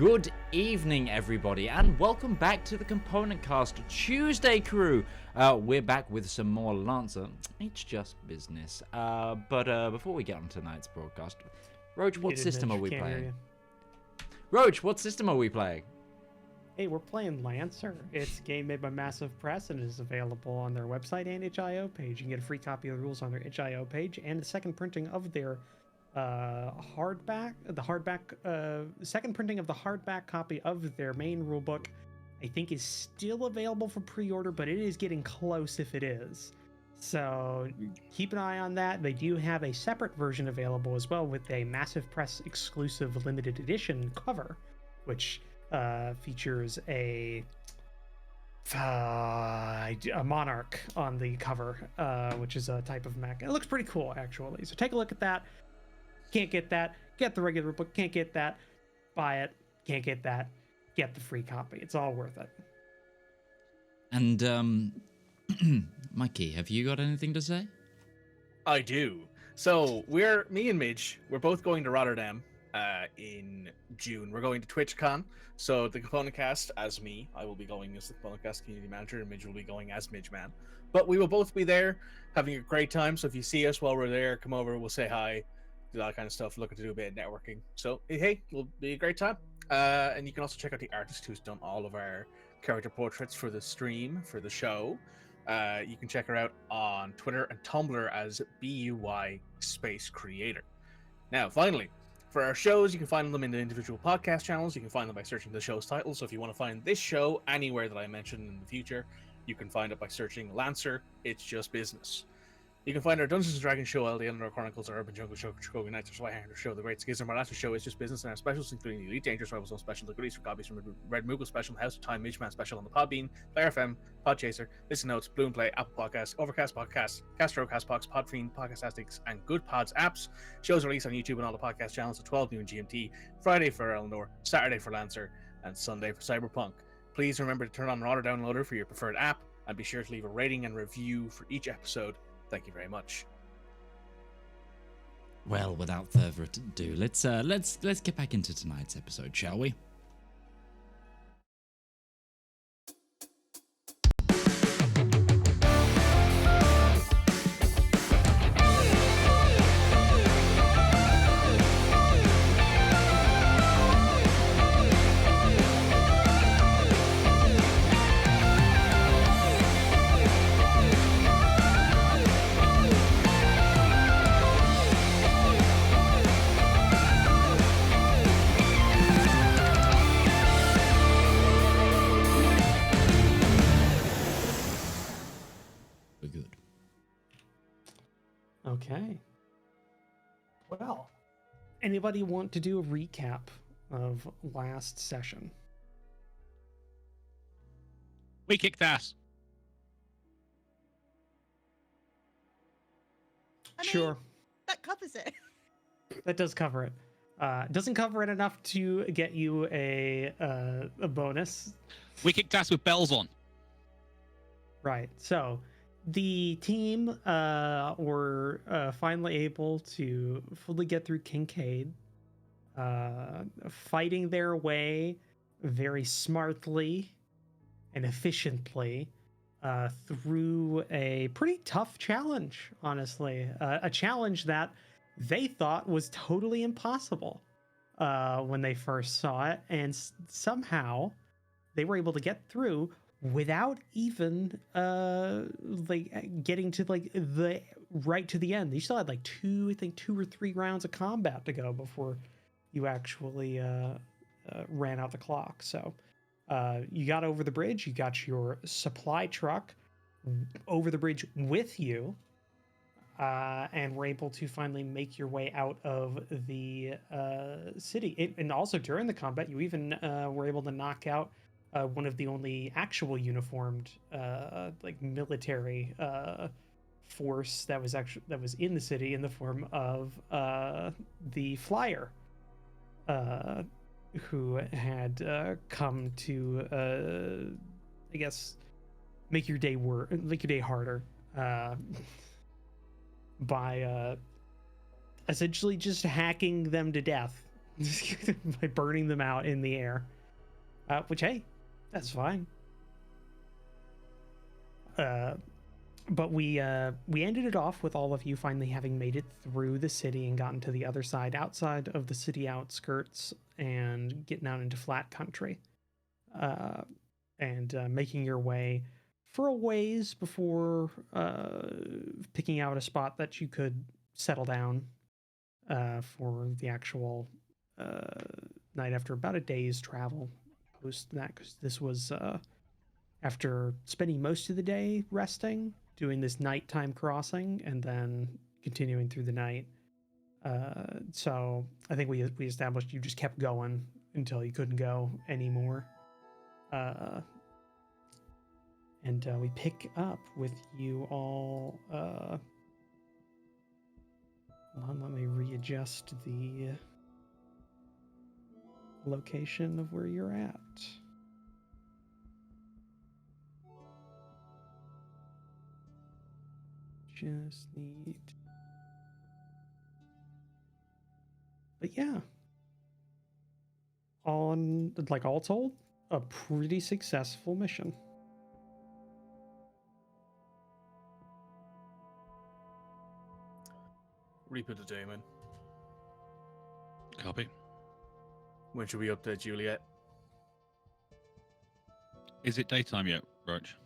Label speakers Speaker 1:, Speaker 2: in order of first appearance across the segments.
Speaker 1: Good evening, everybody, and welcome back to the Component Cast Tuesday crew. We're back with some more Lancer. It's just business. But before we get on tonight's broadcast, Roach, what system are we playing? Roach, what system are we playing?
Speaker 2: Hey, we're playing Lancer. It's a game made by Massive Press and is available on their website and itch.io page. You can get a free copy of the rules on their itch.io page and the second printing of their second printing of the hardback copy of their main rulebook. I think is still available for pre-order, but it is getting close if it is. So keep an eye on that. They do have a separate version available as well with a Massive Press exclusive limited edition cover, which features a monarch on the cover, which is a type of mech. It looks pretty cool, actually. So take a look at that. Can't get that, get the regular book. Can't get that, buy it. Can't get that, get the free copy. It's all worth it.
Speaker 1: And Mikey, have you got anything to say?
Speaker 3: I do. So me and Midge, we're both going to Rotterdam in June. We're going to TwitchCon. So the Component Cast, as me, I will be going as the Component Cast community manager, and Midge will be going as Midgeman. But we will both be there having a great time. So if you see us while we're there, come over, we'll say hi, do that kind of stuff, looking to do a bit of networking. So hey, it'll be a great time. And you can also check out the artist who's done all of our character portraits for the stream, for the show. You can check her out on Twitter and Tumblr as BUY Space Creator. Now, finally, for our shows, you can find them in the individual podcast channels. You can find them by searching the show's title. So if you want to find this show anywhere that I mentioned in the future, you can find it by searching Lancer, It's Just Business. You can find our Dungeons & Dragons show, The Underworld Chronicles, our Urban Jungle show, Chicago Nights, our Spyhanger show, The Great Schism, our Lancer show, It's Just Business, and our specials, including the Elite Dangerous Rivalzone special, the goodies for copies from Red Moogle special, House of Time, Midgeman special on the Podbean, Player FM, Podchaser, Listen Notes, Bloom Play, Apple Podcasts, Overcast Podcasts, Castro, Castbox, Podfiend, Podcastastics, and Good Pods apps. Shows released on YouTube and all the podcast channels at 12 noon GMT, Friday for Eleanor, Saturday for Lancer, and Sunday for Cyberpunk. Please remember to turn on Auto Downloader for your preferred app, and be sure to leave a rating and review for each episode. Thank you very much.
Speaker 1: Well, without further ado, let's get back into tonight's episode, shall we?
Speaker 2: Okay. Well, anybody want to do a recap of last session?
Speaker 4: We kicked ass.
Speaker 2: Sure.
Speaker 5: That covers it.
Speaker 2: That does cover it. Doesn't cover it enough to get you a bonus.
Speaker 4: We kicked ass with bells on.
Speaker 2: Right. So the team were finally able to fully get through Kincaid, fighting their way very smartly and efficiently through a pretty tough challenge, honestly. A challenge that they thought was totally impossible when they first saw it, and somehow they were able to get through without even getting to the right to the end. You still had like two or three rounds of combat to go before you actually ran out the clock. So you got over the bridge, you got your supply truck over the bridge with you, and were able to finally make your way out of the city. And also during the combat, you even were able to knock out one of the only actual uniformed military force that was in the city, in the form of the Flyer, who had come to I guess make your day harder by essentially just hacking them to death by burning them out in the air. Which, hey, that's fine. But we ended it off with all of you finally having made it through the city and gotten to the other side, outside of the city outskirts, and getting out into flat country, and making your way for a ways before picking out a spot that you could settle down for the actual night after about a day's travel post that, because this was after spending most of the day resting, doing this nighttime crossing, and then continuing through the night. So I think we established you just kept going until you couldn't go anymore. And we pick up with you all. Hold on, let me readjust the location of where you're at. Just need. But yeah, all told, a pretty successful mission.
Speaker 3: Reaper the Daemon.
Speaker 4: Copy.
Speaker 3: When should we update Juliet?
Speaker 4: Is it daytime yet, Roach?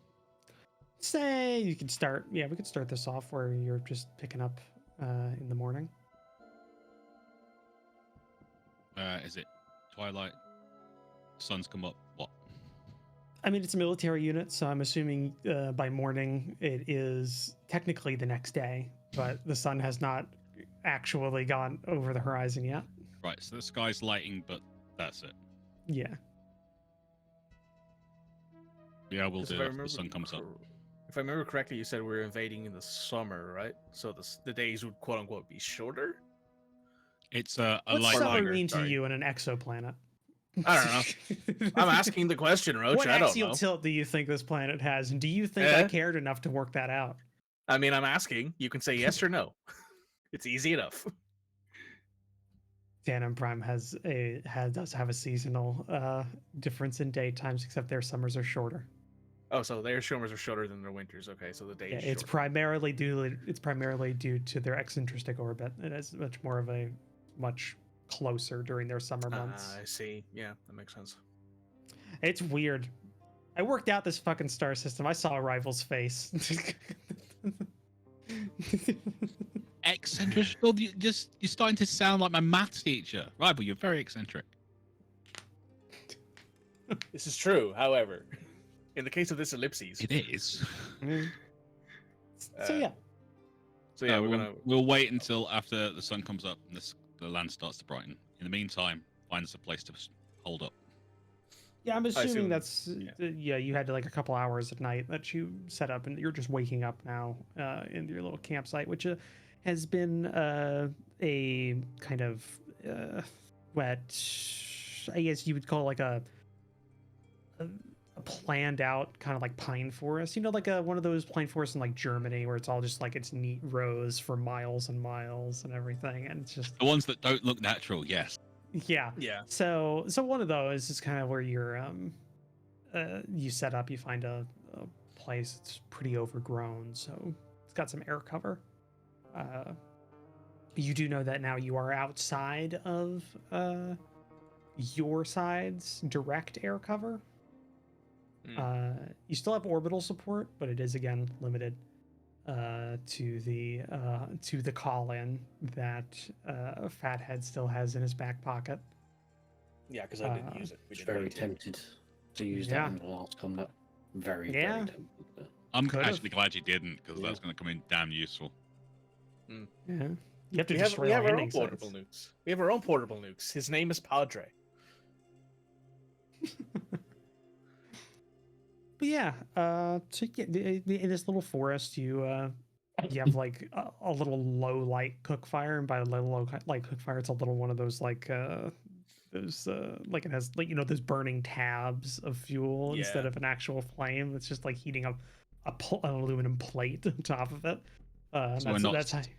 Speaker 2: Say you can start. Yeah, we could start this off where you're just picking up in the morning.
Speaker 4: Is it twilight? Sun's come up. What?
Speaker 2: I mean, it's a military unit, so I'm assuming by morning it is technically the next day, but the sun has not actually gone over the horizon yet.
Speaker 4: Right, so the sky's lighting, but that's it.
Speaker 2: Yeah.
Speaker 4: Yeah, we'll do it after the sun comes up.
Speaker 3: If I remember correctly, you said we were invading in the summer, right? So the days would quote unquote be shorter.
Speaker 4: It's a
Speaker 2: What's
Speaker 4: light
Speaker 2: summer
Speaker 4: longer,
Speaker 2: mean to
Speaker 4: sorry.
Speaker 2: you in an exoplanet?
Speaker 3: I don't know. I'm asking the question, Roach.
Speaker 2: What
Speaker 3: I don't
Speaker 2: axial
Speaker 3: know.
Speaker 2: tilt do you think this planet has, and do you think I cared enough to work that out?
Speaker 3: I mean, I'm asking. You can say yes or no. It's easy enough.
Speaker 2: Danon Prime does have a seasonal difference in daytimes, except their summers are shorter.
Speaker 3: Oh, so their summers are shorter than their winters. Okay, so the day
Speaker 2: Yeah,
Speaker 3: is
Speaker 2: it's
Speaker 3: shorter.
Speaker 2: primarily due to their eccentric orbit. It is much closer during their summer months.
Speaker 3: I see. Yeah, that makes sense.
Speaker 2: It's weird. I worked out this fucking star system. I saw a rival's face.
Speaker 4: Eccentric? Well, you're starting to sound like my maths teacher. Right, but you're very eccentric.
Speaker 3: This is true, however. In the case of this ellipses.
Speaker 4: It is.
Speaker 2: So yeah.
Speaker 3: So yeah, we're
Speaker 4: we'll wait until after the sun comes up and the land starts to brighten. In the meantime, find us a place to hold up.
Speaker 2: Yeah, I'm assuming
Speaker 3: assume-
Speaker 2: that's you had like a couple hours at night that you set up, and you're just waking up now in your little campsite, which has been a kind of wet, I guess you would call it like a planned out kind of like pine forest, like one of those pine forests in like Germany where it's all just like it's neat rows for miles and miles and everything, and it's just
Speaker 4: The ones that don't look natural, yes.
Speaker 2: yeah. So one of those is kind of where you're you set up, you find a place that's pretty overgrown, so it's got some air cover. You do know that now you are outside of your side's direct air cover. You still have orbital support, but it is again limited to the call-in that Fathead still has in his back pocket.
Speaker 3: Yeah, because I didn't use it. We didn't
Speaker 5: Very
Speaker 3: need to.
Speaker 5: tempted to use that in the last combat. Very tempted.
Speaker 4: I'm
Speaker 2: Could've.
Speaker 4: actually glad you didn't, because that's going to come in damn useful.
Speaker 2: Yeah, you have to
Speaker 3: We
Speaker 2: destroy
Speaker 3: have our own
Speaker 2: landing
Speaker 3: portable
Speaker 2: sites.
Speaker 3: nukes. We have our own portable nukes. His name is Padre.
Speaker 2: But yeah, so yeah, in this little forest, you have like a little low light cook fire, and by low light cook fire, it's a little one of those like those like it has like those burning tabs of fuel instead
Speaker 3: Yeah.
Speaker 2: of an actual flame. It's just like heating up an aluminum plate on top of it.
Speaker 4: So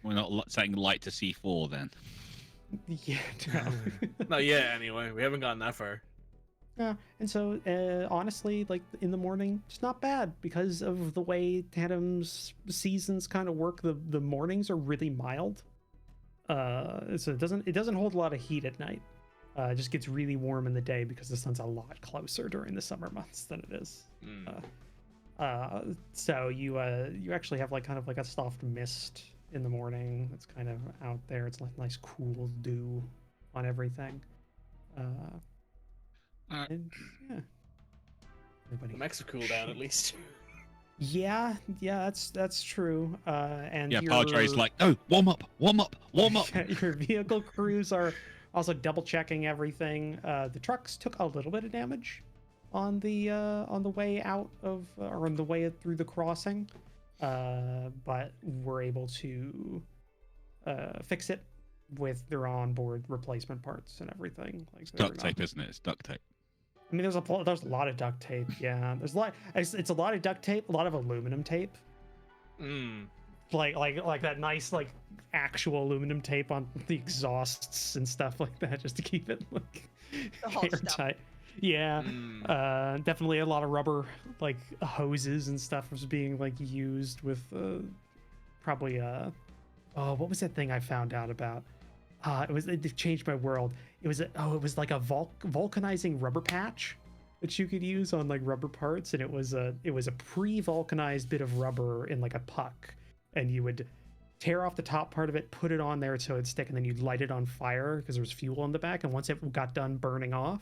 Speaker 4: we're not setting light to C4 then.
Speaker 2: Yeah. No.
Speaker 3: Not yet, anyway. We haven't gotten that far.
Speaker 2: Yeah, and so honestly, like in the morning, it's not bad because of the way Tandem's seasons kind of work. The mornings are really mild, so it doesn't hold a lot of heat at night. It just gets really warm in the day because the sun's a lot closer during the summer months than it is. So you actually have like kind of like a soft mist in the morning that's kind of out there. It's like nice cool dew on everything. And yeah,
Speaker 3: The mechs are cooled down at least.
Speaker 2: yeah, that's true. And
Speaker 4: Yeah,
Speaker 2: your,
Speaker 4: Padre's like, no, warm up.
Speaker 2: your vehicle crews are also double checking everything. The trucks took a little bit of damage on the way out of or on the way through the crossing, but were able to fix it with their onboard replacement parts and everything. Like
Speaker 4: It's duct tape, isn't it? It's duct tape.
Speaker 2: I mean, there's a lot of duct tape. Yeah, there's a lot. It's a lot of duct tape, a lot of aluminum tape. Like that nice like actual aluminum tape on the exhausts and stuff like that, just to keep it like airtight. Yeah, definitely a lot of rubber like hoses and stuff was being like used with probably what was that thing I found out about? It changed my world. It was like a vulcanizing rubber patch that you could use on like rubber parts, and it was a pre-vulcanized bit of rubber in like a puck, and you would tear off the top part of it, put it on there so it'd stick, and then you'd light it on fire because there was fuel in the back, and once it got done burning off,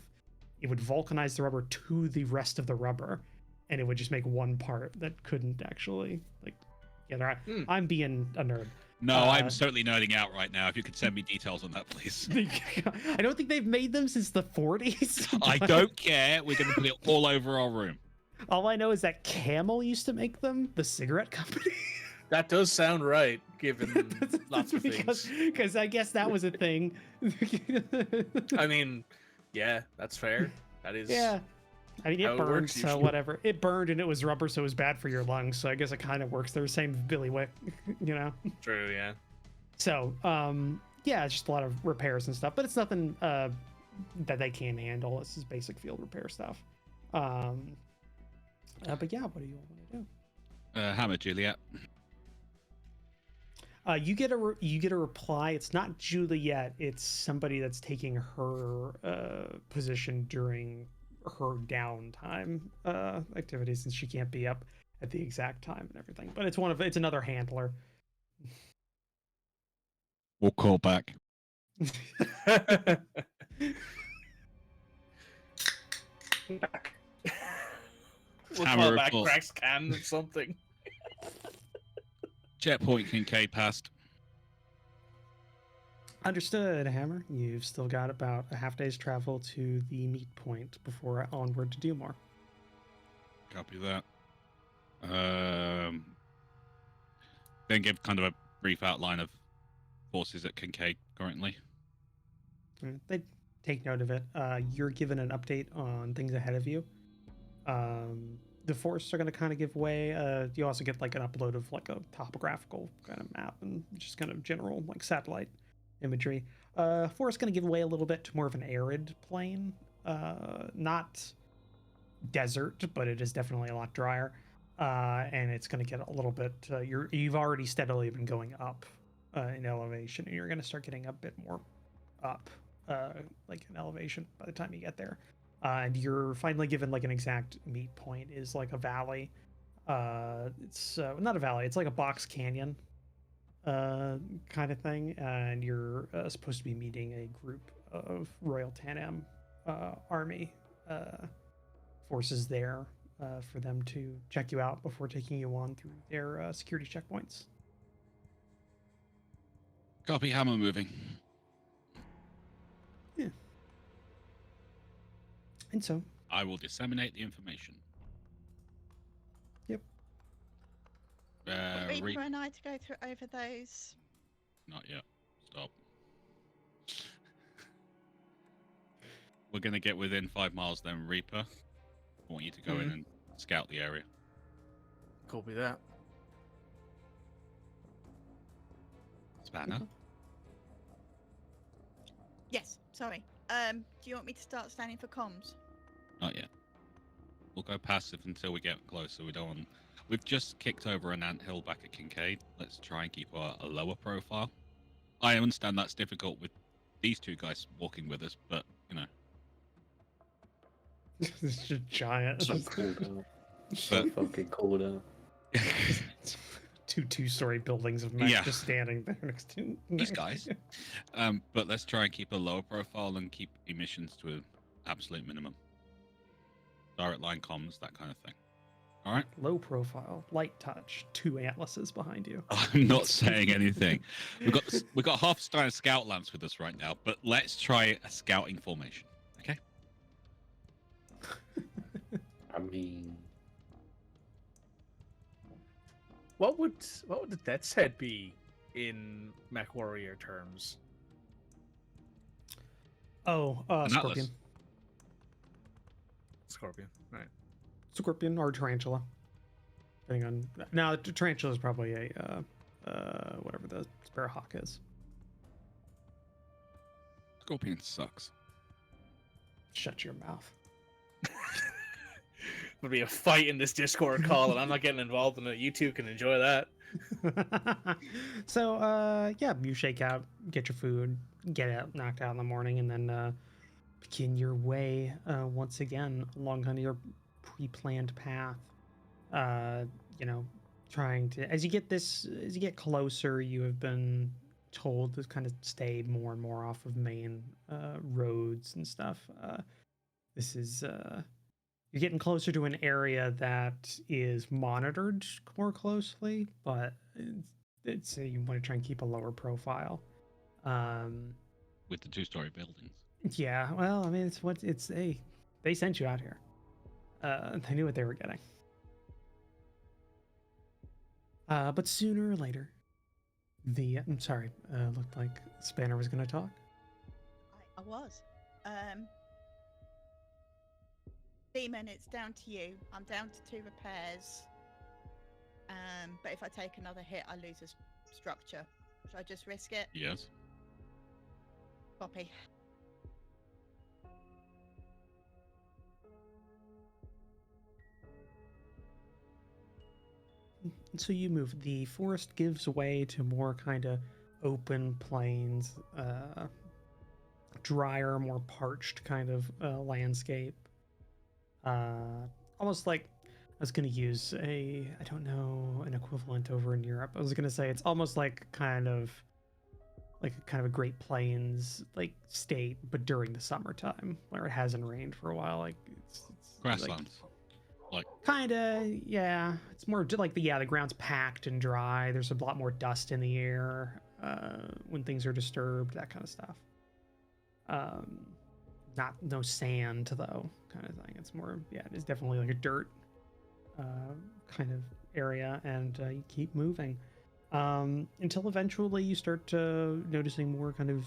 Speaker 2: it would vulcanize the rubber to the rest of the rubber, and it would just make one part that couldn't actually like get around. I'm being a nerd.
Speaker 4: No, I'm certainly nerding out right now. If you could send me details on that, please.
Speaker 2: I don't think they've made them since the 40s.
Speaker 4: I don't care. We're going to put it all over our room.
Speaker 2: All I know is that Camel used to make them, the cigarette company.
Speaker 3: That does sound right, given lots of things.
Speaker 2: Because I guess that was a thing.
Speaker 3: I mean, yeah, that's fair. That is.
Speaker 2: Yeah. I mean, it
Speaker 3: how it
Speaker 2: burned,
Speaker 3: works
Speaker 2: so
Speaker 3: usually.
Speaker 2: whatever. It burned and it was rubber, so it was bad for your lungs. So I guess it kind of works. They're the same Billy Wick, you know?
Speaker 3: True, yeah.
Speaker 2: So, yeah, it's just a lot of repairs and stuff, but it's nothing that they can't handle. This is basic field repair stuff. But yeah, what do you all want to do?
Speaker 4: Hammer, Juliet.
Speaker 2: You get a reply. It's not Juliet. It's somebody that's taking her position during her downtime activities, and she can't be up at the exact time and everything. But it's another handler.
Speaker 4: We'll call back.
Speaker 3: We'll
Speaker 4: Hammer
Speaker 3: call back
Speaker 4: report.
Speaker 3: Drax can or something.
Speaker 4: Checkpoint Kincaid passed.
Speaker 2: Understood, Hammer. You've still got about a half day's travel to the meet point before onward to do more.
Speaker 4: Copy that. Then give kind of a brief outline of forces at Kincaid currently.
Speaker 2: They take note of it. You're given an update on things ahead of you. The forests are going to kind of give way. You also get like an upload of like a topographical kind of map and just kind of general like satellite imagery. Forest going to give way a little bit to more of an arid plain. Not desert, but it is definitely a lot drier. And it's going to get a little bit. You've already steadily been going up in elevation, and you're going to start getting a bit more up, like in elevation by the time you get there. And you're finally given like an exact meet point is like a valley. It's not a valley. It's like a box canyon kind of thing. And you're supposed to be meeting a group of Royal Tanam army forces there for them to check you out before taking you on through their security checkpoints.
Speaker 4: Copy, Hammer moving.
Speaker 2: Yeah. And so
Speaker 4: I will disseminate the information.
Speaker 2: Yep.
Speaker 6: Reaper and I to go through over those.
Speaker 4: Not yet. Stop. We're going to get within 5 miles then, Reaper. I want you to go in and scout the area.
Speaker 3: Copy that.
Speaker 4: Spanner.
Speaker 6: Sorry. Do you want me to start standing for comms?
Speaker 4: Not yet. We'll go passive until we get closer. We don't want... We've just kicked over an anthill back at Kincaid. Let's try and keep a lower profile. I understand that's difficult with these two guys walking with us, but, you know.
Speaker 2: It's just giant.
Speaker 5: So cool down. So fucking cool down.
Speaker 2: Two-story buildings of mech
Speaker 4: Yeah.
Speaker 2: just standing there next to
Speaker 4: These guys. But let's try and keep a lower profile and keep emissions to an absolute minimum. Direct line comms, that kind of thing. All right.
Speaker 2: Low profile, light touch, 2 atlases behind you.
Speaker 4: I'm not saying anything. We've got half a Stein scout lance with us right now, but let's try a scouting formation. Okay.
Speaker 5: I mean,
Speaker 3: What would the Death's Head be in Mech Warrior terms?
Speaker 2: Oh,
Speaker 4: An atlas.
Speaker 2: scorpion.
Speaker 3: Scorpion. Right.
Speaker 2: Scorpion or tarantula. Depending on... Now, tarantula is probably a... whatever the sparrowhawk is.
Speaker 4: Scorpion sucks.
Speaker 2: Shut your mouth.
Speaker 3: Would be a fight in this Discord call, and I'm not getting involved in it. You two can enjoy that.
Speaker 2: So, yeah, you shake out, get your food, get out, knocked out in the morning, and then begin your way once again along kind of your pre-planned path. You know, trying to as you get closer, you have been told to kind of stay more and more off of main roads and stuff. This is you're getting closer to an area that is monitored more closely, but it's you want to try and keep a lower profile.
Speaker 4: With the 2-story buildings.
Speaker 2: Yeah, well, I mean, they sent you out here. They knew what they were getting. But sooner or later, I'm sorry, looked like Spanner was going to talk.
Speaker 6: I was. Demon, it's down to you. I'm down to 2 repairs. But if I take another hit, I lose a structure. Should I just risk it?
Speaker 4: Yes.
Speaker 6: Copy.
Speaker 2: So you move. The forest gives way to more kind of open plains, drier, more parched kind of landscape. Almost like I was going to use I don't know an equivalent over in Europe. I was going to say it's almost like kind of a Great Plains like state, but during the summertime where it hasn't rained for a while. Like it's
Speaker 4: Grasslands.
Speaker 2: Like kind of, yeah. It's more like the ground's packed and dry. There's a lot more dust in the air when things are disturbed, that kind of stuff. No sand though, kind of thing. It's more, yeah, it is definitely like a dirt kind of area, and you keep moving until eventually you start noticing more kind of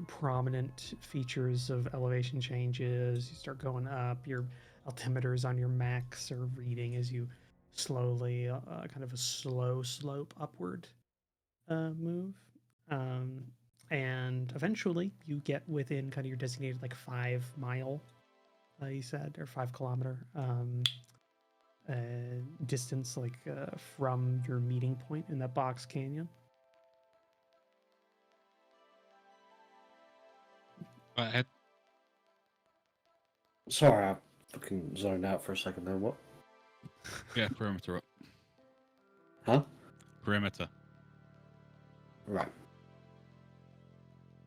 Speaker 2: prominent features of elevation changes. You start going up. Your altimeters on your mechs are reading as you slowly, kind of a slow slope upward move. And eventually you get within kind of your designated like 5 mile, you said, or 5 kilometer distance, like from your meeting point in that box canyon.
Speaker 4: Go ahead.
Speaker 5: sorry, I fucking zoned out for a second there. What?
Speaker 4: Yeah, perimeter up.
Speaker 5: Huh?
Speaker 4: Perimeter.
Speaker 5: Right.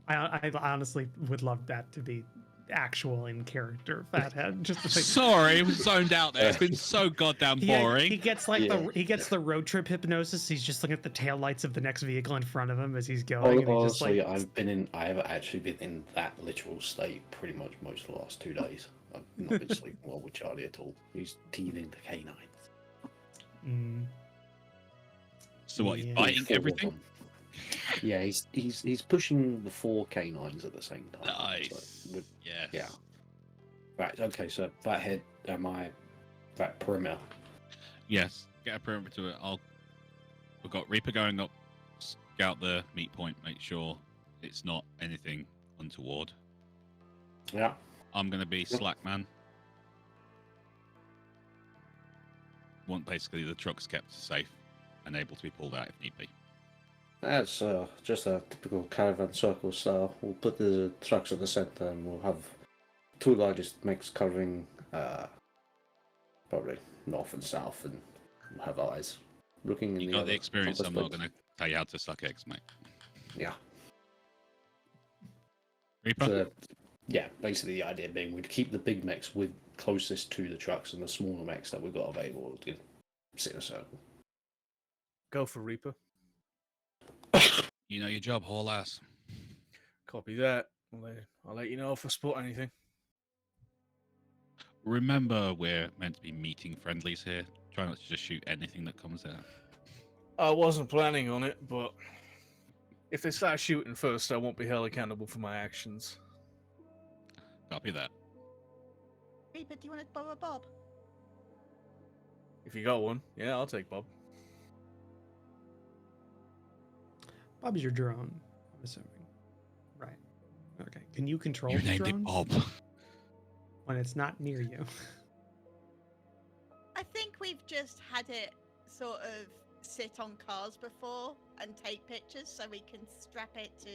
Speaker 2: I honestly would love that to be actual in character Fathead. Just like,
Speaker 4: Sorry, it was zoned out there. It's been so goddamn boring.
Speaker 2: he gets like the road trip hypnosis. He's just looking at the taillights of the next vehicle in front of him as he's going. And he's just
Speaker 5: Honestly,
Speaker 2: like,
Speaker 5: I have actually been in that literal state pretty much most of the last 2 days. I've not been sleeping well with Charlie at all. He's teething the canines.
Speaker 4: So what, he's
Speaker 2: Yeah.
Speaker 4: biting
Speaker 5: 4 of
Speaker 4: everything?
Speaker 5: them. Yeah, he's pushing the 4 canines at the same time.
Speaker 4: Nice.
Speaker 5: So,
Speaker 4: Yes.
Speaker 5: yeah. Right. Okay. So Fathead, that perimeter?
Speaker 4: Yes. Get a perimeter to it. We've got Reaper going up, scout the meet point, make sure it's not anything untoward.
Speaker 5: Yeah.
Speaker 4: I'm going to be slack man. Want basically the trucks kept safe and able to be pulled out if need be.
Speaker 5: That's just a typical caravan circle style. We'll put the trucks at the center and we'll have two largest mechs covering probably north and south, and we'll have eyes looking in
Speaker 4: You
Speaker 5: the
Speaker 4: got
Speaker 5: other
Speaker 4: the experience, I'm not
Speaker 5: perspective.
Speaker 4: going to tell you how to suck eggs, mate.
Speaker 5: Yeah.
Speaker 4: Reaper?
Speaker 5: So, yeah, basically the idea being we'd keep the big mechs with closest to the trucks, and the smaller mechs that we've got available would sit in a circle.
Speaker 3: Go for Reaper.
Speaker 4: You know your job, haul ass.
Speaker 3: Copy that. I'll let you know if I spot anything.
Speaker 4: Remember, we're meant to be meeting friendlies here. Try not to just shoot anything that comes out.
Speaker 3: I wasn't planning on it, but if they start shooting first, I won't be held accountable for my actions.
Speaker 4: Copy that.
Speaker 6: Reaper, do you want to borrow Bob?
Speaker 3: If you got one, yeah, I'll take Bob.
Speaker 2: Bob's your drone, I'm assuming. Right. Okay. Can you control
Speaker 4: You
Speaker 2: the
Speaker 4: named it
Speaker 2: drone
Speaker 4: Bob.
Speaker 2: when it's not near you?
Speaker 6: I think we've just had it sort of sit on cars before and take pictures, so we can strap it to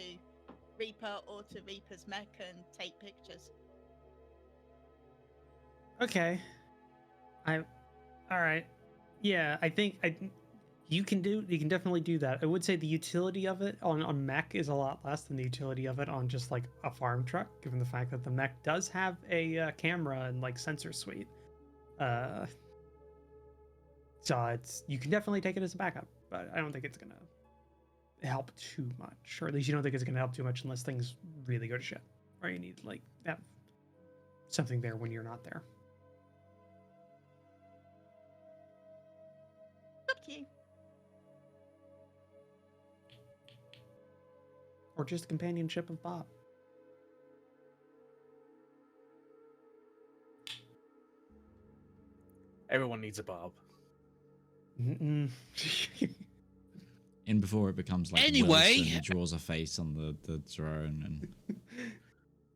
Speaker 6: Reaper or to Reaper's mech and take pictures.
Speaker 2: Okay. All right. Yeah, I think you can definitely do that. I would say the utility of it on mech is a lot less than the utility of it on just like a farm truck, given the fact that the mech does have a camera and like sensor suite. So you can definitely take it as a backup, but I don't think it's gonna help too much, or at least you don't think it's gonna help too much unless things really go to shit, or you need like have something there when you're not there.
Speaker 6: Up to you.
Speaker 2: Or just companionship of Bob.
Speaker 3: Everyone needs a Bob.
Speaker 2: Mm-mm.
Speaker 1: In before it becomes like
Speaker 4: Anyway.
Speaker 1: Wilson, he draws a face on the drone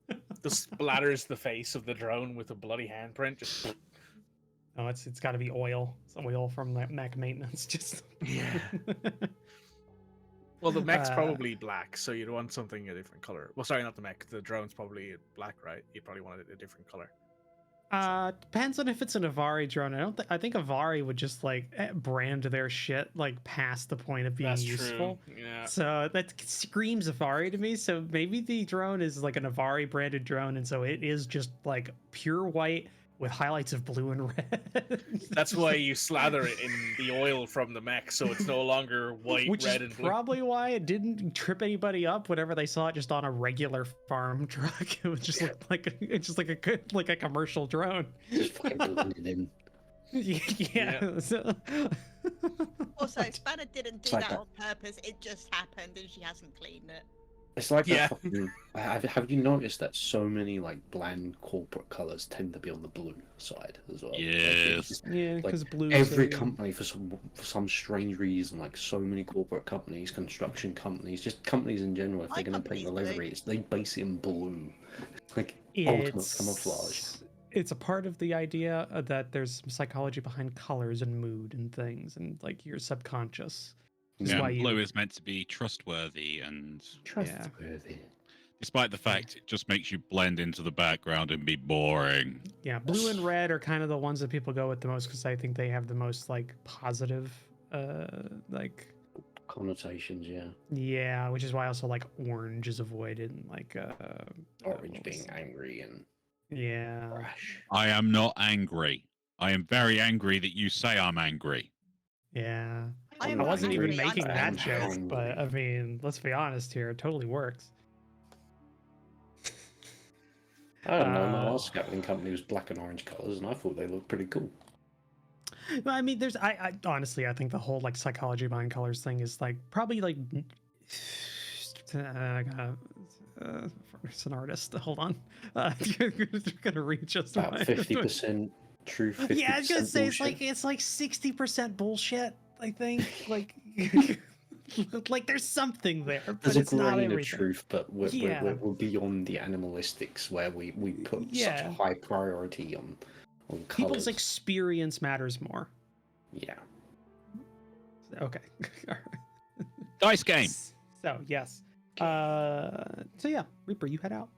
Speaker 1: and
Speaker 3: Just splatters the face of the drone with a bloody handprint. Just
Speaker 2: Oh, it's got to be oil. It's oil from that mech maintenance. Just
Speaker 3: yeah. Well, the mech's
Speaker 2: Uh,
Speaker 3: probably black, so you'd want something a different color. Well, sorry, not the mech. The drone's probably black, right? You probably want it a different color.
Speaker 2: Depends on if it's an Avari drone. I think Avari would just like brand their shit like past the point of being
Speaker 3: That's
Speaker 2: useful.
Speaker 3: true. Yeah.
Speaker 2: So that screams Avari to me. So maybe the drone is like an Avari branded drone, and so it is just like pure white with highlights of blue and red.
Speaker 3: That's why you slather it in the oil from the mech, so it's no longer white,
Speaker 2: Which
Speaker 3: red,
Speaker 2: is
Speaker 3: and blue.
Speaker 2: probably why it didn't trip anybody up whenever they saw it just on a regular farm truck. It was just like a commercial drone.
Speaker 5: Just fucking blended in.
Speaker 2: Yeah. So...
Speaker 6: Also, Spanner didn't do
Speaker 5: like
Speaker 6: that
Speaker 5: that.
Speaker 6: on purpose. It just happened, and she hasn't cleaned it.
Speaker 5: It's like
Speaker 3: Yeah.
Speaker 5: that fucking, have you noticed that so many like bland corporate colors tend to be on the blue side as well? Like, it's
Speaker 4: Yes.
Speaker 5: just-
Speaker 2: Yeah,
Speaker 5: like,
Speaker 2: because blue.
Speaker 5: every company for some strange reason, like so many corporate companies, construction companies, just companies in general, if
Speaker 6: My
Speaker 5: they're going to paint the
Speaker 6: company's blue.
Speaker 5: livery, they base it in blue. Like ultimate camouflage.
Speaker 2: It's a part of the idea that there's some psychology behind colors and mood and things, and like your subconscious. Is
Speaker 4: Yeah,
Speaker 2: why you-
Speaker 4: blue is meant to be trustworthy, and
Speaker 5: Trustworthy.
Speaker 4: despite the fact it just makes you blend into the background and be boring.
Speaker 2: Yeah, blue and red are kind of the ones that people go with the most because I think they have the most like positive, like
Speaker 5: Connotations,
Speaker 2: which is why also like orange is avoided and like
Speaker 5: orange
Speaker 2: what
Speaker 5: being
Speaker 2: was-
Speaker 5: angry and
Speaker 2: yeah.
Speaker 5: brash.
Speaker 4: I am not angry. I am very angry that you say I'm angry.
Speaker 2: Yeah.
Speaker 6: I
Speaker 2: I
Speaker 6: am
Speaker 2: wasn't even
Speaker 6: angry, I'm
Speaker 2: making that
Speaker 6: angry.
Speaker 2: joke, but I mean, let's be honest here, it totally works.
Speaker 5: I don't know. My
Speaker 2: Uh,
Speaker 5: last scouting company was black and orange colors, and I thought they looked pretty cool.
Speaker 2: Well, I mean, I honestly, I think the whole like psychology behind colors thing is like probably like it's an artist. Hold on, gonna reach us
Speaker 5: About 50% truth. 50%
Speaker 2: Yeah, I was gonna say
Speaker 5: bullshit.
Speaker 2: it's like 60% bullshit. I think like like there's something there, but
Speaker 5: There's a
Speaker 2: it's not
Speaker 5: grain of
Speaker 2: everything.
Speaker 5: truth, but
Speaker 2: Yeah.
Speaker 5: we're beyond the animalistics where we put such
Speaker 2: Yeah.
Speaker 5: a high priority on
Speaker 2: People's
Speaker 5: colours.
Speaker 2: experience matters more.
Speaker 5: Yeah.
Speaker 2: Okay.
Speaker 4: Dice game.
Speaker 2: So yes. So yeah, Reaper, you head out.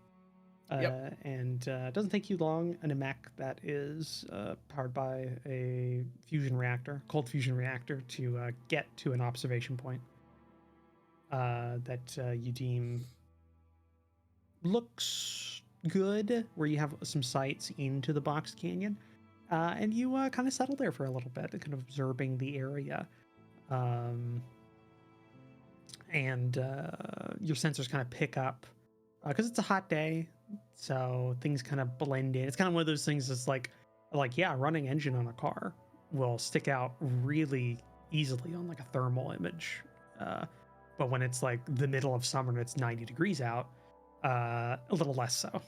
Speaker 3: Yep.
Speaker 2: And it doesn't take you long in a mech that is powered by a fusion reactor, cold fusion reactor, to get to an observation point that you deem looks good, where you have some sights into the box canyon. And you kind of settle there for a little bit, kind of observing the area. And your sensors kind of pick up, because it's a hot day, so things kind of blend in. It's kind of one of those things that's like yeah, running engine on a car will stick out really easily on like a thermal image. But when it's like the middle of summer and it's 90 degrees out, a little less so.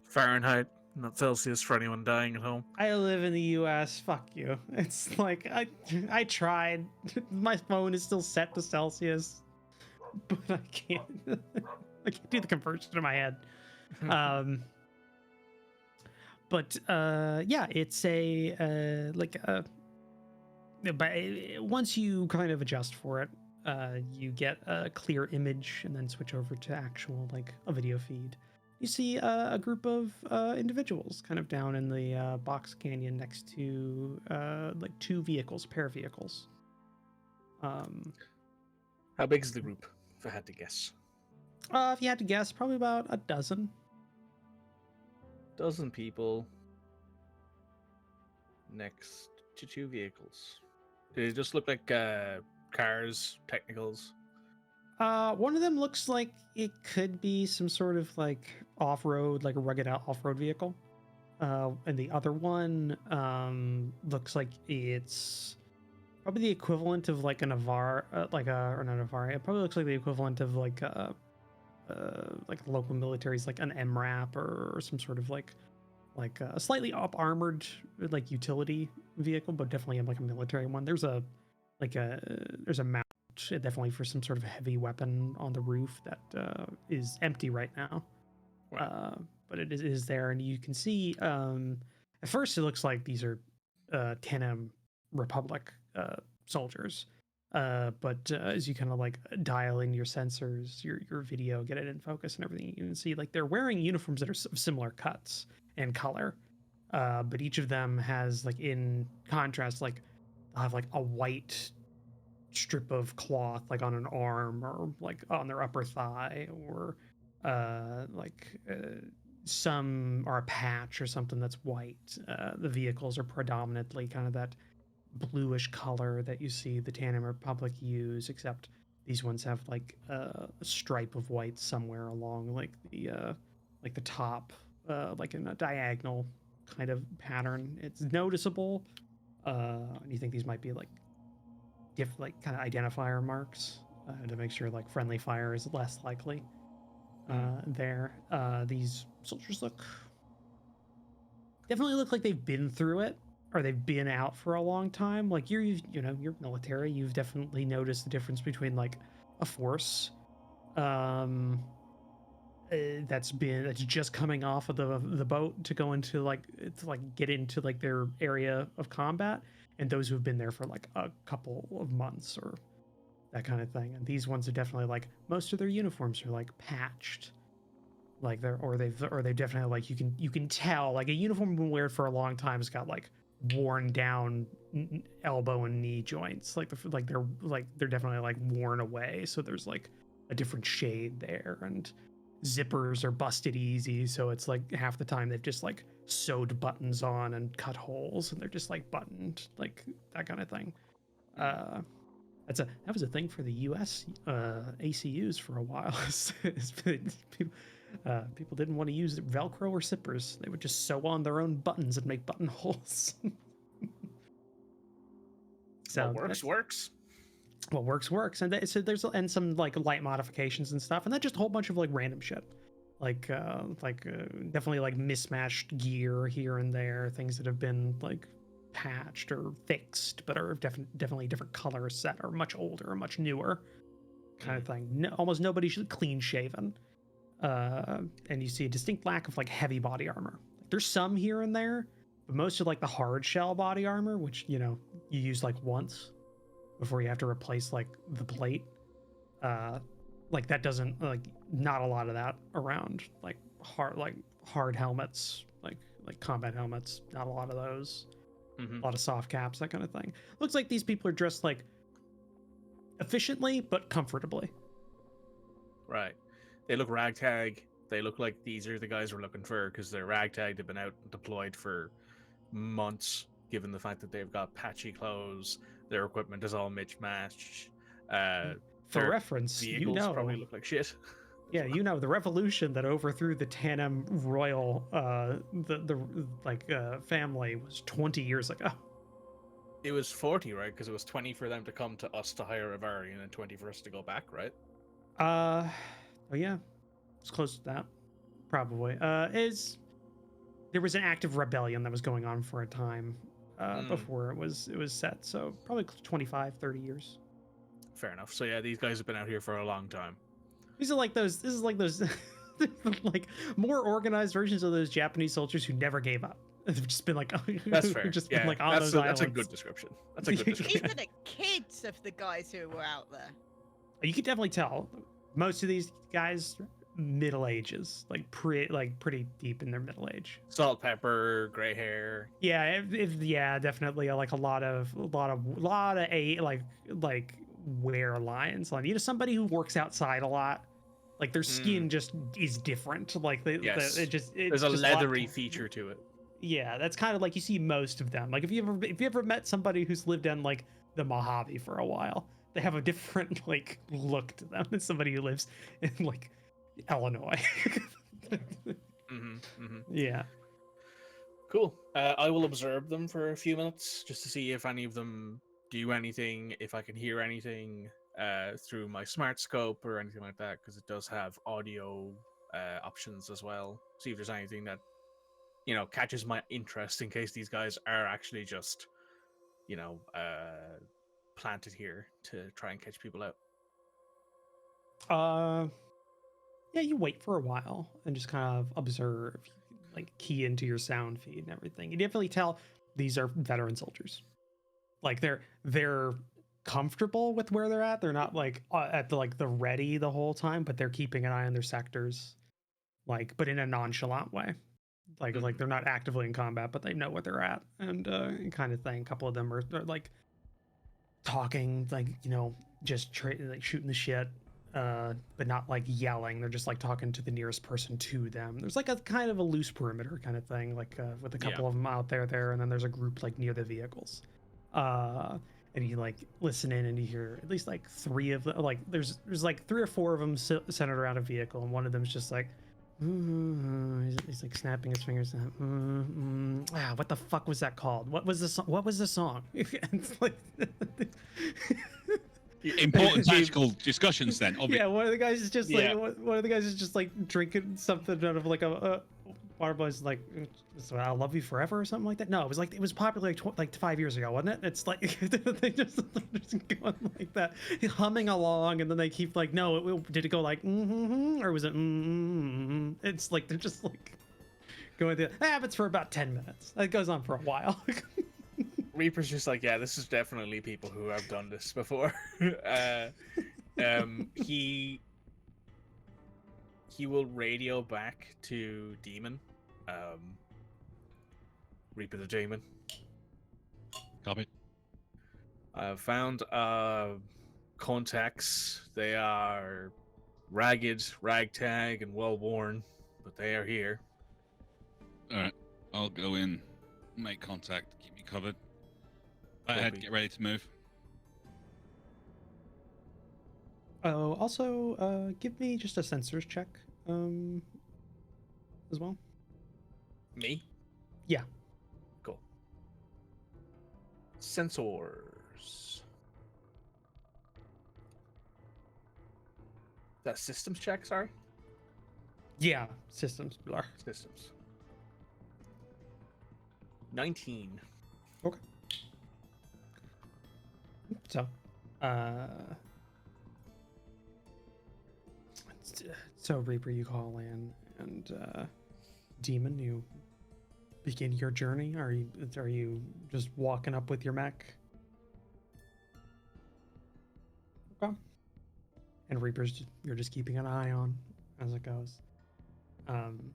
Speaker 3: Fahrenheit, not Celsius for anyone dying at home.
Speaker 2: I live in the US. Fuck you. It's like I tried. My phone is still set to Celsius, but I can't. I can't do the conversion in my head. But yeah, it's but once you kind of adjust for it, you get a clear image and then switch over to actual like a video feed. You see a group of individuals kind of down in the box canyon next to like two vehicles, a pair of vehicles.
Speaker 3: How big is the group, if I had to guess?
Speaker 2: If you had to guess, probably about a dozen.
Speaker 3: Dozen people next to two vehicles. Do they just look like cars, technicals?
Speaker 2: One of them looks like it could be some sort of like off-road, like a rugged out off-road vehicle. And the other one looks like it's probably the equivalent of like a Navara, or not Navara. It probably looks like the equivalent of like local militaries, like an MRAP or some sort of like a slightly up armored like utility vehicle, but definitely like a military one. There's a mount definitely for some sort of heavy weapon on the roof that is empty right now.
Speaker 3: Right.
Speaker 2: But it is there, and you can see at first it looks like these are Tenem Republic soldiers. But as you kind of like dial in your sensors, your video, get it in focus and everything, you can see like they're wearing uniforms that are of similar cuts and color. But each of them has like, in contrast, like they'll have like a white strip of cloth like on an arm or like on their upper thigh, or some are a patch or something that's white. The vehicles are predominantly kind of that bluish color that you see the Tenem Republic use, except these ones have like a stripe of white somewhere along like the top, like in a diagonal kind of pattern. It's noticeable. And you think these might be like kind of identifier marks to make sure like friendly fire is less likely there. These soldiers definitely look like they've been through it, or they've been out for a long time. Like you're military. You've definitely noticed the difference between like a force that's just coming off of the boat to go into get into like their area of combat, and those who've been there for like a couple of months or that kind of thing. And these ones are definitely like, most of their uniforms are like patched, like they've definitely like you can tell like a uniform been wearing for a long time has got like worn down elbow and knee joints, like they're definitely like worn away, so there's like a different shade there, and zippers are busted easy, so it's like half the time they've just like sewed buttons on and cut holes and they're just like buttoned, like that kind of thing. That was a thing for the US ACUs for a while. People didn't want to use Velcro or zippers. They would just sew on their own buttons and make buttonholes.
Speaker 3: So works.
Speaker 2: What works, and so there's some like light modifications and stuff, and then just a whole bunch of like random shit, definitely like mismatched gear here and there, things that have been like patched or fixed, but are definitely different color set, or much older or much newer kind of thing. No, almost nobody's clean shaven. And you see a distinct lack of like heavy body armor. There's some here and there, but most of like the hard shell body armor, which you use like once before you have to replace like the plate, like that doesn't, like, not a lot of that around. Like hard helmets, like combat helmets, not a lot of those. A lot of soft caps, that kind of thing. Looks like these people are dressed like efficiently but comfortably.
Speaker 3: Right. They look ragtag. They look like these are the guys we're looking for because they're ragtag. They've been out deployed for months, given the fact that they've got patchy clothes. Their equipment is all mismatched.
Speaker 2: For reference,
Speaker 3: vehicles probably look like shit.
Speaker 2: Yeah, the revolution that overthrew the Tanem royal, the family was 20 years ago.
Speaker 3: It was 40, right? Because it was 20 for them to come to us to hire a Varian and 20 for us to go back, right?
Speaker 2: Oh yeah, it's close to that, probably. There was an active rebellion that was going on for a time before it was set, so probably 25, 30 years.
Speaker 3: Fair enough. So yeah, these guys have been out here for a long time.
Speaker 2: This is like those like more organized versions of those Japanese soldiers who never gave up. They've just been like,
Speaker 3: that's fair.
Speaker 2: Just
Speaker 3: yeah,
Speaker 2: been like on those islands.
Speaker 3: That's a good description. That's a good description.
Speaker 6: These are the kids of the guys who were out there.
Speaker 2: You can definitely tell most of these guys middle ages, like pretty deep in their middle age.
Speaker 3: Salt, pepper, gray hair.
Speaker 2: Yeah, yeah, definitely like a lot of like wear lines on. Somebody who works outside a lot. Like their skin just is different. Like
Speaker 3: there's a
Speaker 2: just
Speaker 3: leathery feature to it.
Speaker 2: Yeah, that's kind of like you see most of them. Like if you ever met somebody who's lived in like the Mojave for a while, they have a different like look to them than somebody who lives in like Illinois. Yeah.
Speaker 3: Cool. I will observe them for a few minutes just to see if any of them do anything, if I can hear anything through my smart scope or anything like that, because it does have audio options as well. See if there's anything that catches my interest in case these guys are actually just planted here to try and catch people out.
Speaker 2: Yeah, you wait for a while and just kind of observe, like key into your sound feed and everything. You definitely tell these are veteran soldiers. Like they're comfortable with where they're at. They're not like at the ready the whole time, but they're keeping an eye on their sectors, like, but in a nonchalant way. Like they're not actively in combat, but they know what they're at and kind of thing. A couple of them are like talking, like just like shooting the shit, but not like yelling. They're just like talking to the nearest person to them. There's like a kind of a loose perimeter kind of thing, like with a couple of them out there, and then there's a group like near the vehicles. And you like listen in and you hear at least like three of them. Like there's like 3 or 4 of them centered around a vehicle, and one of them's just like. He's like snapping his fingers. What the fuck was that called? What was the song? What was the song? Like...
Speaker 4: Important tactical discussions. Then, obviously.
Speaker 2: Yeah, one of the guys is just like one of the guys is just like drinking something out of like a water boy's like, "I'll love you forever" or something like that. No, it was popular like 5 years ago, wasn't it? It's like they just going like that, humming along, and then they keep like, no, did it go like or was it It's like they're just like going through. That happens for about 10 minutes. It goes on for a while.
Speaker 3: Reaper's just like, yeah, this is definitely people who have done this before. He will radio back to Demon. Reaper the Demon.
Speaker 4: Copy.
Speaker 3: I've found contacts. They are ragged, ragtag, and well worn, but they are here.
Speaker 4: Alright, I'll go in, make contact, keep me covered. Fathead, get ready to move.
Speaker 2: Oh, also, give me just a sensors check, as well.
Speaker 3: Me?
Speaker 2: Yeah.
Speaker 3: Cool. Sensors. That systems check, sorry?
Speaker 2: Yeah, systems.
Speaker 3: Systems. 19.
Speaker 2: Okay. So, so Reaper, you call in, and Demon, you begin your journey. Are you just walking up with your mech? Okay. And Reaper's you're just keeping an eye on as it goes. And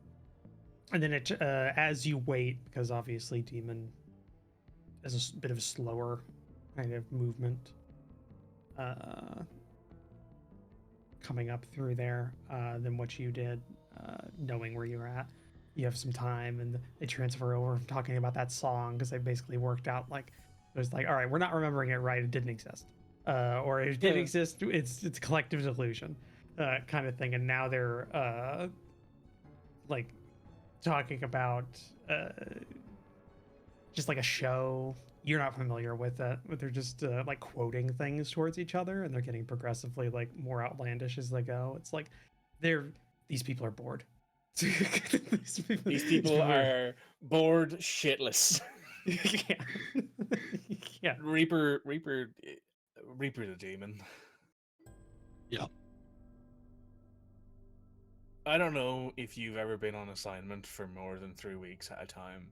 Speaker 2: then it as you wait, because obviously Demon is a bit of a slower kind of movement coming up through there than what you did, knowing where you were at. You have some time, and they transfer over from talking about that song because they basically worked out like it was like, all right, we're not remembering it right. It didn't exist, or it did exist. It's collective delusion, kind of thing. And now they're like talking about just like a show. You're not familiar with it, but they're just like quoting things towards each other, and they're getting progressively like more outlandish as they go. It's like these people are bored.
Speaker 3: These people are bored shitless.
Speaker 2: Yeah. Yeah.
Speaker 3: Reaper the demon.
Speaker 4: Yeah.
Speaker 3: I don't know if you've ever been on assignment for more than 3 weeks at a time,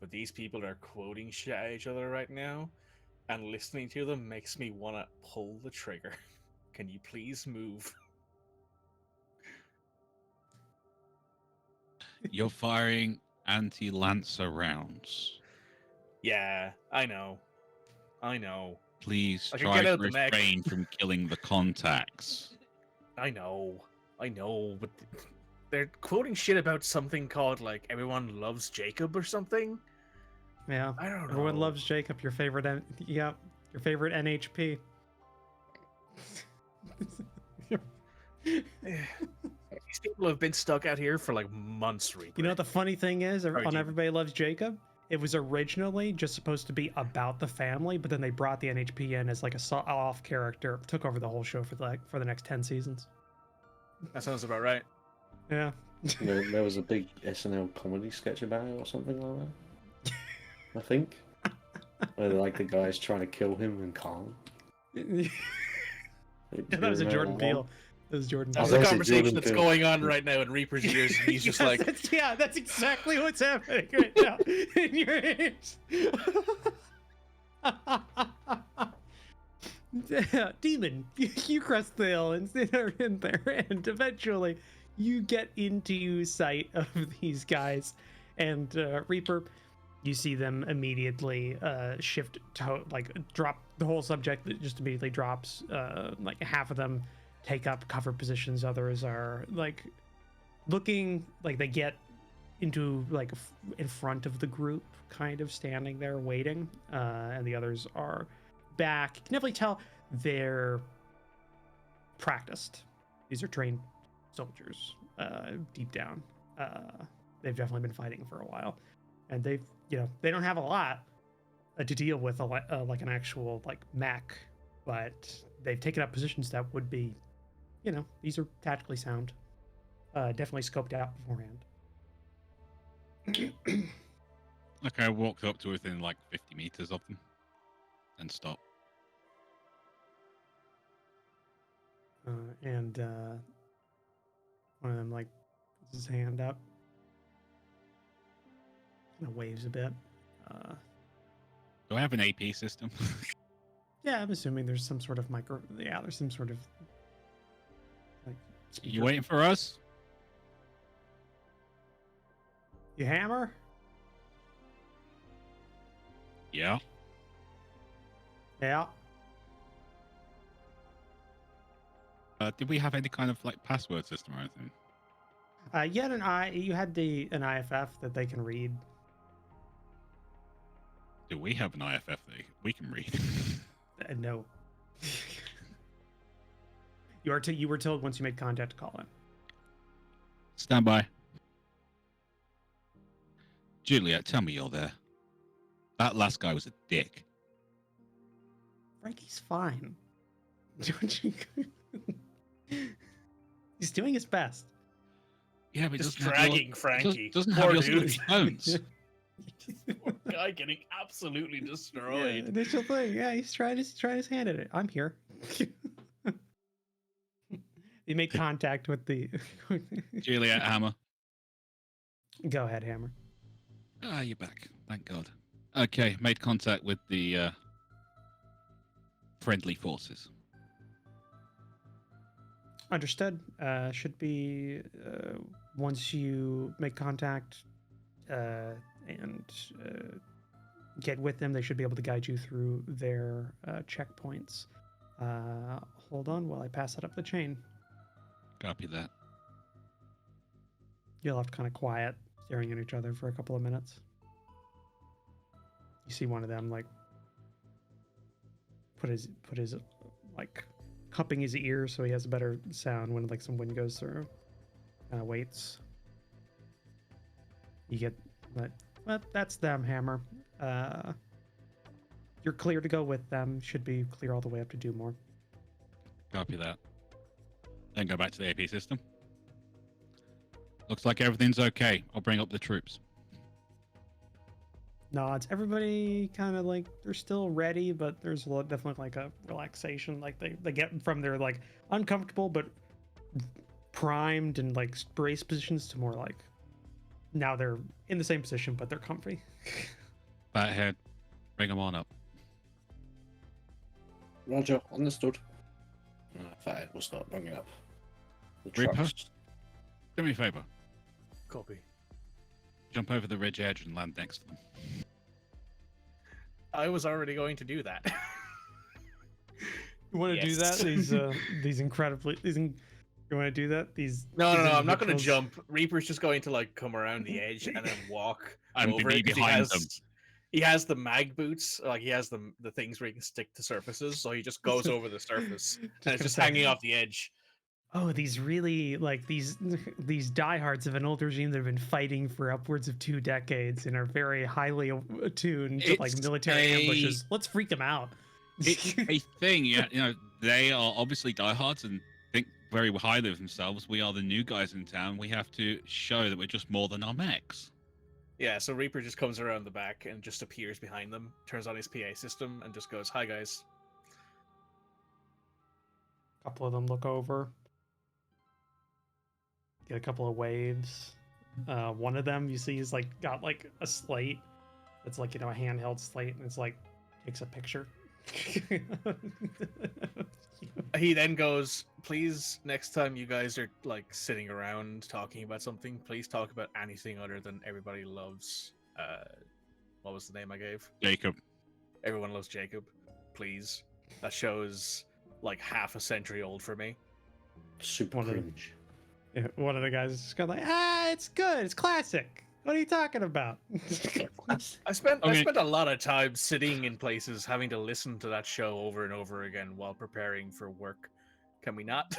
Speaker 3: but these people are quoting shit at each other right now, and listening to them makes me want to pull the trigger. Can you please move?
Speaker 4: You're firing anti-lancer rounds.
Speaker 3: Yeah, I know.
Speaker 4: Please
Speaker 3: I can
Speaker 4: try
Speaker 3: get
Speaker 4: to
Speaker 3: out the mech.
Speaker 4: refrain from killing the contacts.
Speaker 3: I know, but they're quoting shit about something called like everyone loves Jacob or something.
Speaker 2: Yeah.
Speaker 3: I don't know.
Speaker 2: Everyone loves Jacob, your favorite your favorite NHP.
Speaker 3: These people have been stuck out here for like months, Reaper.
Speaker 2: You know what the funny thing is on
Speaker 3: Demon.
Speaker 2: Everybody Loves Jacob? It was originally just supposed to be about the family, but then they brought the NHP in as like a off character, took over the whole show for the next 10 seasons.
Speaker 3: That sounds about right.
Speaker 2: Yeah.
Speaker 5: There was a big SNL comedy sketch about it or something like that. I think. Where like the guy's trying to kill him and can't.
Speaker 2: Yeah, that was a Jordan Peele. That was Jordan
Speaker 3: That's
Speaker 2: Peele.
Speaker 3: the
Speaker 5: that's a
Speaker 3: conversation
Speaker 5: Jordan
Speaker 3: that's
Speaker 5: Peele.
Speaker 3: going on right now in Reaper's ears, and he's just
Speaker 2: Yes,
Speaker 3: like,
Speaker 2: that's exactly what's happening right now in your ears. Demon, you crest the hill and are in there, and eventually you get into sight of these guys. And Reaper, you see them immediately shift to drop the whole subject. That just immediately drops. Like half of them take up cover positions. Others are like looking like they get into like in front of the group, kind of standing there waiting, and the others are back. You can definitely tell they're practiced. These are trained soldiers deep down. They've definitely been fighting for a while, and they don't have a lot to deal with like an actual like mech, but they've taken up positions that would be, these are tactically sound, definitely scoped out beforehand.
Speaker 4: Okay, I walked up to within like 50 meters of them and stopped.
Speaker 2: And one of them like puts his hand up, kind of waves a bit.
Speaker 4: Do I have an AP system?
Speaker 2: Yeah, I'm assuming there's some sort of there's some sort of like speaker.
Speaker 4: You waiting for us?
Speaker 2: You hammer?
Speaker 4: Yeah.
Speaker 2: Yeah.
Speaker 4: Did we have any kind of like password system or anything?
Speaker 2: You had an IFF that they can read.
Speaker 4: Do we have an IFF that we can read?
Speaker 2: No. You were told once you made contact to call in.
Speaker 4: Stand by. Juliet, tell me you're there. That last guy was a dick.
Speaker 2: Frankie's fine. Don't you? He's doing his best.
Speaker 4: Yeah, but
Speaker 3: just
Speaker 4: doesn't have
Speaker 3: dragging
Speaker 4: your,
Speaker 3: Frankie.
Speaker 4: Doesn't
Speaker 3: Poor
Speaker 4: have your
Speaker 3: dude.
Speaker 4: bones.
Speaker 3: Poor guy getting absolutely
Speaker 2: Yeah,
Speaker 3: destroyed.
Speaker 2: initial thing. Yeah, he's trying his hand at it. I'm here. He made contact with the.
Speaker 4: Juliet Hammer.
Speaker 2: Go ahead, Hammer.
Speaker 4: Ah, you're back. Thank God. Okay, made contact with the friendly forces.
Speaker 2: Understood. Should be once you make contact and get with them, they should be able to guide you through their checkpoints. Hold on while I pass it up the chain.
Speaker 4: Copy that.
Speaker 2: You're left kind of quiet, staring at each other for a couple of minutes. You see one of them like put his like cupping his ear so he has a better sound when like some wind goes through. Waits. You get but that's them, Hammer. You're clear to go with them. Should be clear all the way up to do more.
Speaker 4: Copy that. Then go back to the AP system. Looks like everything's okay. I'll bring up the troops.
Speaker 2: Nods. Everybody kind of like they're still ready, but there's definitely like a relaxation. Like they get from their like uncomfortable but primed and like brace positions to more like now they're in the same position but they're comfy.
Speaker 4: Fathead, bring them on up.
Speaker 5: Roger, understood. Fathead will start bringing up the
Speaker 4: Reaper?
Speaker 5: trucks.
Speaker 4: Do me a favor.
Speaker 3: Copy.
Speaker 4: Jump over the ridge edge and land next to them.
Speaker 3: I was already going to do that.
Speaker 2: You want to do that?
Speaker 3: Yes.
Speaker 2: These incredibly you want to do that? These
Speaker 3: No,
Speaker 2: these
Speaker 3: I'm not going to
Speaker 2: individuals-
Speaker 3: jump. Reaper's just going to like come around the edge and then walk
Speaker 4: I'm
Speaker 3: over
Speaker 4: gonna be
Speaker 3: it 'cause
Speaker 4: behind them.
Speaker 3: He has the mag boots, like he has the things where he can stick to surfaces, so he just goes over the surface and it's
Speaker 2: gonna
Speaker 3: just
Speaker 2: say-
Speaker 3: hanging off the edge.
Speaker 2: Oh, these really like these diehards of an old regime that have been fighting for upwards of 2 decades and are very highly attuned to like
Speaker 4: It's
Speaker 2: military
Speaker 4: a-
Speaker 2: ambushes. Let's freak them out.
Speaker 4: It's a thing, yeah. You know, they are obviously diehards and think very highly of themselves. We are the new guys in town. We have to show that we're just more than our mechs.
Speaker 3: Yeah, so Reaper just comes around the back and just appears behind them, turns on his PA system, and just goes, "Hi guys."
Speaker 2: A couple of them look over, get a couple of waves. One of them you see is like got like a slate. It's like, you know, a handheld slate, and it's like takes a picture.
Speaker 3: He then goes, "Please, next time you guys are like sitting around talking about something, please talk about anything other than everybody loves." What was the name I gave?
Speaker 4: Jacob.
Speaker 3: Everyone loves Jacob. Please. That show's like half a century old for me.
Speaker 5: Super
Speaker 2: One of them.
Speaker 5: cringe.
Speaker 2: Yeah, one of the guys is just kind of like, it's good, it's classic. What are you talking about?
Speaker 3: I spent
Speaker 4: Okay.
Speaker 3: a lot of time sitting in places having to listen to that show over and over again while preparing for work. Can we not?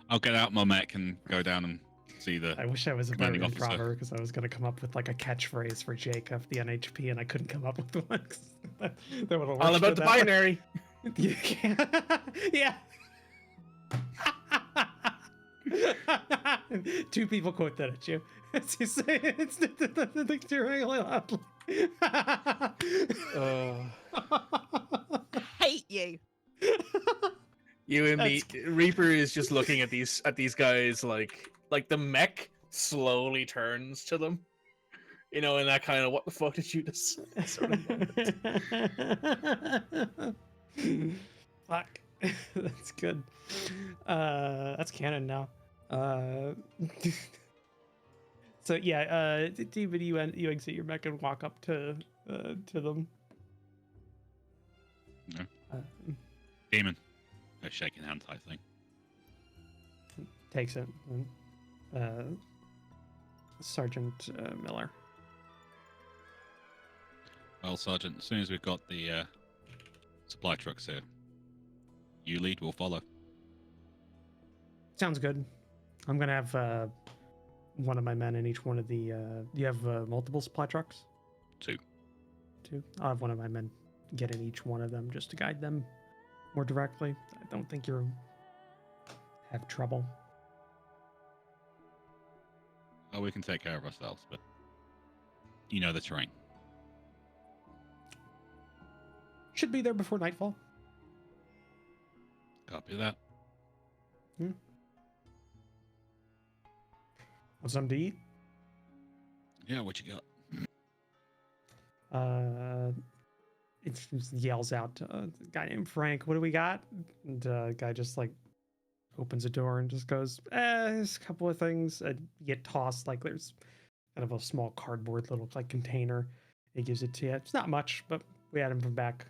Speaker 4: I'll get out my mech and go down and see the.
Speaker 2: I wish I was a better
Speaker 4: Commanding officer.
Speaker 2: improver because I was going to come up with like a catchphrase for Jacob, the NHP, and I couldn't come up with one. 'Cause that would have
Speaker 3: All about the binary.
Speaker 2: Yeah. 2 people quote that at you. It's really loudly.
Speaker 6: Hate you.
Speaker 3: You and me,
Speaker 2: That's-
Speaker 3: Reaper is just looking at these guys like the mech slowly turns to them, you know, in that kind of "what the fuck did you just say?" sort of moment.
Speaker 2: Fuck. That's good. That's canon now. So yeah, David, you exit your mech and walk up to them.
Speaker 4: No.
Speaker 2: Uh,
Speaker 4: Demon. A shaking hand type thing.
Speaker 2: takes it. Sergeant Miller.
Speaker 4: Well, Sergeant, as soon as we've got the supply trucks here, you lead, we'll follow.
Speaker 2: Sounds good. I'm gonna have one of my men in each one of the. You have multiple supply trucks?
Speaker 4: 2.
Speaker 2: 2. I'll have one of my men get in each one of them just to guide them more directly. I don't think you'll have trouble.
Speaker 4: Oh, we can take care of ourselves, but You know the terrain.
Speaker 2: Should be there before nightfall.
Speaker 4: Copy that.
Speaker 2: Want something to eat?
Speaker 4: Yeah, what you got?
Speaker 2: It just yells out to a guy named Frank, "What do we got?" And guy just like opens a door and just goes, "There's a couple of things." You get tossed, like there's kind of a small cardboard little like container. He gives it to you. It's not much, but we had him from back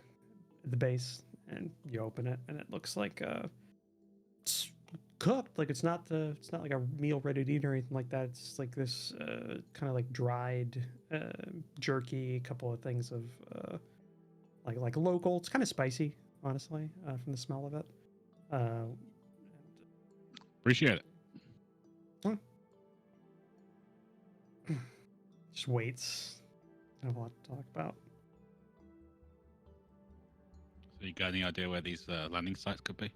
Speaker 2: at the base, and you open it, and it looks like it's cooked. Like it's not like a meal ready to eat or anything like that. It's like this kind of like dried jerky, a couple of things of like local. It's kind of spicy, honestly, from the smell of it.
Speaker 4: Appreciate it.
Speaker 2: Just waits. I have a lot to talk about.
Speaker 4: So you got any idea where these landing sites could be?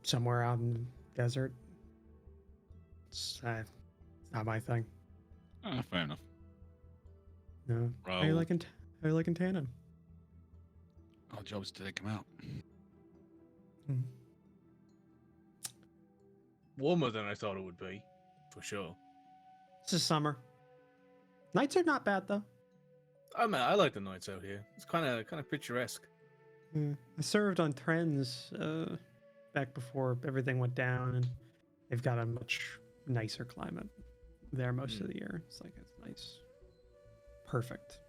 Speaker 2: Somewhere out in the desert. It's not my thing.
Speaker 4: Oh, fair enough.
Speaker 2: No. How you liking tannin?
Speaker 4: Our job is to take them out.
Speaker 3: Warmer than I thought it would be, for sure.
Speaker 2: It's the summer. Nights are not bad though.
Speaker 3: I mean, I like the nights out here. It's kind of picturesque.
Speaker 2: I served on Trends back before everything went down, and they've got a much nicer climate there most of the year. It's nice. Perfect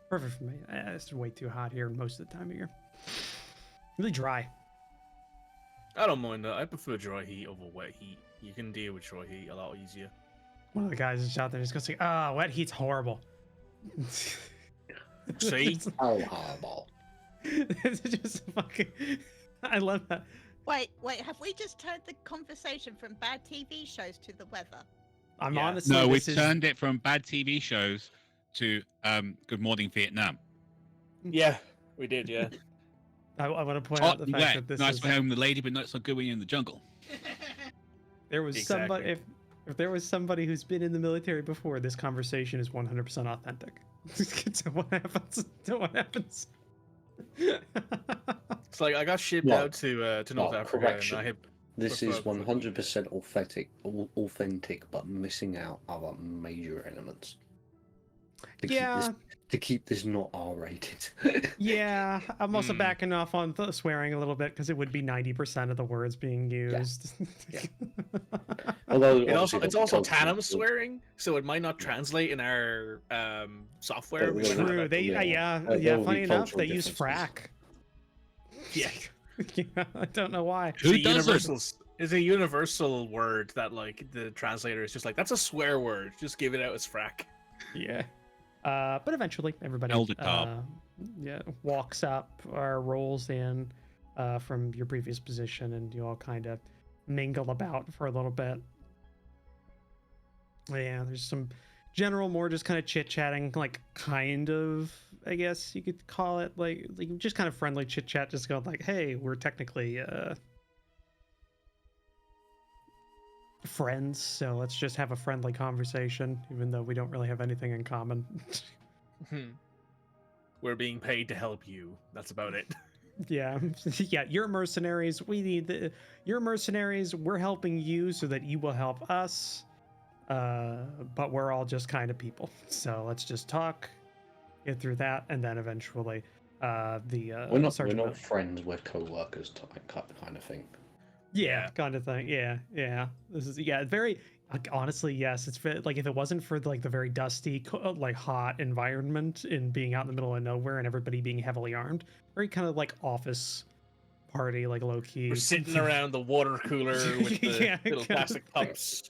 Speaker 2: for me. It's way too hot here most of the time of year. Really dry.
Speaker 3: I don't mind that. I prefer dry heat over wet heat. You can deal with dry heat a lot easier.
Speaker 2: One of the guys is out there just goes like, wet heat's horrible.
Speaker 3: See?
Speaker 5: Oh, horrible.
Speaker 2: It's just fucking... I love that.
Speaker 6: Wait, have we just turned the conversation from bad TV shows to the weather?
Speaker 2: I'm
Speaker 3: Yeah.
Speaker 2: honestly...
Speaker 4: No, we
Speaker 2: this is-
Speaker 4: turned it from bad TV shows to Good Morning Vietnam.
Speaker 3: Yeah, we did, yeah.
Speaker 2: I want to point
Speaker 4: Hot
Speaker 2: out the
Speaker 4: and
Speaker 2: fact
Speaker 4: wet.
Speaker 2: that this
Speaker 4: Nice
Speaker 2: is...
Speaker 4: for home the lady, but not so good when you're in the jungle.
Speaker 2: There was
Speaker 3: Exactly.
Speaker 2: somebody... If there was somebody who's been in the military before, this conversation is 100% authentic. So what happens?
Speaker 3: It's like I got shipped
Speaker 5: Well,
Speaker 3: out to North
Speaker 5: well,
Speaker 3: Africa,
Speaker 5: correction.
Speaker 3: and I had
Speaker 5: This is
Speaker 3: prefer cooking.
Speaker 5: 100% authentic, but missing out other major elements.
Speaker 2: Yeah.
Speaker 5: To keep this not R-rated.
Speaker 2: Yeah, I'm also backing off on the swearing a little bit because it would be 90% of the words being used.
Speaker 5: Yeah. Although
Speaker 3: It's
Speaker 5: obviously
Speaker 3: also
Speaker 5: the
Speaker 3: Tanum
Speaker 5: culture-
Speaker 3: swearing, so it might not translate in our software.
Speaker 5: Yeah,
Speaker 3: because of
Speaker 2: True.
Speaker 3: that.
Speaker 2: They
Speaker 5: Yeah. There will be
Speaker 2: funny enough,
Speaker 5: cultural
Speaker 2: they use
Speaker 5: differences.
Speaker 2: frack.
Speaker 3: Yeah,
Speaker 2: Yeah, I don't know why.
Speaker 4: Who
Speaker 3: it's a
Speaker 4: doesn't?
Speaker 3: universal. It's a universal word that like the translator is just like that's a swear word. Just give it out as frack.
Speaker 2: Yeah. But eventually everybody
Speaker 4: Elder Cobb.
Speaker 2: walks up or rolls in from your previous position, and you all kind of mingle about for a little bit. Yeah, there's some general, more just kind of chit-chatting, like kind of, I guess you could call it, like just kind of friendly chit-chat, just going like, hey, we're technically friends, so let's just have a friendly conversation, even though we don't really have anything in common.
Speaker 3: We're being paid to help you. That's about it.
Speaker 2: Yeah, yeah, you're mercenaries. You're mercenaries. We're helping you so that you will help us. But we're all just kind of people. So let's just talk, get through that, and then eventually,
Speaker 5: We're not
Speaker 2: Sergeant-
Speaker 5: friends, we're co-workers kind of thing.
Speaker 2: Yeah, kind of thing. Yeah. This is very honestly, yes. It's like if it wasn't for like the very dusty, like hot environment and being out in the middle of nowhere and everybody being heavily armed, very kind of like office party, like low key.
Speaker 3: We're sitting around the water cooler with the
Speaker 2: Yeah,
Speaker 3: little
Speaker 2: kind of
Speaker 3: plastic
Speaker 2: thing.
Speaker 3: cups.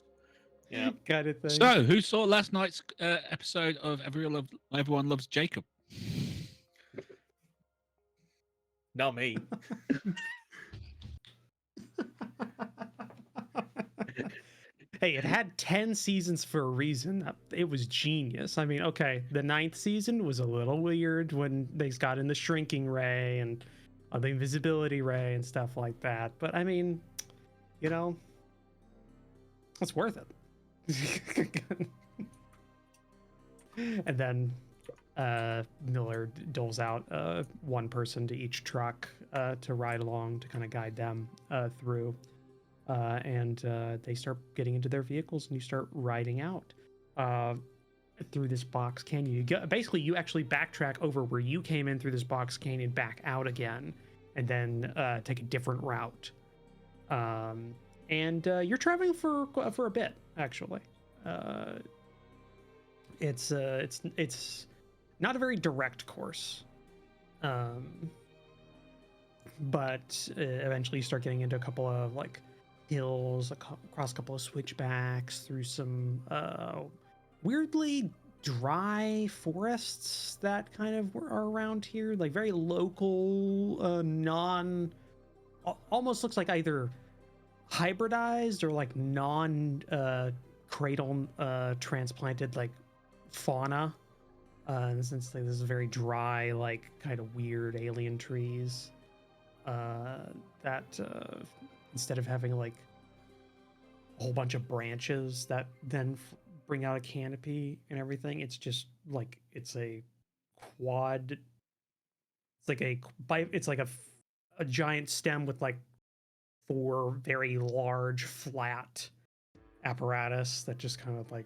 Speaker 3: Yeah.
Speaker 2: kind of thing.
Speaker 4: So, who saw last night's episode of Everyone Loves Jacob?
Speaker 3: Not me.
Speaker 2: Hey, it had 10 seasons for a reason. It was genius. I mean, okay, the 9th season was a little weird when they got in the shrinking ray and the invisibility ray and stuff like that. But I mean, it's worth it. And then Miller doles out one person to each truck to ride along to kind of guide them through. And they start getting into their vehicles, and you start riding out through this box canyon. Basically, you actually backtrack over where you came in through this box canyon, back out again, and then take a different route. And you're traveling for a bit, actually. It's not a very direct course, but eventually you start getting into a couple of like hills, across a couple of switchbacks, through some weirdly dry forests that kind of are around here, like very local, almost looks like either hybridized or like cradle transplanted like fauna, in the sense that this is very dry, like kind of weird alien trees that instead of having like a whole bunch of branches that then bring out a canopy and everything, it's just like it's a quad. It's like a giant stem with like 4 very large flat apparatus that just kind of like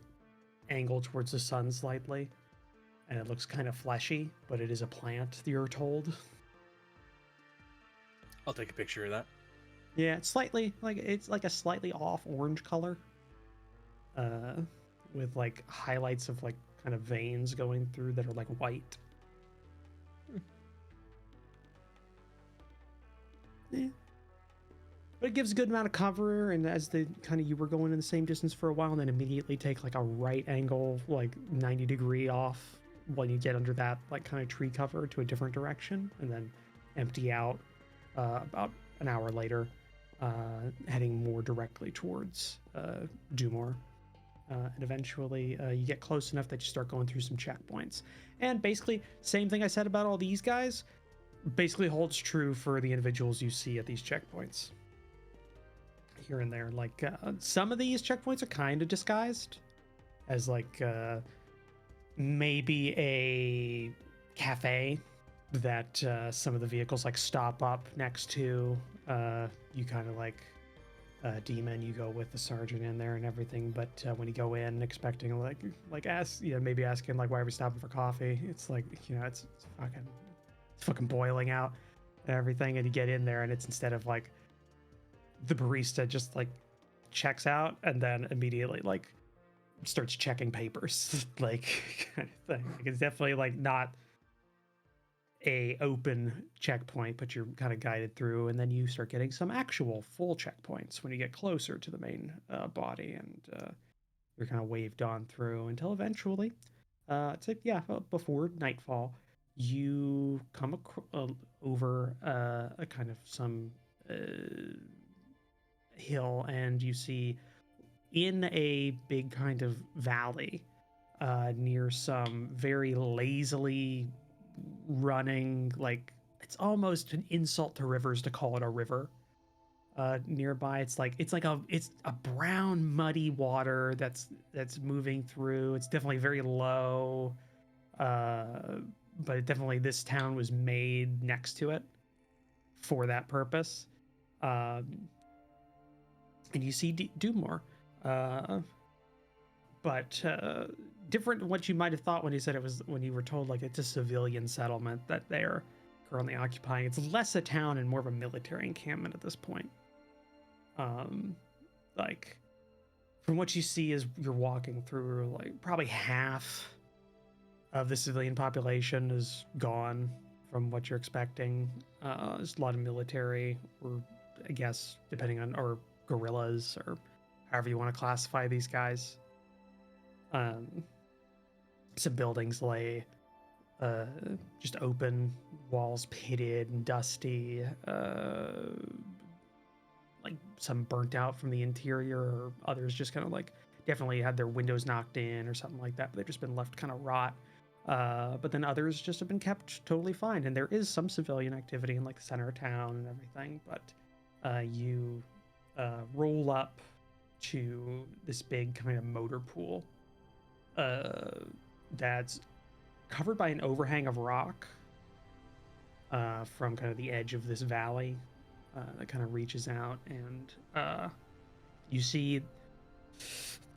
Speaker 2: angle towards the sun slightly, and it looks kind of fleshy, but it is a plant, you're told.
Speaker 3: I'll take a picture of that.
Speaker 2: Yeah, it's like a slightly off orange color, with like highlights of like kind of veins going through that are like white. Yeah. But it gives a good amount of cover, and as you were going in the same distance for a while, and then immediately take like a right angle, like 90-degree off when you get under that like kind of tree cover to a different direction, and then empty out about an hour later, heading more directly towards Dumor. And eventually you get close enough that you start going through some checkpoints. And basically, same thing I said about all these guys, basically holds true for the individuals you see at these checkpoints. Here and there, like some of these checkpoints are kind of disguised as like maybe a cafe that some of the vehicles like stop up next to. You kind of like demon, you go with the sergeant in there and everything, but when you go in expecting like ask, maybe asking like, why are we stopping for coffee, it's like, it's fucking boiling out and everything, and you get in there and it's, instead of like the barista just like checks out and then immediately like starts checking papers like kind of thing. Like, it's definitely like not a open checkpoint, but you're kind of guided through, and then you start getting some actual full checkpoints when you get closer to the main body, and you're kind of waved on through until eventually before nightfall you come over a kind of some hill, and you see in a big kind of valley near some very lazily running, like it's almost an insult to rivers to call it a river nearby. It's a brown muddy water that's moving through. It's definitely very low, but definitely this town was made next to it for that purpose. And you see Dumor, but different than what you might have thought when you said it was, when you were told like it's a civilian settlement that they're currently occupying. It's less a town and more of a military encampment at this point. Like from what you see as you're walking through, like probably half of the civilian population is gone from what you're expecting. There's a lot of military, or I guess depending on, or guerrillas, or however you want to classify these guys. Some buildings lay just open, walls pitted and dusty, like some burnt out from the interior, or others just kind of like definitely had their windows knocked in or something like that, but they've just been left kind of rot. But then others just have been kept totally fine, and there is some civilian activity in like the center of town and everything, but you roll up to this big kind of motor pool that's covered by an overhang of rock from kind of the edge of this valley that kind of reaches out, and you see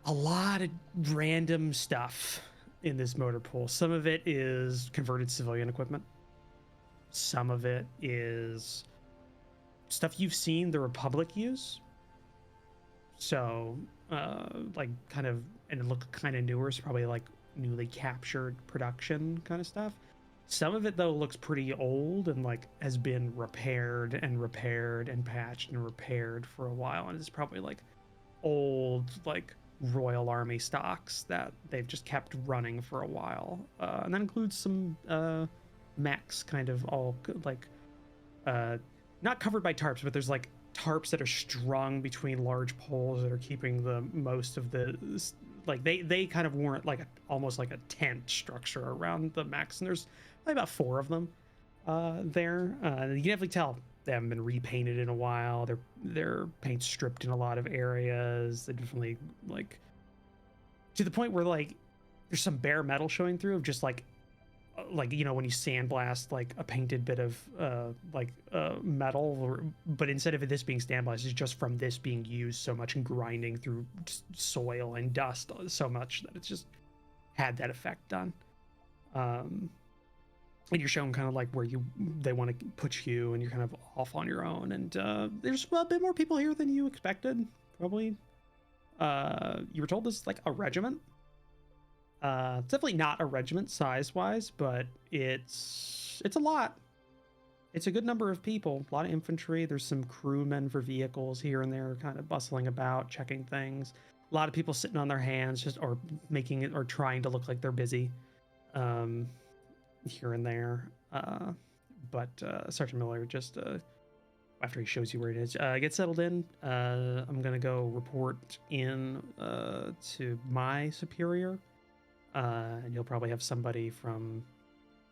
Speaker 2: a lot of random stuff in this motor pool. Some of it is converted civilian equipment. Some of it is stuff you've seen the Republic use. So, like, kind of, and it looked kind of newer, so probably like newly captured production kind of stuff. Some of it, though, looks pretty old and like has been repaired and patched and repaired for a while, and it's probably like old, like, Royal Army stocks that they've just kept running for a while. And that includes some mechs, kind of all like not covered by tarps, but there's like tarps that are strung between large poles that are keeping the most of the, like, they kind of warrant like almost like a tent structure around the mechs, and there's probably about 4 of them there. You can definitely tell they haven't been repainted in a while. Their paint's stripped in a lot of areas. They definitely, like, to the point where like there's some bare metal showing through of just like you know, when you sandblast like a painted bit of metal, but instead of this being sandblasted, it's just from this being used so much and grinding through soil and dust so much that it's just had that effect done. And you're showing kind of like where they want to put you, and you're kind of off on your own. And there's a bit more people here than you expected, probably. You were told this is like a regiment. It's definitely not a regiment size-wise, but it's a lot. It's a good number of people, a lot of infantry. There's some crewmen for vehicles here and there, kind of bustling about, checking things. A lot of people sitting on their hands, just or making it or trying to look like they're busy. Here and there, but Sergeant Miller just after he shows you where it is, get settled in. I'm gonna go report in to my superior, and you'll probably have somebody from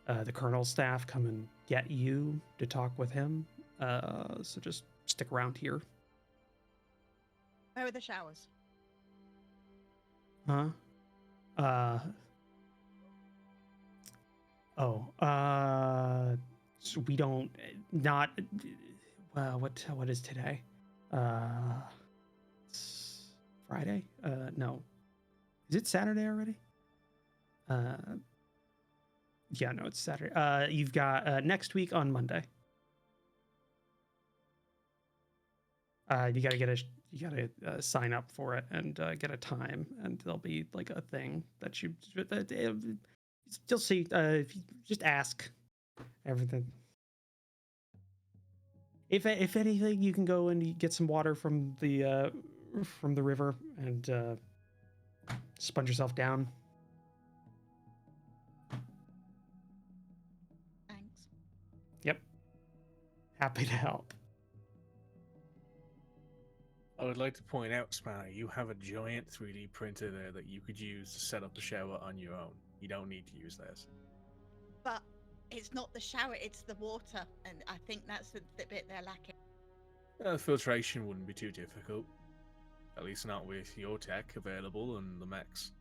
Speaker 2: the colonel's staff come and get you to talk with him. So just stick around here.
Speaker 6: Where are the showers?
Speaker 2: Huh? So we don't, not, well, what is today? It's Friday? No. Is it Saturday already? Yeah, no, it's Saturday. You've got, next week on Monday. You gotta sign up for it and get a time, and there'll be like a thing that you'll see. If you just ask everything. If anything, you can go and get some water from the river and sponge yourself down.
Speaker 6: Thanks.
Speaker 2: Yep. Happy to help.
Speaker 3: I would like to point out, Spanner, you have a giant 3D printer there that you could use to set up the shower on your own. You don't need to use theirs.
Speaker 6: But it's not the shower, it's the water, and I think that's the bit they're lacking.
Speaker 3: Filtration wouldn't be too difficult. At least not with your tech available and the mechs.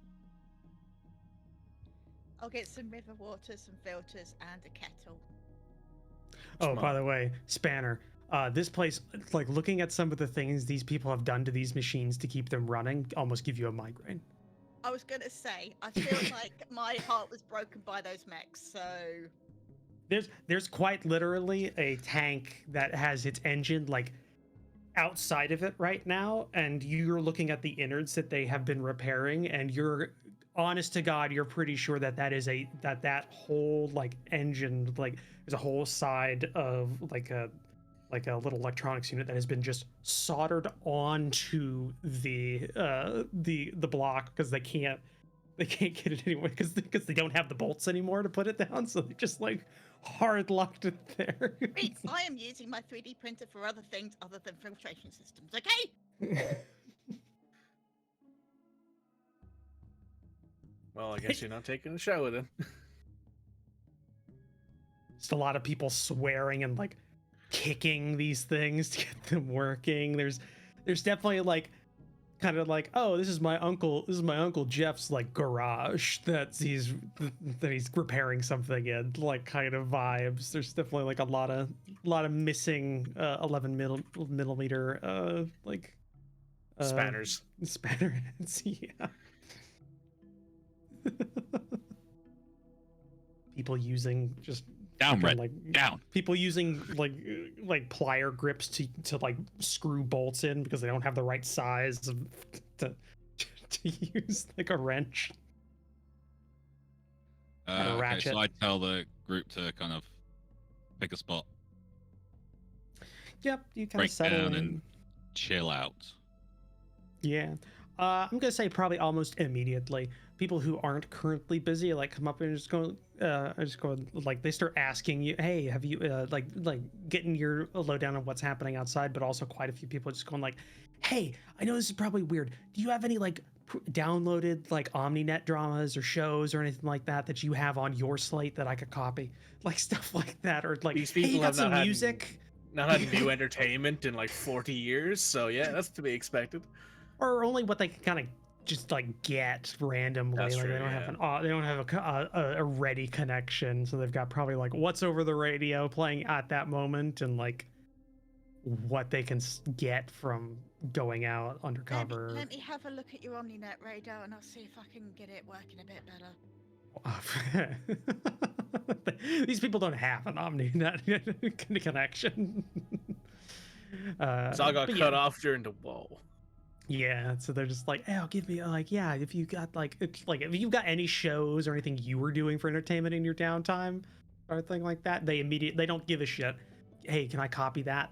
Speaker 6: I'll get some river water, some filters, and a kettle.
Speaker 2: Oh,
Speaker 3: Smart.
Speaker 2: by the way, Spanner, this place, like, looking at some of the things these people have done to these machines to keep them running, almost give you a migraine.
Speaker 6: I was gonna say, I feel like my heart was broken by those mechs, so...
Speaker 2: There's quite literally a tank that has its engine, like, outside of it right now, and you're looking at the innards that they have been repairing, and you're, honest to God, you're pretty sure that that whole, like, engine, like, there's a whole side of, like a little electronics unit that has been just soldered onto the block because they can't get it anyway because they don't have the bolts anymore to put it down, so they just like hard locked it there.
Speaker 6: Wait, I am using my 3D printer for other things other than filtration systems, okay?
Speaker 3: Well, I guess you're not taking a shower then.
Speaker 2: Just a lot of people swearing and like kicking these things to get them working. There's definitely like kind of like, oh, this is my uncle Jeff's like garage that he's repairing something in, like kind of vibes. There's definitely like a lot of missing 11 millimeter like
Speaker 3: Spanners.
Speaker 2: spanner heads. Yeah. People using just
Speaker 4: Down,
Speaker 2: fucking,
Speaker 4: Red.
Speaker 2: like
Speaker 4: Down.
Speaker 2: people using like plier grips to like screw bolts in because they don't have the right size to use like a wrench. And a
Speaker 4: Okay,
Speaker 2: ratchet.
Speaker 4: so I tell the group to kind of pick a spot,
Speaker 2: Yep, you kind
Speaker 4: break
Speaker 2: of settle
Speaker 4: down,
Speaker 2: in.
Speaker 4: and chill out.
Speaker 2: Yeah. I'm gonna say probably almost immediately. People who aren't currently busy like come up and just go like they start asking you, hey, have you like getting your lowdown on what's happening outside, but also quite a few people just going like, hey, I know this is probably weird. Do you have any like downloaded like OmniNet dramas or shows or anything like that you have on your slate that I could copy? Like stuff like that, or like,
Speaker 3: These
Speaker 2: hey,
Speaker 3: people
Speaker 2: you got
Speaker 3: have
Speaker 2: some
Speaker 3: not had
Speaker 2: music?
Speaker 3: Not had new entertainment in like 40 years, so yeah, that's to be expected.
Speaker 2: Or only what they can kind of just like get randomly.
Speaker 3: That's
Speaker 2: Like
Speaker 3: true,
Speaker 2: they don't
Speaker 3: yeah.
Speaker 2: have they don't have a ready connection, so they've got probably like what's over the radio playing at that moment and like what they can get from going out undercover.
Speaker 6: Let me have a look at your OmniNet radar and I'll see if I can get it working a bit better.
Speaker 2: These people don't have an OmniNet connection.
Speaker 3: So I got
Speaker 2: but
Speaker 3: cut
Speaker 2: yeah.
Speaker 3: off during the wall.
Speaker 2: Yeah, so they're just like, "Hey, I'll give me like, yeah, if you got like, it's like if you've got any shows or anything you were doing for entertainment in your downtime or anything like that, they don't give a shit. Hey, can I copy that?"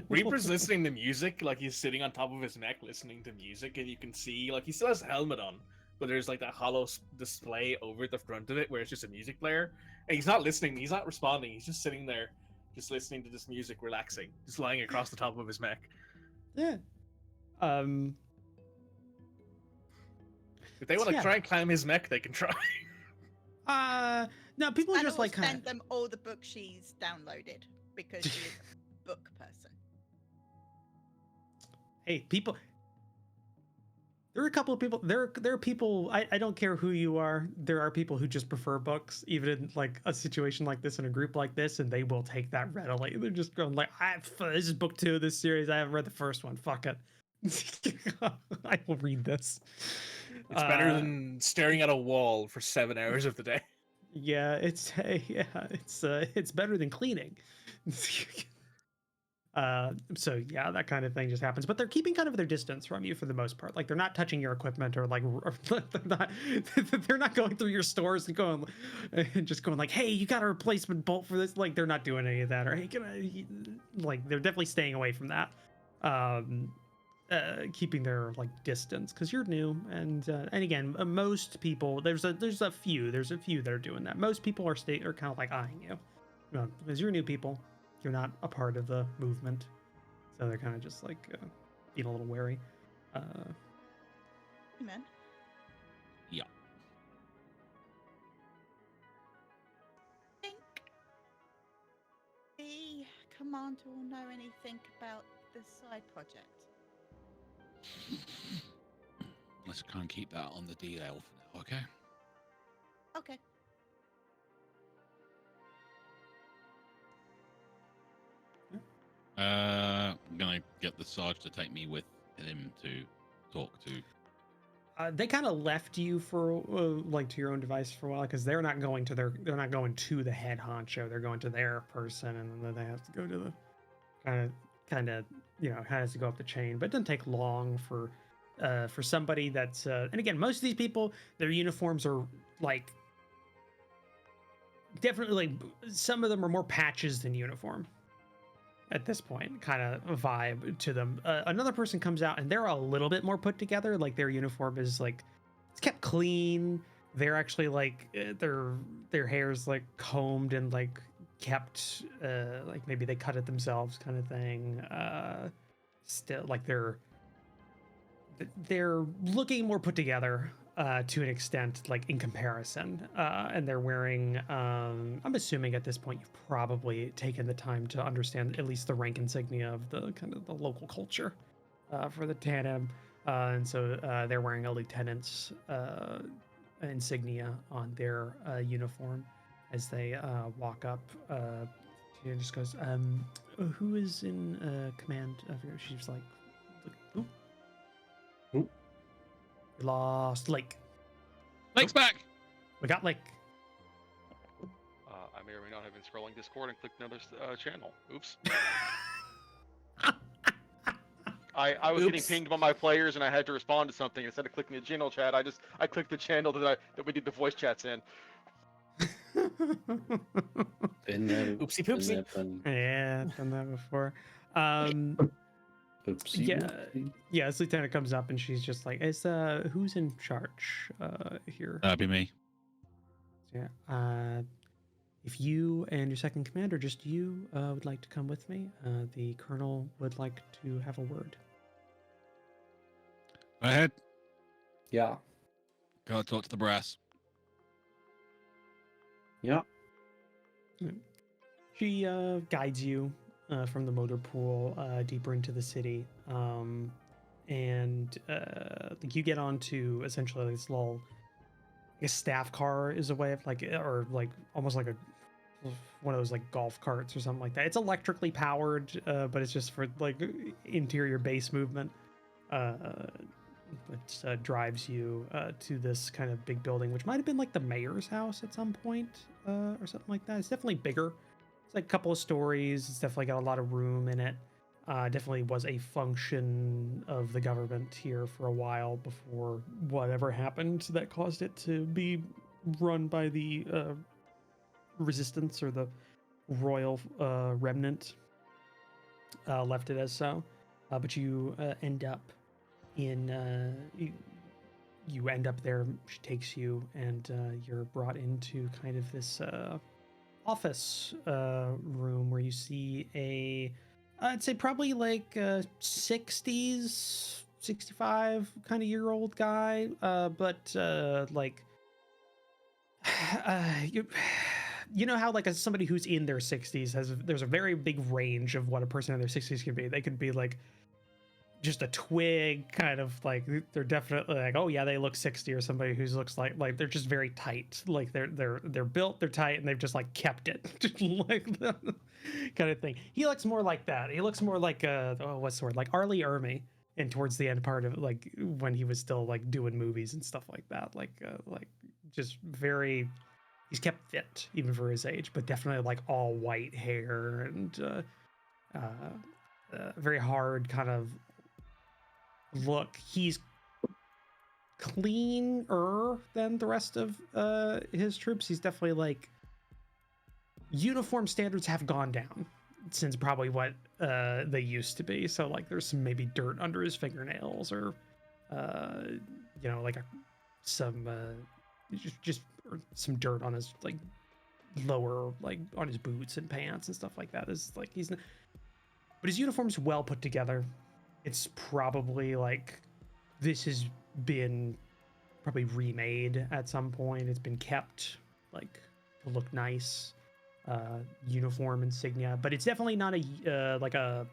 Speaker 3: Reaper's listening to music, like he's sitting on top of his mech listening to music, and you can see like he still has a helmet on, but there's like that hollow display over the front of it where it's just a music player, and he's not listening, he's not responding, he's just sitting there, just listening to this music, relaxing, just lying across the top of his mech.
Speaker 2: Yeah.
Speaker 3: If they want to
Speaker 2: yeah.
Speaker 3: try and climb his mech, they can try.
Speaker 2: No, people are
Speaker 6: And
Speaker 2: just
Speaker 6: I'll
Speaker 2: like kind
Speaker 6: send
Speaker 2: of.
Speaker 6: them all the books she's downloaded because she's a book person.
Speaker 2: Hey, people. There are a couple of people. There are people. I don't care who you are. There are people who just prefer books, even in like a situation like this, in a group like this, and they will take that readily. They're just going like, "This is book 2 of this series. I haven't read the first one. Fuck it. I will read this."
Speaker 3: It's better than staring at a wall for 7 hours of the day.
Speaker 2: Yeah, it's better than cleaning. So yeah, that kind of thing just happens, but they're keeping kind of their distance from you for the most part. Like they're not touching your equipment or like they're not going through your stores and going and just going like, hey, you got a replacement bolt for this? Like they're not doing any of that. Or hey, can I, like they're definitely staying away from that. Keeping their like distance because you're new, and again, most people there's a few that are doing that. Most people are kind of like eyeing you, because you're new people. You're not a part of the movement, so they're kind of just like being a little wary.
Speaker 6: Amen.
Speaker 4: Yeah.
Speaker 6: Think the commander will know anything about the side project.
Speaker 4: Let's try and keep that on the DL for now, okay?
Speaker 6: Okay.
Speaker 4: I'm gonna get the Sarge to take me with him to talk to.
Speaker 2: They kind of left you for like to your own device for a while because they're not going to the head honcho. They're going to their person, and then they have to go to the kind of has to go up the chain. But it doesn't take long for somebody that's and again, most of these people, their uniforms are like definitely like, some of them are more patches than uniform at this point, kind of vibe to them. Another person comes out and they're a little bit more put together. Like their uniform is like, it's kept clean. They're actually like, their hair's like combed and like kept, like maybe they cut it themselves kind of thing. Still like they're looking more put together to an extent, like in comparison, and they're wearing I'm assuming at this point you've probably taken the time to understand at least the rank insignia of the kind of the local culture for the tandem. And so they're wearing a lieutenant's insignia on their uniform as they walk up. She just goes, who is in command of your? She's like, who?
Speaker 5: Who?
Speaker 2: We lost Lake.
Speaker 4: Lake's back.
Speaker 2: We got Lake.
Speaker 7: I may or may not have been scrolling Discord and clicked another channel. Oops. I was getting pinged by my players and I had to respond to something. Instead of clicking the channel chat, I clicked the channel that we did the voice chats in.
Speaker 5: Been there,
Speaker 3: Oopsie
Speaker 5: been
Speaker 3: poopsie.
Speaker 5: there, been-
Speaker 2: Yeah, done that before.
Speaker 5: Oopsie,
Speaker 2: Yeah.
Speaker 5: whoopsie.
Speaker 2: Yeah, this lieutenant comes up and she's just like, "Is who's in charge here?"
Speaker 4: That'd be me.
Speaker 2: Yeah. If you and your second commander, just you, would like to come with me, the colonel would like to have a word.
Speaker 4: Go ahead.
Speaker 5: Yeah.
Speaker 4: Go talk to the brass.
Speaker 5: Yeah.
Speaker 2: She guides you from the motor pool deeper into the city, and like you get onto essentially this little, a staff car is a way of like, or like almost like one of those like golf carts or something like that. It's electrically powered, but it's just for like interior base movement. It drives you to this kind of big building, which might have been like the mayor's house at some point or something like that. It's definitely bigger. It's like a couple of stories. It's definitely got a lot of room in it. Definitely was a function of the government here for a while before whatever happened that caused it to be run by the resistance or the royal remnant. Left it as so. But you end up in you end up there. She takes you and you're brought into kind of this office room where you see I'd say probably like 60s 65 kind of year old guy, but like you know how like as somebody who's in their 60s there's a very big range of what a person in their 60s can be. They could be like just a twig, kind of like they're definitely like, oh yeah, they look 60, or somebody who looks like they're just very tight, like they're built, they're tight, and they've just like kept it like kind of thing. He looks more like that. He looks more like what's the word, like Arlie Ermy, and towards the end part of like when he was still like doing movies and stuff like that, like just very, he's kept fit even for his age, but definitely like all white hair and very hard kind of look. He's cleaner than the rest of his troops. He's definitely like, uniform standards have gone down since probably what they used to be. So like there's some maybe dirt under his fingernails, or you know, like some just or some dirt on his like lower, like on his boots and pants and stuff like that. Is like but his uniform's well put together. It's probably like, this has been probably remade at some point. It's been kept like to look nice, uniform insignia, but it's definitely not a like a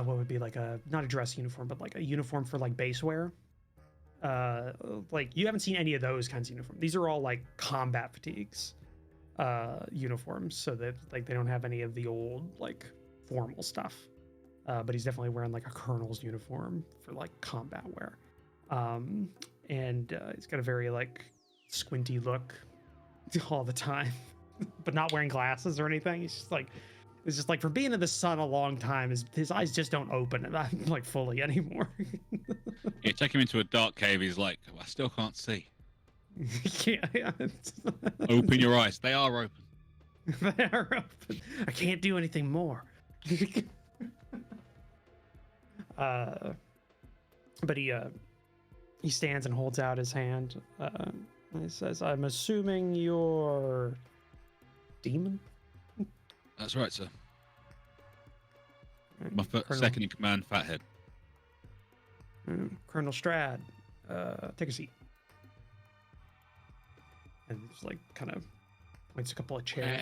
Speaker 2: what would be like a, not a dress uniform, but like a uniform for like base wear. Like you haven't seen any of those kinds of uniforms. These are all like combat fatigues uniforms, so that like they don't have any of the old like formal stuff. But he's definitely wearing like a colonel's uniform for like combat wear. And he's got a very like squinty look all the time, but not wearing glasses or anything. He's just like for being in the sun a long time, his eyes just don't open like fully anymore.
Speaker 4: You take him into a dark cave, he's like, I still can't see.
Speaker 2: Yeah.
Speaker 4: Open your eyes. They are open.
Speaker 2: They are open. I can't do anything more. But he stands and holds out his hand. And he says, "I'm assuming you're demon."
Speaker 4: That's right, sir.
Speaker 2: And
Speaker 4: My
Speaker 2: Colonel-
Speaker 4: second in command, Fathead.
Speaker 2: Colonel Strad, take a seat. And just like kind of points a couple of chairs.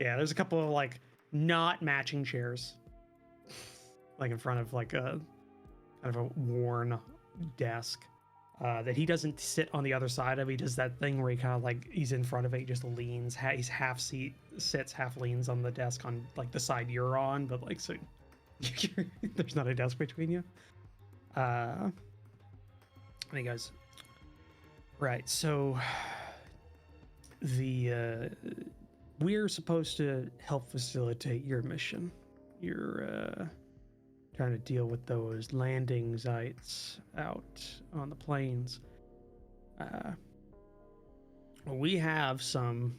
Speaker 2: Yeah, there's a couple of like not matching chairs, like in front of like kind of a worn desk that he doesn't sit on the other side of. He does that thing where he kind of like he's in front of it, he just leans. He's half sits, half leans on the desk on like the side you're on, but like so there's not a desk between you. And he goes, right, so we're supposed to help facilitate your mission. You're trying to deal with those landing sites out on the plains. We have some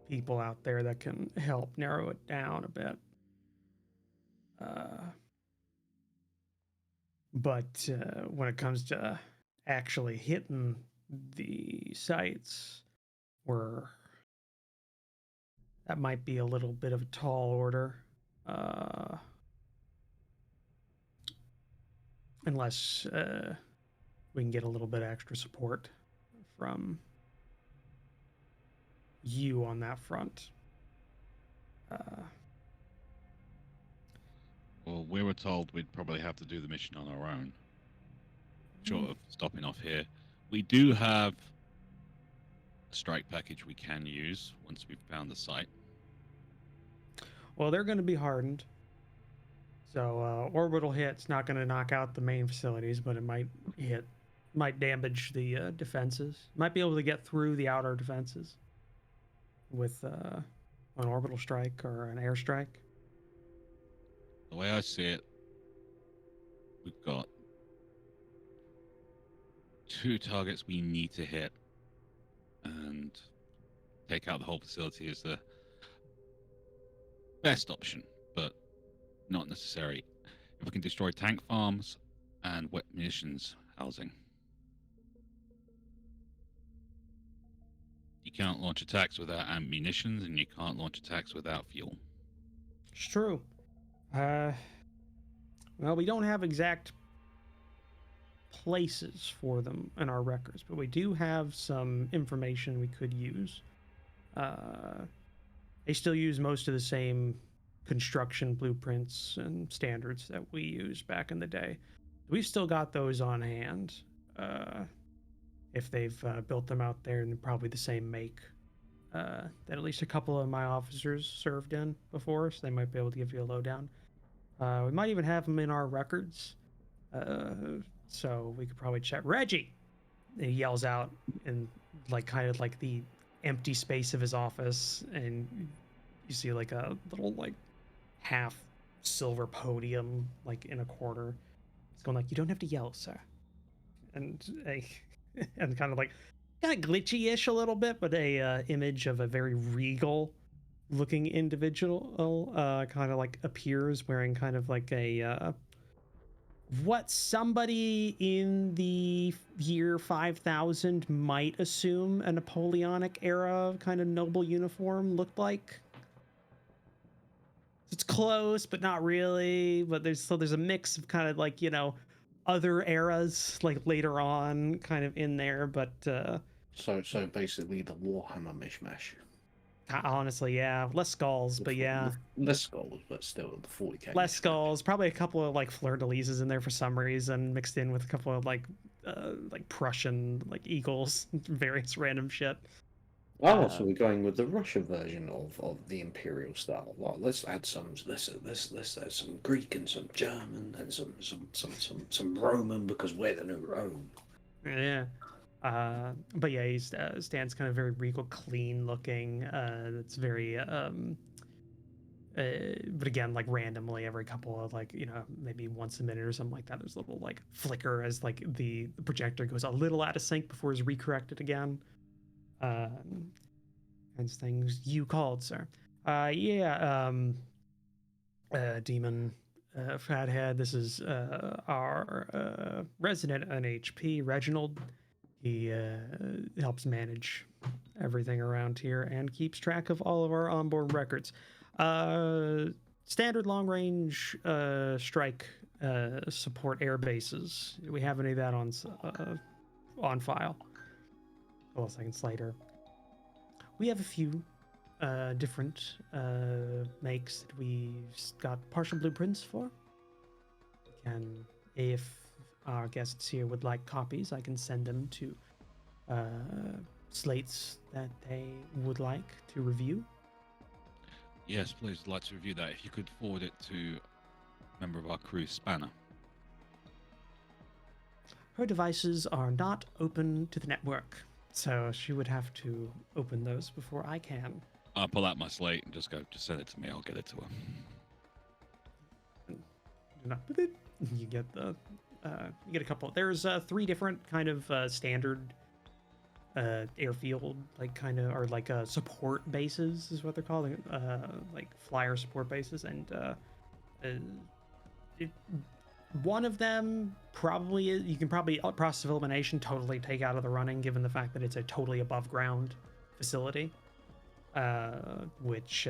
Speaker 2: people out there that can help narrow it down a bit. But when it comes to actually hitting the sites, that might be a little bit of a tall order. Unless we can get a little bit extra support from you on that front.
Speaker 4: Well, we were told we'd probably have to do the mission on our own, short of stopping off here. We do have a strike package we can use once we've found the site.
Speaker 2: Well, they're going to be hardened. So orbital hit's not going to knock out the main facilities, but it might damage the defenses. Might be able to get through the outer defenses with an orbital strike or an airstrike.
Speaker 4: The way I see it, we've got 2 targets we need to hit, and take out the whole facility is the best option, but not necessary. If we can destroy tank farms and wet munitions housing. You can't launch attacks without munitions, and you can't launch attacks without fuel.
Speaker 2: It's true. Well, we don't have exact places for them in our records, but we do have some information we could use. They still use most of the same construction blueprints and standards that we used back in the day. We've still got those on hand. If they've built them out there, and probably the same make that at least a couple of my officers served in before, so they might be able to give you a lowdown. We might even have them in our records, so we could probably check. Reggie, he yells out in like kind of like the empty space of his office, and you see like a little like half silver podium like in a corner. It's going like, "You don't have to yell, sir," and and kind of glitchy-ish a little bit, but a image of a very regal looking individual kind of like appears wearing kind of like a what somebody in the year 5000 might assume a Napoleonic era kind of noble uniform looked like. It's close, but not really. But there's a mix of kind of like, you know, other eras like later on kind of in there, but
Speaker 5: So basically the Warhammer mishmash.
Speaker 2: honestly, yeah, less skulls, but yeah,
Speaker 5: Less skulls, but still the 40k.
Speaker 2: less skulls. Probably a couple of like fleur-de-lises in there for some reason, mixed in with a couple of like Prussian like eagles, various random shit.
Speaker 5: Oh, so we're going with the Russian version of the imperial style. Well, let's add some. Let's add some Greek and some German and some Roman, because we're the new Rome.
Speaker 2: Yeah. But yeah, he stands kind of very regal, clean looking. It's very but again, like randomly every couple of like, you know, maybe once a minute or something like that, there's a little like flicker as like the projector goes a little out of sync before it's recorrected again. Kinds of things. You called, sir. Demon Fathead. This is our resident NHP, Reginald. He helps manage everything around here and keeps track of all of our onboard records. Standard long-range strike support air bases. Do we have any of that on file? Hold on a second, Slater. We have a few different makes that we've got partial blueprints for. If our guests here would like copies, I can send them to slates that they would like to review.
Speaker 4: Yes, please. I'd like to review that. If you could forward it to a member of our crew, Spanner.
Speaker 2: Her devices are not open to the network, so she would have to open those before I can.
Speaker 4: I'll pull out my slate and just send it to me. I'll get it to her.
Speaker 2: You get a couple. There's 3 different kind of standard airfield, like kind of, or like support bases is what they're called, like flyer support bases, and one of them probably is, you can probably process of elimination totally take out of the running, given the fact that it's a totally above ground facility, which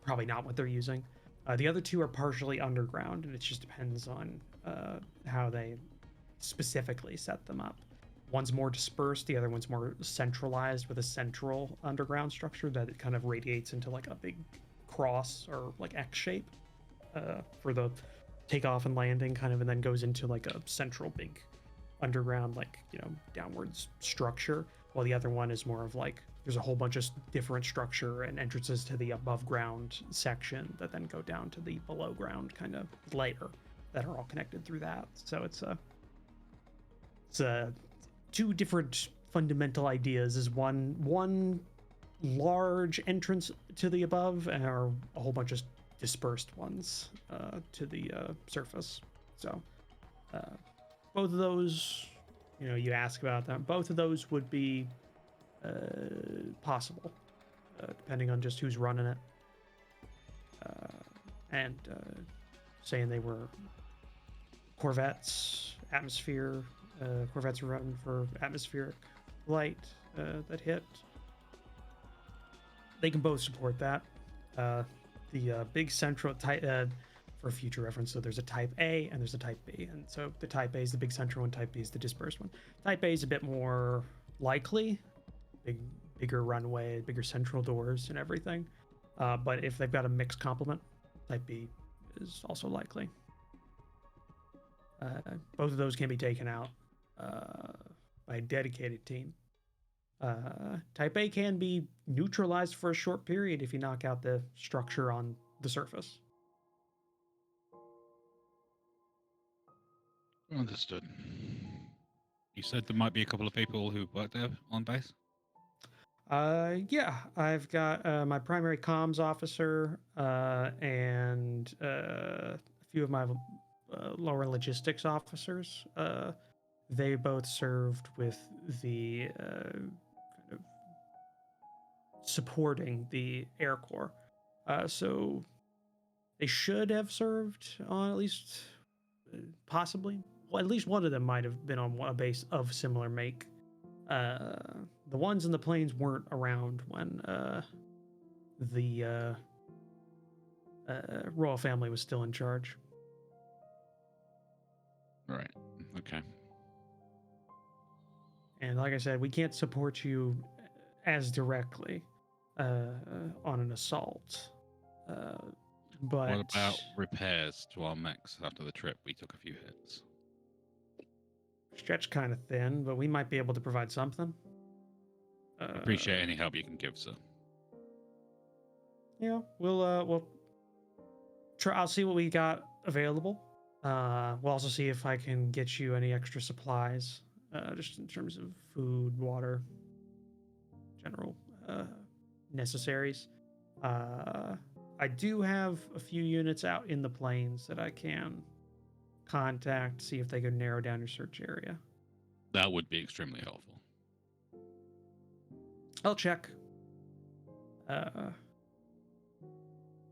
Speaker 2: probably not what they're using. The other 2 are partially underground, and it just depends on how they specifically set them up. One's more dispersed, the other one's more centralized with a central underground structure that it kind of radiates into like a big cross or like X shape for the takeoff and landing kind of, and then goes into like a central big underground, like, you know, downwards structure, while the other one is more of like there's a whole bunch of different structure and entrances to the above ground section that then go down to the below ground kind of layer that are all connected through that. So it's 2 different fundamental ideas. Is one large entrance to the above, and are a whole bunch of dispersed ones to the surface. So both of those, you know, you ask about them, both of those would be possible, depending on just who's running it, and saying they were Corvettes, atmosphere. Corvettes are run for atmospheric light that hit. They can both support that. The big central type, for future reference, so there's a Type A and there's a Type B, and so the Type A is the big central one, Type B is the dispersed one. Type A is a bit more likely, bigger runway, bigger central doors and everything, but if they've got a mixed complement, Type B is also likely. Both of those can be taken out by a dedicated team. Type A can be neutralized for a short period if you knock out the structure on the surface.
Speaker 4: Understood. You said there might be a couple of people who work there on base?
Speaker 2: Yeah, I've got my primary comms officer and a few of my lower logistics officers. They both served with the kind of supporting the Air Corps. So they should have served on at least, possibly, well, at least one of them might have been on a base of similar make. The ones in the planes weren't around when the royal family was still in charge.
Speaker 4: Right. Okay.
Speaker 2: And like I said, we can't support you as directly on an assault. But
Speaker 4: What about repairs to our mechs after the trip? We took a few hits.
Speaker 2: stretched kind of thin, but we might be able to provide something.
Speaker 4: Appreciate any help you can give, sir.
Speaker 2: Yeah, we'll try. I'll see what we got available. We'll also see if I can get you any extra supplies, just in terms of food, water, general necessaries. I do have a few units out in the plains that I can contact, see if they can narrow down your search area.
Speaker 4: That would be extremely helpful.
Speaker 2: I'll check.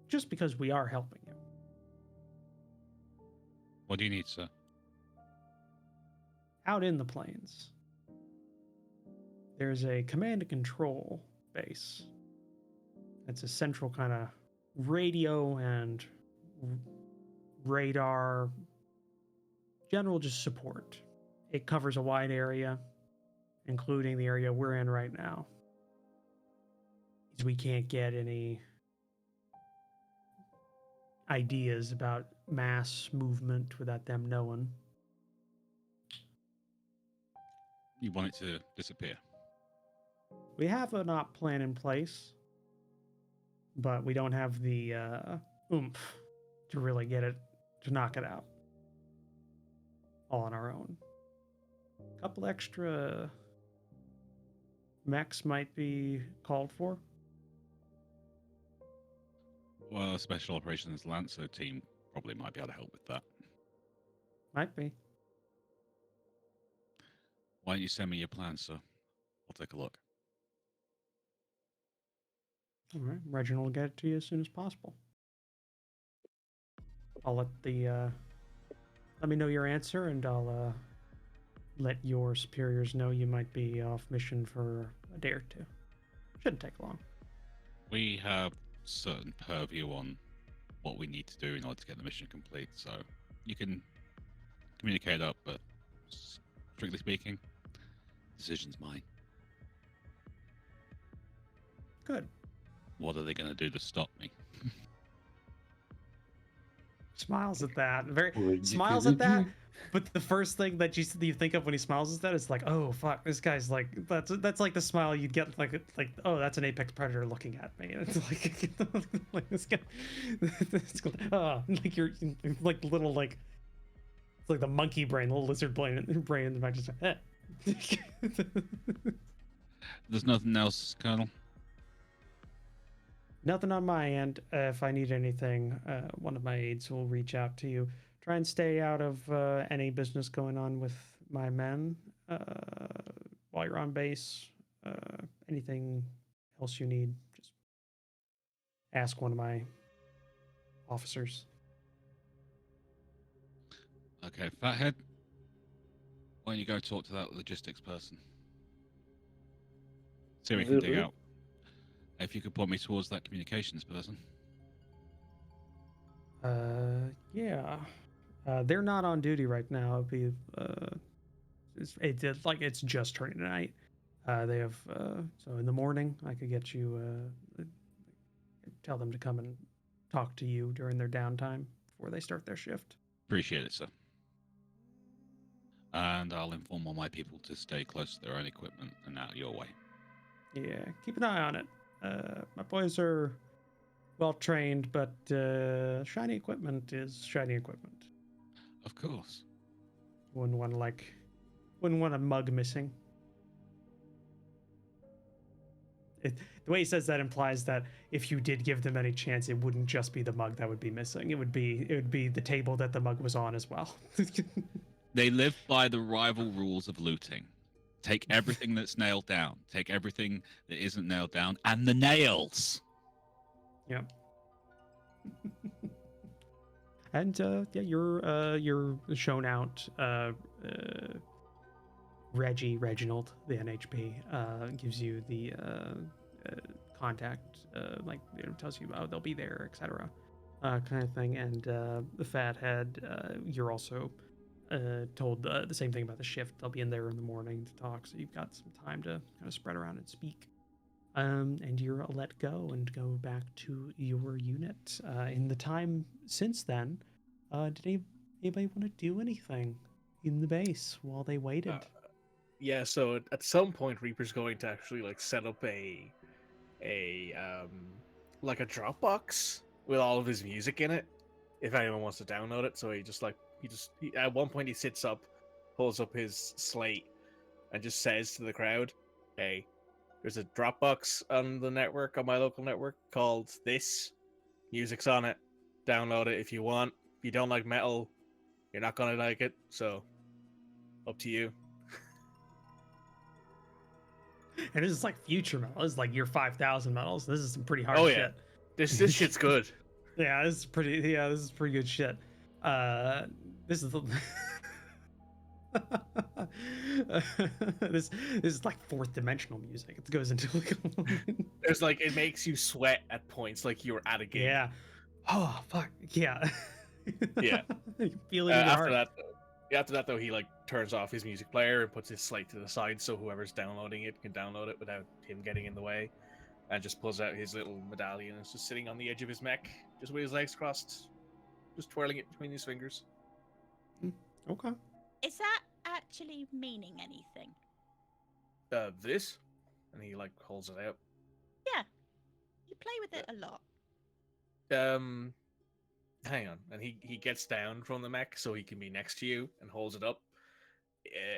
Speaker 2: Just because we are helping you.
Speaker 4: What do you need, sir?
Speaker 2: Out in the plains, there's a command and control base. It's a central kind of radio and radar, general just support. It covers a wide area, including the area we're in right now. We can't get any ideas about mass movement without them knowing.
Speaker 4: You want it to disappear.
Speaker 2: We have an op plan in place, but we don't have the oomph to really get it, to knock it out all on our own. A couple extra mechs might be called for.
Speaker 4: Well, Special Operations Lancer team probably might be able to help with that.
Speaker 2: Might be.
Speaker 4: Why don't you send me your plans, sir? I'll take a look.
Speaker 2: All right, Reginald will get it to you as soon as possible. I'll let me know your answer, and I'll let your superiors know you might be off mission for a day or two. Shouldn't take long.
Speaker 4: We have certain purview on what we need to do in order to get the mission complete, so you can communicate up, but strictly speaking, decision's mine.
Speaker 2: Good.
Speaker 4: What are they going to do to stop me?
Speaker 2: Smiles at that. Smiles at that. But the first thing that you think of when he smiles at that is like, oh fuck, this guy's like, that's like the smile you'd get like oh, that's an apex predator looking at me. And it's like this guy, like you're like little like, it's like the monkey brain, little lizard brain might just.
Speaker 4: There's nothing else, Colonel.
Speaker 2: Nothing on my end. If I need anything, one of my aides will reach out to you. Try and stay out of any business going on with my men while you're on base. Anything else you need, just ask one of my officers.
Speaker 4: Okay, Fathead, why don't you go talk to that logistics person? See what we can dig out. If you could point me towards that communications person.
Speaker 2: Yeah. They're not on duty right now. It'd be, it's just turning night. They have, so in the morning, I could get you, tell them to come and talk to you during their downtime before they start their shift.
Speaker 4: Appreciate it, sir. And I'll inform all my people to stay close to their own equipment and out your way.
Speaker 2: Yeah, keep an eye on it. My boys are well trained, but shiny equipment is shiny equipment.
Speaker 4: Of course.
Speaker 2: Wouldn't want a mug missing. The way he says that implies that if you did give them any chance, it wouldn't just be the mug that would be missing. It would be the table that the mug was on as well.
Speaker 4: They live by the rival rules of looting. Take everything that's nailed down. Take everything that isn't nailed down, and the nails.
Speaker 2: Yep. And yeah, you're shown out. Reginald, the NHP, gives you the contact, like tells you they'll be there, etc. Kind of thing. And the Fathead, you're also told the same thing about the shift. They'll be in there in the morning to talk, so you've got some time to kind of spread around and speak. And you're let go and go back to your unit. In the time since then, did anybody want to do anything in the base while they waited?
Speaker 3: Yeah, so at some point, Reaper's going to actually like set up a like a Dropbox with all of his music in it, if anyone wants to download it. So he at one point he sits up, pulls up his slate, and just says to the crowd, "Hey, there's a Dropbox on the network, on my local network, called this. Music's on it. Download it if you want. If you don't like metal, you're not gonna like it. So, up to you."
Speaker 2: And this is like future metal. This is like year 5000 metals. This is some pretty hard shit.
Speaker 3: This shit's good.
Speaker 2: Yeah, this is pretty good shit. This is the this is like fourth dimensional music. It goes into
Speaker 3: There's like, it makes you sweat at points like you're at a game.
Speaker 2: Yeah. Oh fuck. Yeah.
Speaker 3: Yeah.
Speaker 2: You feel it in your heart.
Speaker 3: After that though, he like turns off his music player and puts his slate to the side so whoever's downloading it can download it without him getting in the way, and just pulls out his little medallion and is just sitting on the edge of his mech, just with his legs crossed, just twirling it between his fingers.
Speaker 2: Okay.
Speaker 6: Is that actually meaning anything?
Speaker 3: this, and he like holds it out.
Speaker 6: Yeah, you play with it a lot.
Speaker 3: Hang on, and he gets down from the mech so he can be next to you and holds it up.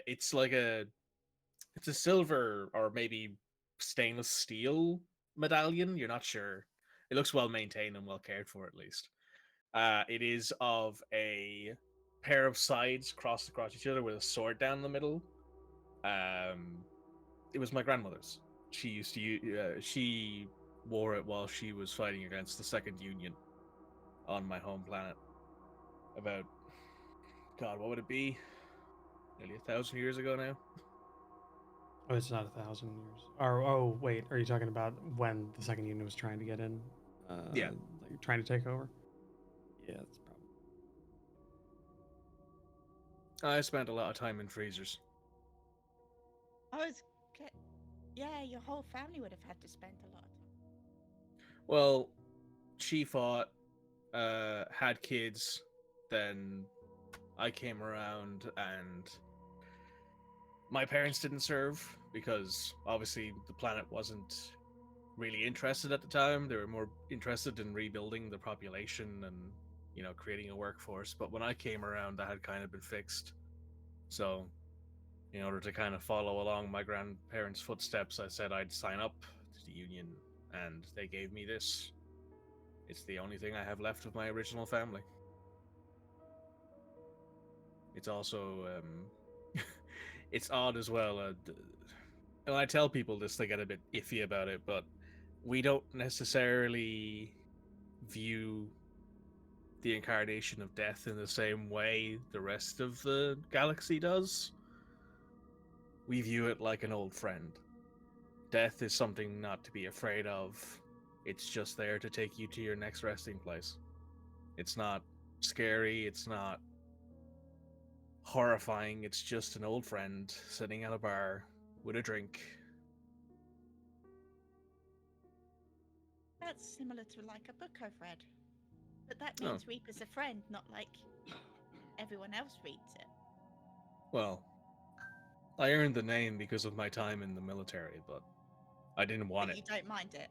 Speaker 3: It's like it's a silver or maybe stainless steel medallion. You're not sure. It looks well maintained and well cared for, at least. It is of a pair of sides crossed across each other with a sword down the middle. It was my grandmother's. She used to she wore it while she was fighting against the Second Union on my home planet. About, God, what would it be? Nearly 1,000 years ago now.
Speaker 2: Oh, it's not 1,000 years. Or oh, wait, are you talking about when the Second Union was trying to get in?
Speaker 3: Yeah,
Speaker 2: like trying to take over. Yeah, that's probably.
Speaker 3: I spent a lot of time in freezers.
Speaker 6: Yeah, your whole family would have had to spend a lot of time.
Speaker 3: Well, she fought, had kids, then I came around, and my parents didn't serve because obviously the planet wasn't really interested at the time. They were more interested in rebuilding the population and, you know, creating a workforce. But when I came around, that had kind of been fixed. So, in order to kind of follow along my grandparents' footsteps, I said I'd sign up to the Union, and they gave me this. It's the only thing I have left of my original family. It's also, it's odd as well. And I tell people this, they get a bit iffy about it, but we don't necessarily view the incarnation of death in the same way the rest of the galaxy does. We view it like an old friend. Death is something not to be afraid of. It's just there to take you to your next resting place. It's not scary, it's not horrifying, it's just an old friend sitting at a bar with a drink.
Speaker 6: That's similar to like a book I've read. But that means Reaper's a friend, not like everyone else reads it.
Speaker 3: Well, I earned the name because of my time in the military, but I didn't want it.
Speaker 6: You don't mind it?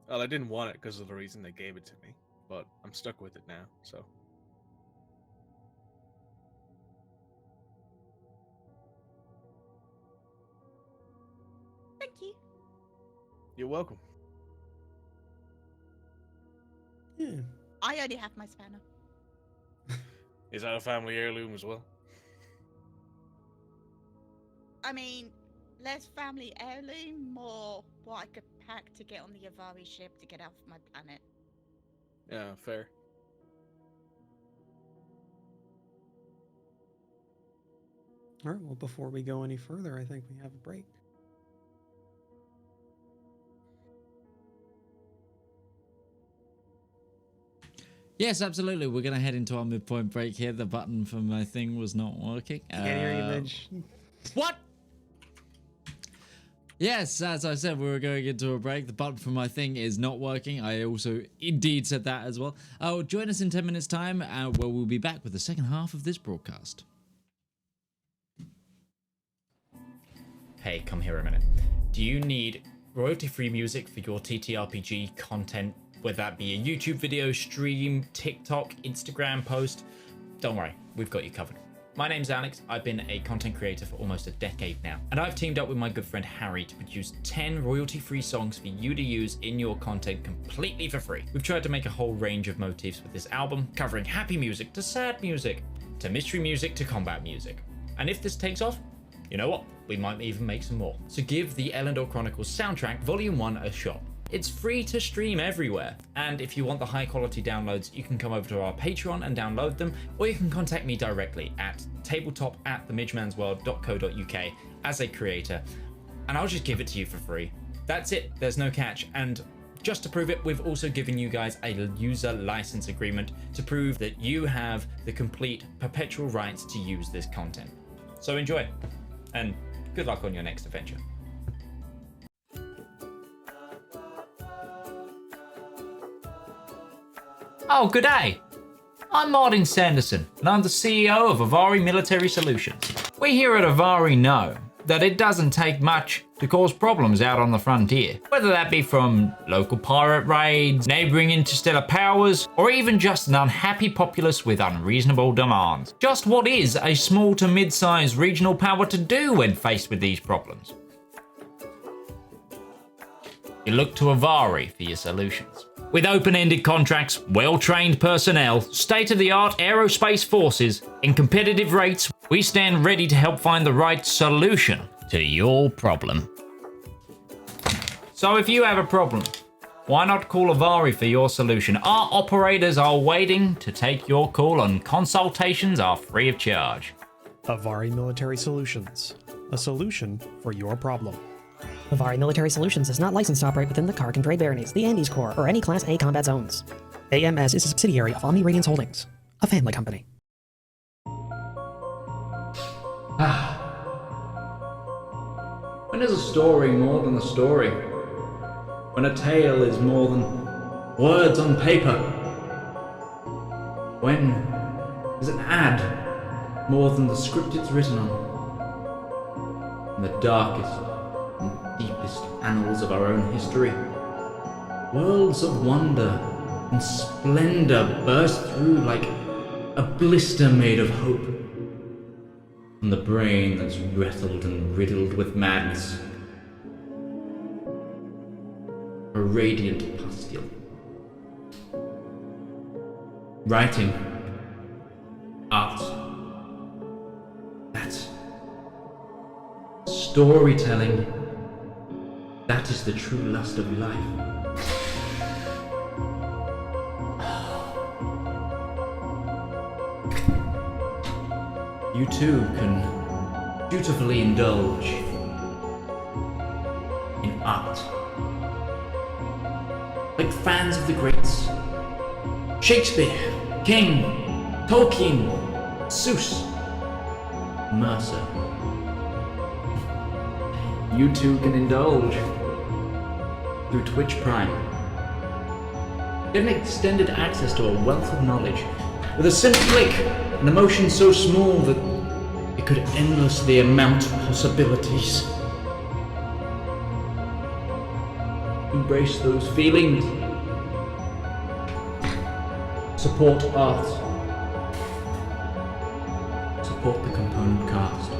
Speaker 3: Well, I didn't want it because of the reason they gave it to me, but I'm stuck with it now, so.
Speaker 6: Thank you.
Speaker 3: You're welcome.
Speaker 2: Yeah.
Speaker 6: I only have my spanner.
Speaker 3: Is that a family heirloom as well?
Speaker 6: I mean, less family heirloom, more what I could pack to get on the Utari ship to get off my planet.
Speaker 3: Yeah, fair.
Speaker 2: All right, well, before we go any further, I think we have a break.
Speaker 1: Yes, absolutely. We're going to head into our midpoint break here. The button for my thing was not working.
Speaker 2: Can't hear you, Midge.
Speaker 1: What? Yes, as I said, we were going into a break. The button for my thing is not working. I also indeed said that as well. Join us in 10 minutes' time, where we'll be back with the second half of this broadcast. Hey, come here a minute. Do you need royalty-free music for your TTRPG content, whether that be a YouTube video, stream, TikTok, Instagram post? Don't worry, we've got you covered. My name's Alex, I've been a content creator for almost a decade now, and I've teamed up with my good friend Harry to produce 10 royalty-free songs for you to use in your content completely for free. We've tried to make a whole range of motifs with this album, covering happy music to sad music, to mystery music to combat music. And if this takes off, you know what? We might even make some more. So give the Elendor Chronicles soundtrack Volume 1 a shot. It's free to stream everywhere. And if you want the high quality downloads, you can come over to our Patreon and download them, or you can contact me directly at tabletop@themidgemansworld.co.uk as a creator, and I'll just give it to you for free. That's it, there's no catch. And just to prove it, we've also given you guys a user license agreement to prove that you have the complete perpetual rights to use this content. So enjoy, and good luck on your next adventure. Oh, good day. I'm Martin Sanderson, and I'm the CEO of Avari Military Solutions. We here at Avari know that it doesn't take much to cause problems out on the frontier, whether that be from local pirate raids, neighboring interstellar powers, or even just an unhappy populace with unreasonable demands. Just what is a small to mid-sized regional power to do when faced with these problems? You look to Avari for your solutions. With open-ended contracts, well-trained personnel, state-of-the-art aerospace forces, and competitive rates, we stand ready to help find the right solution to your problem. So if you have a problem, why not call Avari for your solution? Our operators are waiting to take your call, and consultations are free of charge.
Speaker 2: Avari Military Solutions, a solution for your problem.
Speaker 8: Avari Military Solutions is not licensed to operate within the Kark and Dre Baronies, the Andes Corps, or any Class A combat zones. AMS is a subsidiary of Omni Radiance Holdings, a family company.
Speaker 1: When is a story more than a story? When a tale is more than words on paper? When is an ad more than the script it's written on? In the darkest and deepest annals of our own history, worlds of wonder and splendor burst through like a blister made of hope. From the brain that's wrestled and riddled with madness, a radiant pustule. Writing, art, that's storytelling. That is the true lust of life. You too can dutifully indulge in art. Like fans of the greats. Shakespeare, King, Tolkien, Seuss, Mercer. You too can indulge through Twitch Prime. Get an extended access to a wealth of knowledge with a simple click, an emotion so small that it could endlessly amount possibilities. Embrace those feelings. Support art. Support the component cast.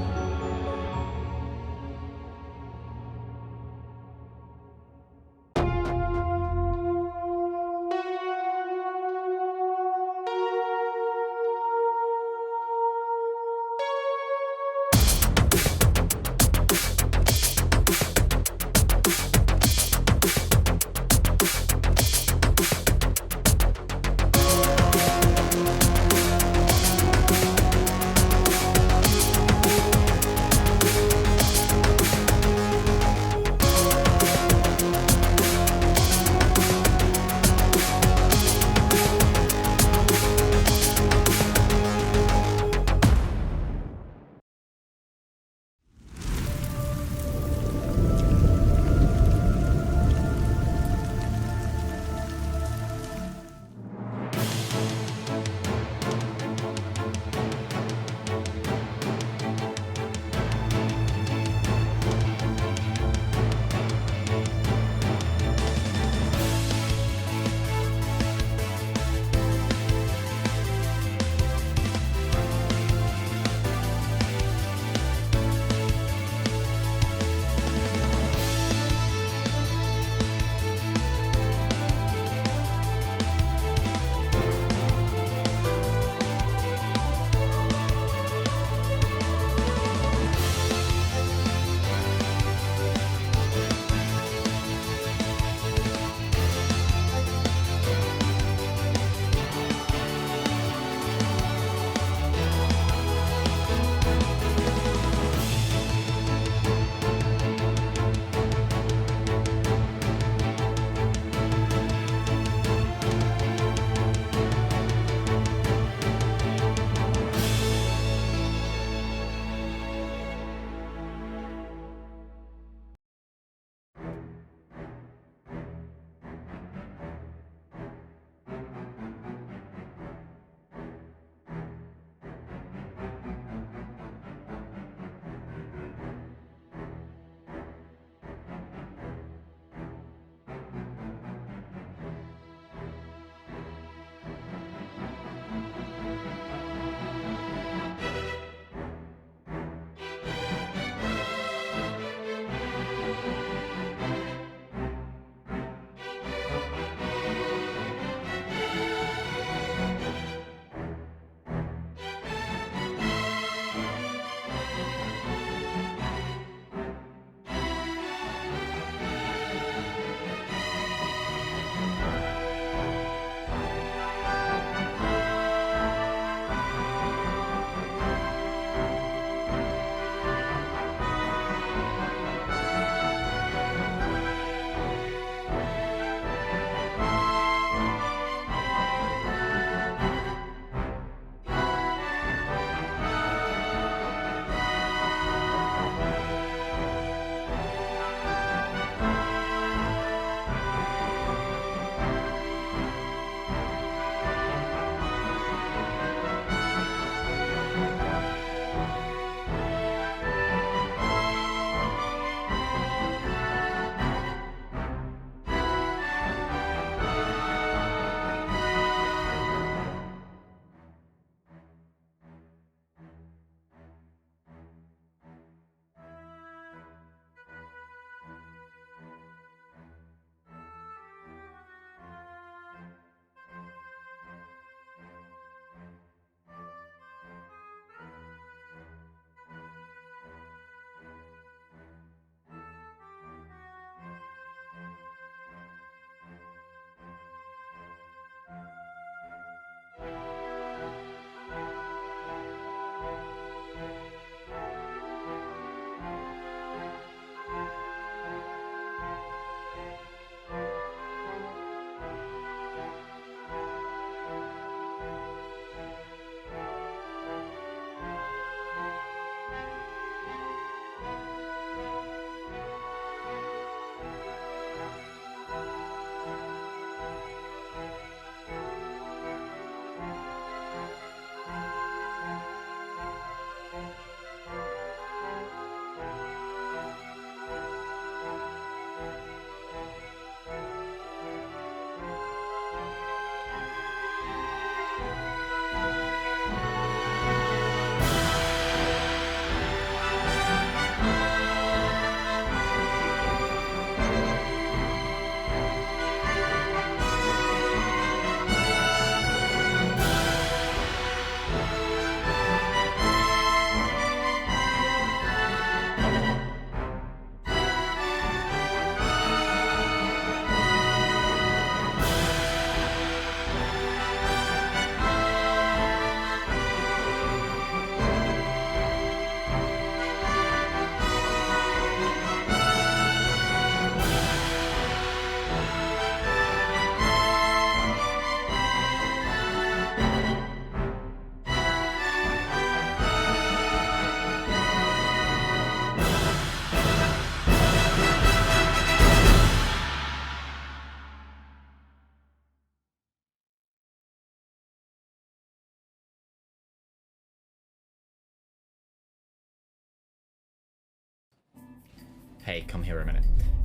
Speaker 1: hey, come here a minute.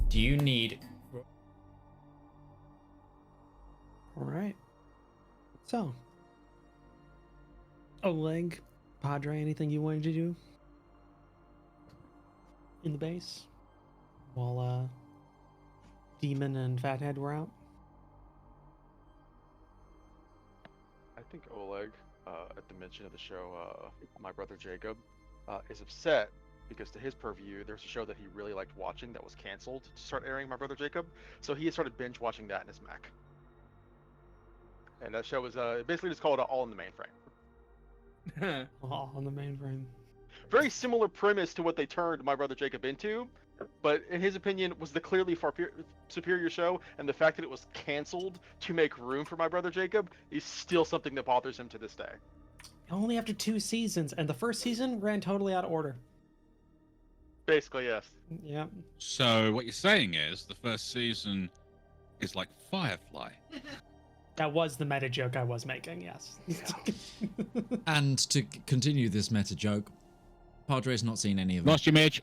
Speaker 1: Do you need...
Speaker 2: All right. So, Oleg, Padre, anything you wanted to do in the base while Demon and Fathead were out?
Speaker 7: I think Oleg, at the mention of the show, My Brother Jacob, is upset because to his purview, there's a show that he really liked watching that was canceled to start airing My Brother Jacob. So he had started binge watching that in his Mech. And that show was basically just called All in the Mainframe.
Speaker 2: All on the mainframe.
Speaker 7: Very similar premise to what they turned My Brother Jacob into, but in his opinion was the clearly far superior show, and the fact that it was canceled to make room for My Brother Jacob is still something that bothers him to this day.
Speaker 2: Only after 2 seasons, and the first season ran totally out of order.
Speaker 7: Basically, yes.
Speaker 2: Yeah.
Speaker 4: So what you're saying is the first season is like Firefly.
Speaker 2: That was the meta joke I was making, yes.
Speaker 1: And to continue this meta joke, Padre's not seen any of them.
Speaker 4: Lost your Midge.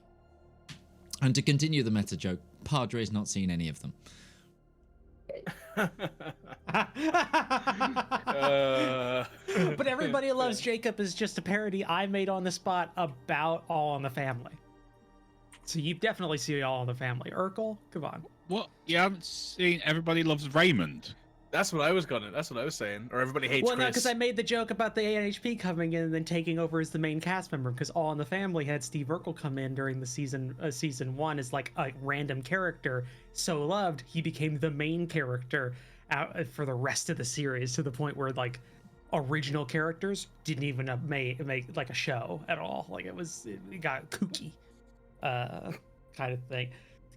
Speaker 1: And to continue the meta joke, Padre's not seen any of them.
Speaker 2: But Everybody Loves Jacob is just a parody I made on the spot about All in the Family. So you definitely see All in the Family. Urkel, come on.
Speaker 4: What? You haven't seen Everybody Loves Raymond?
Speaker 3: That's what I was saying. Or Everybody Hates
Speaker 2: Well, no,
Speaker 3: Chris.
Speaker 2: because I made the joke about the ANHP coming in and then taking over as the main cast member. Because All in the Family had Steve Urkel come in during the season 1 as like a random character, so loved he became the main character out for the rest of the series, to the point where like original characters didn't even make like a show at all. Like it got kooky, kind of thing.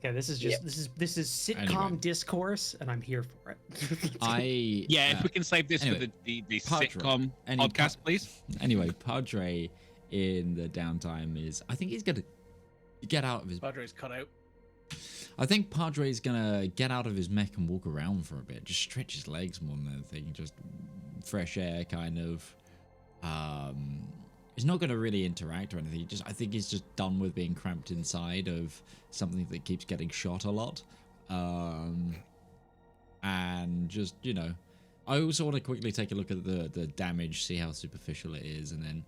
Speaker 2: Okay, this is just this is sitcom
Speaker 1: Anyway.
Speaker 2: discourse, and I'm here for it.
Speaker 4: If we can save this
Speaker 1: anyway,
Speaker 4: for the
Speaker 1: Padre.
Speaker 4: sitcom podcast, please.
Speaker 1: Anyway, Padre in the downtime is... I think he's going to get out of his...
Speaker 3: Padre's cut out.
Speaker 1: I think Padre's going to get out of his mech and walk around for a bit. Just stretch his legs more than anything. Just fresh air, kind of. He's not going to really interact or anything. I think he's just done with being cramped inside of something that keeps getting shot a lot. And just, you know, I also want to quickly take a look at the damage, see how superficial it is, and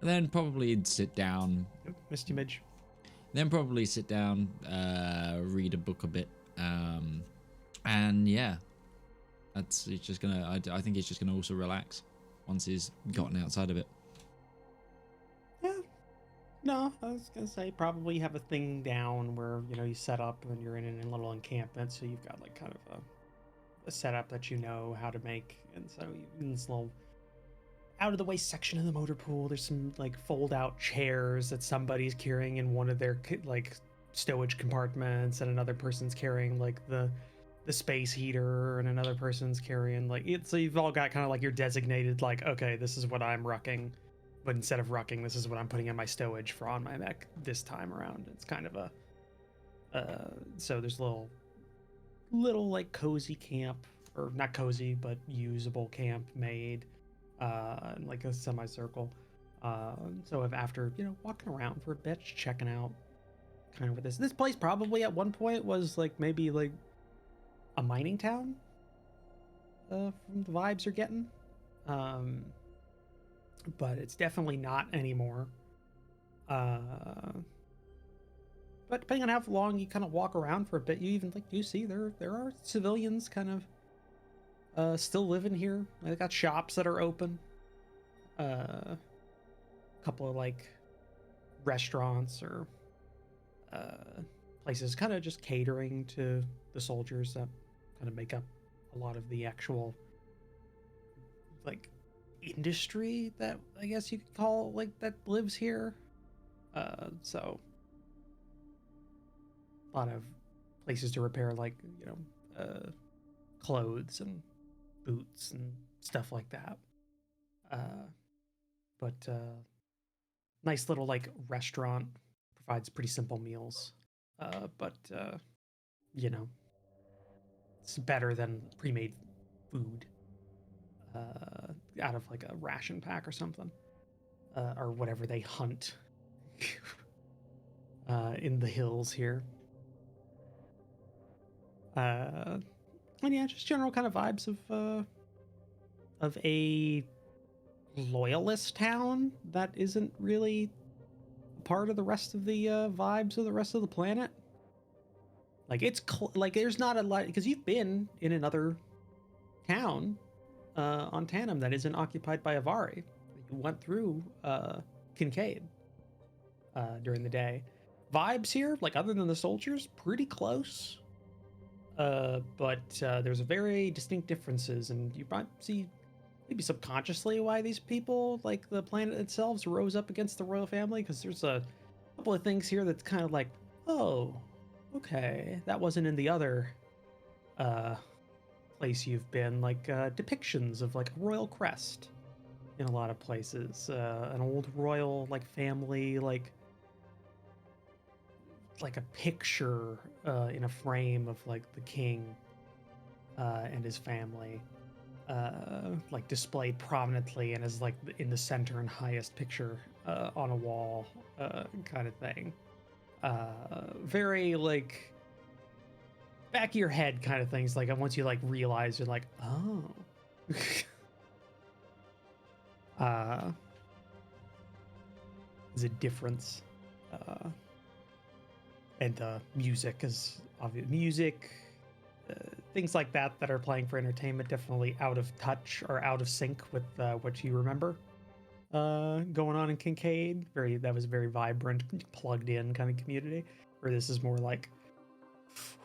Speaker 1: then probably sit down.
Speaker 2: Missed you, Midge.
Speaker 1: Then probably sit down, read a book a bit, and yeah, he's just gonna. I think he's just gonna also relax once he's gotten outside of it.
Speaker 2: Yeah. No, I was gonna say probably have a thing down where, you know, you set up and you're in a little encampment, so you've got like kind of a setup that you know how to make, and so in this little out of the way section of the motor pool, there's some like fold out chairs that somebody's carrying in one of their like stowage compartments, and another person's carrying like the space heater, and another person's carrying like it. So you've all got kind of like your designated like, okay, this is what I'm rucking. But instead of rucking, this is what I'm putting in my stowage for on my mech this time around. It's kind of a, so there's little like cozy camp, or not cozy, but usable camp made, like a semicircle. So if after, you know, walking around for a bit, checking out kind of what this place probably at one point was like maybe like a mining town, from the vibes you're getting. But it's definitely not anymore. But depending on how long you kind of walk around for a bit, you even like you see there are civilians kind of still living here. They got shops that are open. A couple of like restaurants or places kind of just catering to the soldiers that kind of make up a lot of the actual like industry that I guess you could call like that lives here. So a lot of places to repair like, you know, clothes and boots and stuff like that. But nice little like restaurant, provides pretty simple meals. But you know, it's better than pre-made food. Out of like a ration pack or something, or whatever they hunt in the hills here. And yeah, just general kind of vibes of a loyalist town that isn't really part of the rest of the vibes of the rest of the planet. Like it's like there's not a lot, because you've been in another town on Tandem that isn't occupied by Avari. You went through Kincaid during the day. Vibes here, like other than the soldiers, pretty close. But there's very distinct differences, and you might see maybe subconsciously why these people, like the planet itself, rose up against the royal family, because there's a couple of things here that's kind of like, oh, okay, that wasn't in the other place you've been, like depictions of like a royal crest in a lot of places, an old royal like family, like a picture in a frame of like the king and his family, like displayed prominently and is like in the center and highest picture on a wall, kind of thing. Very like back of your head kind of things. Like once you like realize, you're like, oh. There's a difference. And music is obvious. Music, things like that are playing for entertainment, definitely out of touch or out of sync with what you remember going on in Kincaid. That was very vibrant, plugged in kind of community. Where this is more like,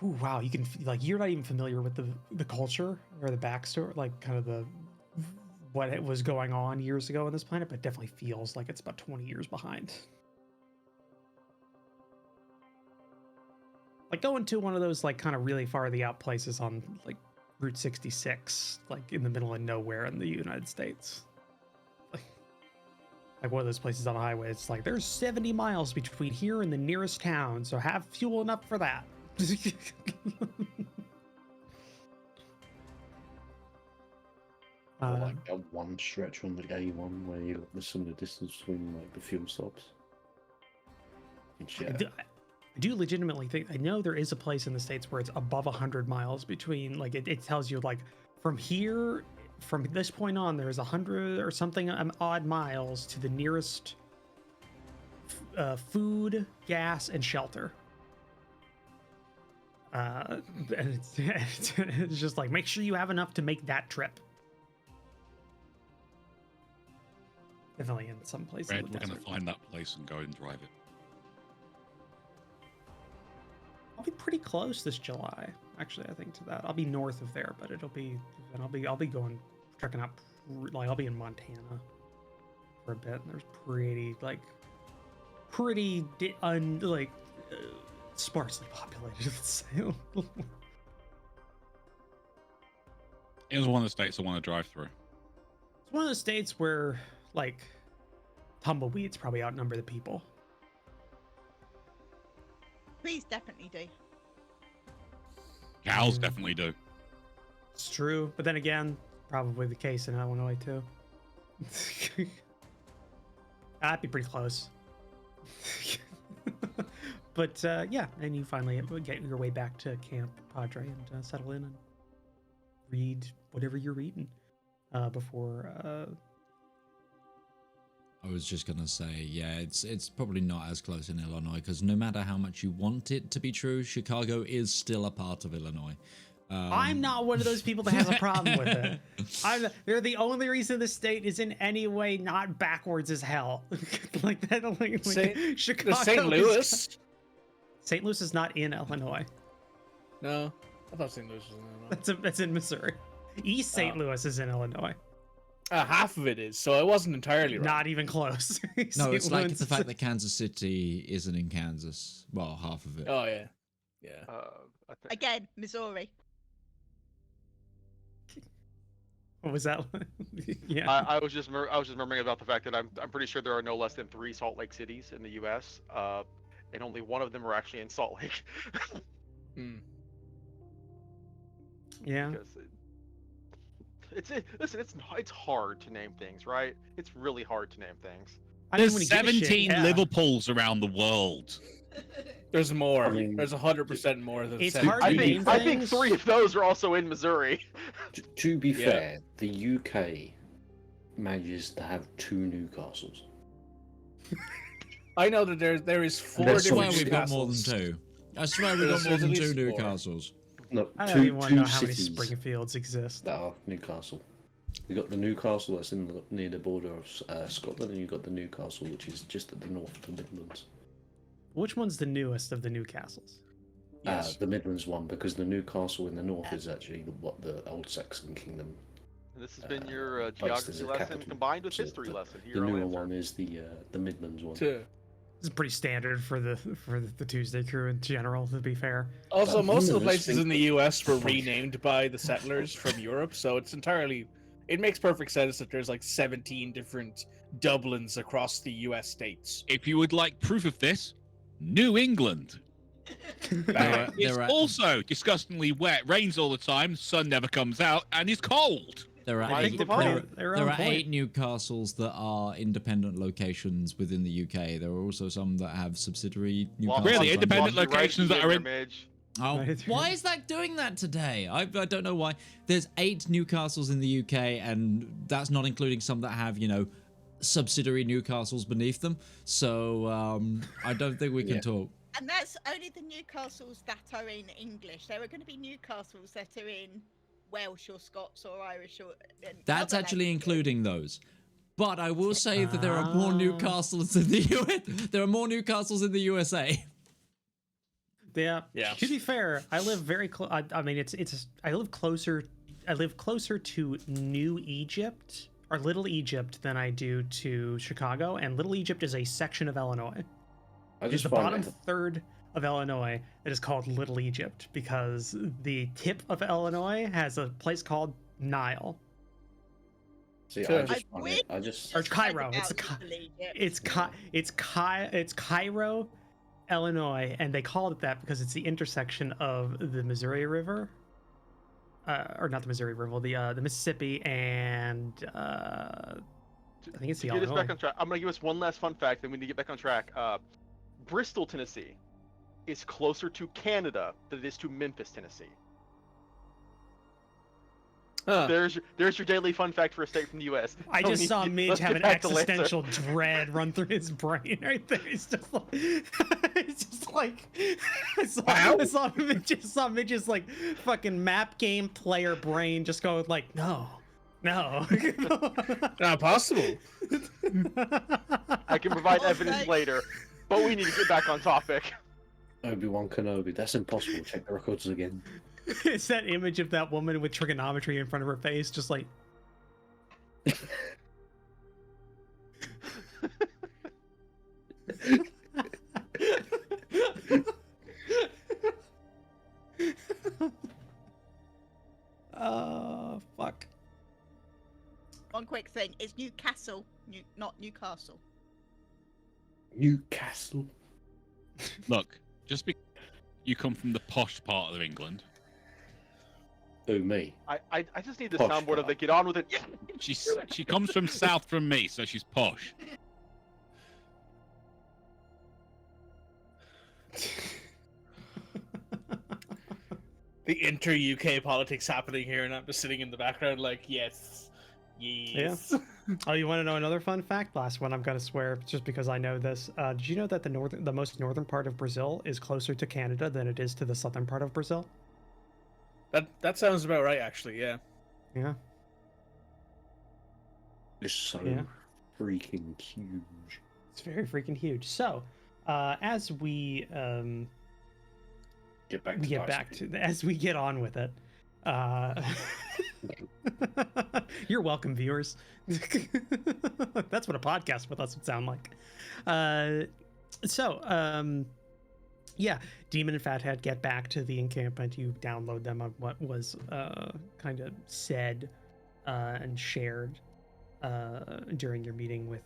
Speaker 2: ooh, wow, you can like, you're not even familiar with the culture or the backstory, like kind of what it was going on years ago on this planet, but definitely feels like it's about 20 years behind. Like going to one of those like kind of really far out places on like Route 66, like in the middle of nowhere in the United States. Like one of those places on a highway. It's like there's 70 miles between here and the nearest town, so have fuel enough for that.
Speaker 5: Like that one stretch on the A1 where you listen to the distance between like the fuel stops.
Speaker 2: I do legitimately think, I know there is a place in the States where it's above 100 miles between, like it tells you like from here, from this point on, there's 100 or something odd miles to the nearest food, gas, and shelter. And it's just like, make sure you have enough to make that trip. Definitely in some places.
Speaker 4: Red, we're going to find that place and go and drive it.
Speaker 2: I'll be pretty close this July, actually. I think to that. I'll be north of there, but I'll be going checking out. Like I'll be in Montana for a bit. And there's pretty sparsely populated. Let's say.
Speaker 4: It was one of the states I want to drive through.
Speaker 2: It's one of the states where like tumbleweeds probably outnumber the people.
Speaker 6: Trees definitely do.
Speaker 4: Cows definitely do.
Speaker 2: It's true, but then again, probably the case in Illinois too. That'd be pretty close. But yeah, and you finally get your way back to Camp Padre and settle in and read whatever you're reading before.
Speaker 1: I was just gonna say, yeah, it's probably not as close in Illinois, because no matter how much you want it to be true, Chicago is still a part of Illinois.
Speaker 2: I'm not one of those people that has a problem with it. They're the only reason the state is in any way not backwards as hell. Like that. Like Chicago.
Speaker 3: St. Louis.
Speaker 2: St. Louis is not in Illinois.
Speaker 3: No, I thought St. Louis was in Illinois.
Speaker 2: That's in Missouri. East St. Louis is in Illinois.
Speaker 3: Half of it is, so I wasn't entirely right.
Speaker 2: Not even close.
Speaker 1: No, it's like the fact that Kansas City isn't in Kansas. Well, half of it.
Speaker 3: Oh yeah, yeah.
Speaker 6: Again, Missouri.
Speaker 2: What was that? Yeah.
Speaker 7: I was just remembering about the fact that I'm pretty sure there are no less than 3 Salt Lake cities in the U.S. And only one of them are actually in Salt Lake.
Speaker 2: Yeah.
Speaker 7: Listen, it's hard to name things, right? It's really hard to name things.
Speaker 2: I mean,
Speaker 4: There's
Speaker 2: when you give a shit,
Speaker 4: 17
Speaker 2: yeah.
Speaker 4: Liverpools around the world.
Speaker 3: There's more.
Speaker 5: I mean,
Speaker 3: There's 100% more than
Speaker 2: It's
Speaker 3: 17.
Speaker 2: hard to name
Speaker 7: I think
Speaker 2: things.
Speaker 7: 3 of those are also in Missouri.
Speaker 5: To be
Speaker 3: Yeah.
Speaker 5: fair, the UK manages to have 2 Newcastles.
Speaker 3: I know that there is 4
Speaker 5: That's
Speaker 1: I swear
Speaker 3: different
Speaker 1: we've got more than
Speaker 3: castles.
Speaker 1: 2. I swear we've got
Speaker 3: There's
Speaker 1: more than
Speaker 3: at
Speaker 1: 2
Speaker 3: least 4.
Speaker 1: Newcastles.
Speaker 5: No,
Speaker 2: I don't
Speaker 5: two,
Speaker 2: even want to
Speaker 5: two
Speaker 2: know how many
Speaker 5: cities
Speaker 2: Springfields exist.
Speaker 5: that are Newcastle. You got the Newcastle that's near the border of Scotland, and you got the Newcastle which is just at the north of the Midlands.
Speaker 2: Which one's the newest of the Newcastles?
Speaker 3: Yes.
Speaker 5: The Midlands one, because the Newcastle in the north is actually the old Saxon kingdom.
Speaker 7: This has been your
Speaker 5: Based as
Speaker 7: geography
Speaker 5: a
Speaker 7: lesson
Speaker 5: capital.
Speaker 7: combined with
Speaker 5: So
Speaker 7: history lesson.
Speaker 5: The
Speaker 7: Here, I'll
Speaker 5: newer
Speaker 7: answer.
Speaker 5: one is the Midlands one.
Speaker 3: Two.
Speaker 2: This is pretty standard for the Tuesday crew in general, to be fair.
Speaker 3: Also, most of the
Speaker 5: Midlands
Speaker 3: places in the
Speaker 5: think-
Speaker 3: US were renamed by the settlers from Europe, so it's entirely. It makes perfect sense that there's like 17 different Dublins across the US states.
Speaker 4: If you would like proof of this, New England. It's
Speaker 1: There are-
Speaker 4: also disgustingly wet, rains all the time, sun never comes out, and is cold.
Speaker 1: There are
Speaker 7: Why is
Speaker 1: eight,
Speaker 7: the point?
Speaker 2: They're
Speaker 1: there
Speaker 2: on
Speaker 1: are
Speaker 2: point.
Speaker 1: 8 Newcastles that are independent locations within the UK. There are also some that have subsidiary Newcastles.
Speaker 4: Really,
Speaker 1: under-
Speaker 4: independent
Speaker 7: Lost your
Speaker 4: locations
Speaker 7: right
Speaker 4: that are
Speaker 7: to
Speaker 4: in-
Speaker 7: your image.
Speaker 1: Oh,
Speaker 2: Right.
Speaker 1: why is that doing that today? I don't know why. There's 8 Newcastles in the UK, and that's not including some that have, subsidiary Newcastles beneath them. So I don't think we can
Speaker 5: Yeah.
Speaker 1: talk.
Speaker 6: And that's only the Newcastles that are in English. There are going to be Newcastles that are in Welsh or Scots or Irish or. and
Speaker 1: That's
Speaker 6: other
Speaker 1: actually
Speaker 6: languages.
Speaker 1: including those. But I will say that there are more
Speaker 2: Ah.
Speaker 1: Newcastles in the US. There are more Newcastles in the USA.
Speaker 2: Yeah.
Speaker 3: Yeah.
Speaker 2: To be fair, I live very close. I mean, I live closer. I live closer to New Egypt or Little Egypt than I do to Chicago, and Little Egypt is a section of Illinois.
Speaker 5: I
Speaker 2: It's
Speaker 5: just
Speaker 2: the
Speaker 5: find
Speaker 2: bottom
Speaker 5: it-
Speaker 2: third of Illinois that is called Little Egypt because the tip of Illinois has a place called Nile.
Speaker 5: See,
Speaker 3: Sure.
Speaker 5: I just
Speaker 6: I've
Speaker 5: find
Speaker 6: weird-
Speaker 5: it. I just.
Speaker 2: Or it's
Speaker 6: Just read
Speaker 2: Cairo. It's
Speaker 6: about
Speaker 2: a
Speaker 6: Little Egypt.
Speaker 2: it's Cairo, Illinois, and they called it that because it's the intersection of the Missouri River, or not the Missouri River, the Mississippi, and I think it's the
Speaker 7: To get us
Speaker 2: Illinois.
Speaker 7: back on track, I'm going to give us one last fun fact, then we need to get back on track. Bristol, Tennessee is closer to Canada than it is to Memphis, Tennessee.
Speaker 3: Huh.
Speaker 7: There's your daily fun fact for a state from the U.S.
Speaker 2: I just saw Midge
Speaker 7: Let's
Speaker 2: have
Speaker 7: get
Speaker 2: an
Speaker 7: back to Lancer.
Speaker 2: existential dread run through his brain right there. He's just like, it's just like, I saw Midge's like fucking map game player brain just go like, no.
Speaker 3: Not possible.
Speaker 7: I can provide
Speaker 6: Also-
Speaker 7: evidence later, but we need to get back on topic.
Speaker 5: Obi-Wan Kenobi. That's impossible. Check the records again.
Speaker 2: It's that image of that woman with trigonometry in front of her face, just like. Fuck.
Speaker 6: One quick thing: it's Newcastle, not Newcastle.
Speaker 5: Newcastle.
Speaker 4: Look, just because you come from the posh part of England,
Speaker 5: Oh, me.
Speaker 7: I just need the
Speaker 5: Posh
Speaker 7: soundboard of
Speaker 5: guy.
Speaker 7: the get on with it. Yeah.
Speaker 4: she comes from south from me, so she's posh.
Speaker 3: The inter-UK politics happening here, and I'm just sitting in the background like, yes.
Speaker 2: Oh, you want to know another fun fact? Last one, I'm gonna swear, just because I know this. Did you know that the most northern part of Brazil is closer to Canada than it is to the southern part of Brazil?
Speaker 3: That sounds about right, actually. Yeah.
Speaker 2: Yeah.
Speaker 5: It's so
Speaker 2: Yeah.
Speaker 5: freaking huge.
Speaker 2: It's very freaking huge. So, as we
Speaker 5: Get back to
Speaker 2: get
Speaker 5: Dice
Speaker 2: back
Speaker 5: King.
Speaker 2: to as we get on with it, you're welcome, viewers. That's what a podcast with us would sound like. Yeah, Demon and Fathead get back to the encampment. You download them on what was kind of said and shared during your meeting with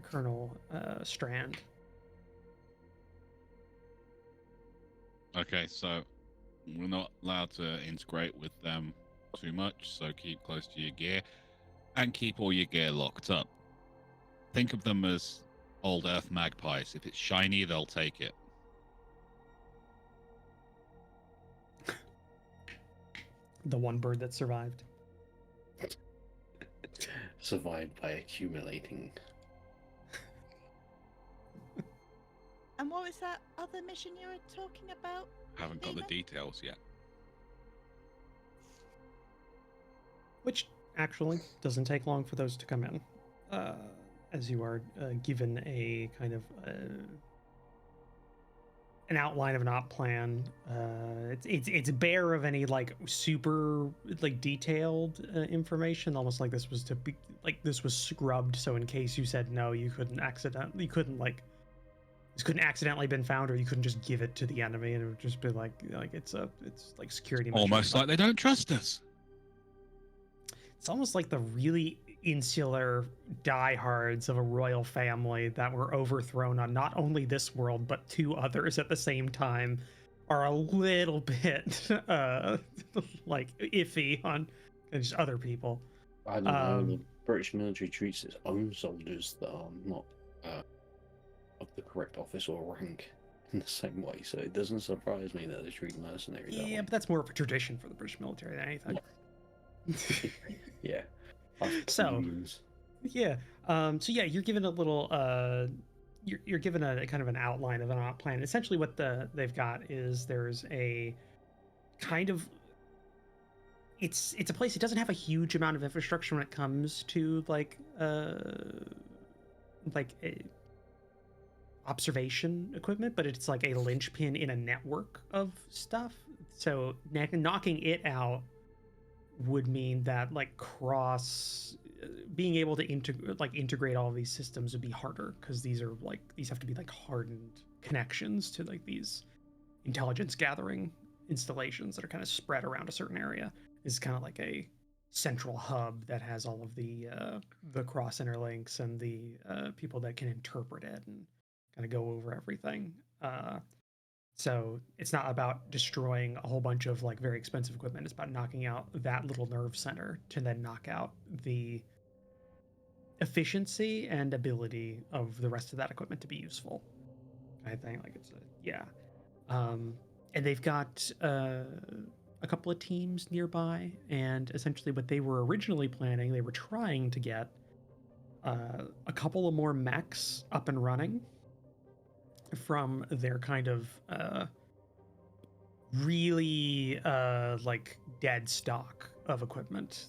Speaker 2: Colonel Strand.
Speaker 4: Okay, so we're not allowed to integrate with them too much, so keep close to your gear and keep all your gear locked up. Think of them as old Earth magpies. If it's shiny, they'll take it.
Speaker 2: The one bird that survived.
Speaker 5: Survived by accumulating.
Speaker 6: And what was that other mission you were talking about?
Speaker 4: Haven't got the details yet.
Speaker 2: Which actually doesn't take long for those to come in, as you are given a kind of an outline of an op plan. It's bare of any like super like detailed information, almost like this was scrubbed. So in case you said no, this couldn't accidentally been found, or you couldn't just give it to the enemy, and it would just be like it's like security.
Speaker 4: Almost like they don't trust us.
Speaker 2: It's almost like the really insular diehards of a royal family that were overthrown on not only this world but 2 others at the same time are a little bit like iffy on just other people.
Speaker 5: I don't know. The British military treats its own soldiers that are not of the correct office or rank in the same way, so it doesn't surprise me that they treat mercenaries that way.
Speaker 2: But that's more of a tradition for the British military than anything.
Speaker 5: Yeah.
Speaker 2: So you're given a little you're given a kind of an outline of an op plan. Essentially what they've got is there's a kind of it's a place. It doesn't have a huge amount of infrastructure when it comes to observation equipment, but it's like a linchpin in a network of stuff. So knocking it out would mean that being able to integrate all of these systems would be harder, because these have to be like hardened connections to like these intelligence gathering installations that are kind of spread around a certain area. This is kind of like a central hub that has all of the cross interlinks and the people that can interpret it and kind of go over everything. So it's not about destroying a whole bunch of like very expensive equipment. It's about knocking out that little nerve center to then knock out the efficiency and ability of the rest of that equipment to be useful. I think and they've got a couple of teams nearby, and essentially what they were originally planning, they were trying to get a couple of more mechs up and running from their kind of really like dead stock of equipment.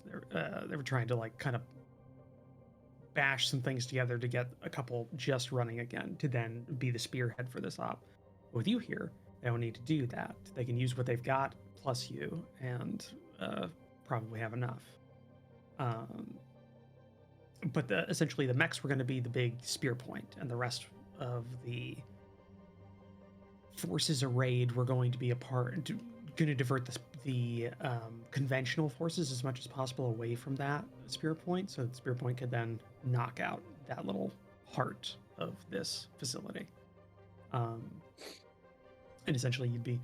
Speaker 2: They were trying to like kind of bash some things together to get a couple just running again to then be the spearhead for this op. With you here, they don't need to do that. They can use what they've got plus you and probably have enough. But essentially the mechs were going to be the big spear point, and the rest of the forces arrayed were going to be going to divert the conventional forces as much as possible away from that spear point, so the spear point could then knock out that little heart of this facility. And essentially you'd be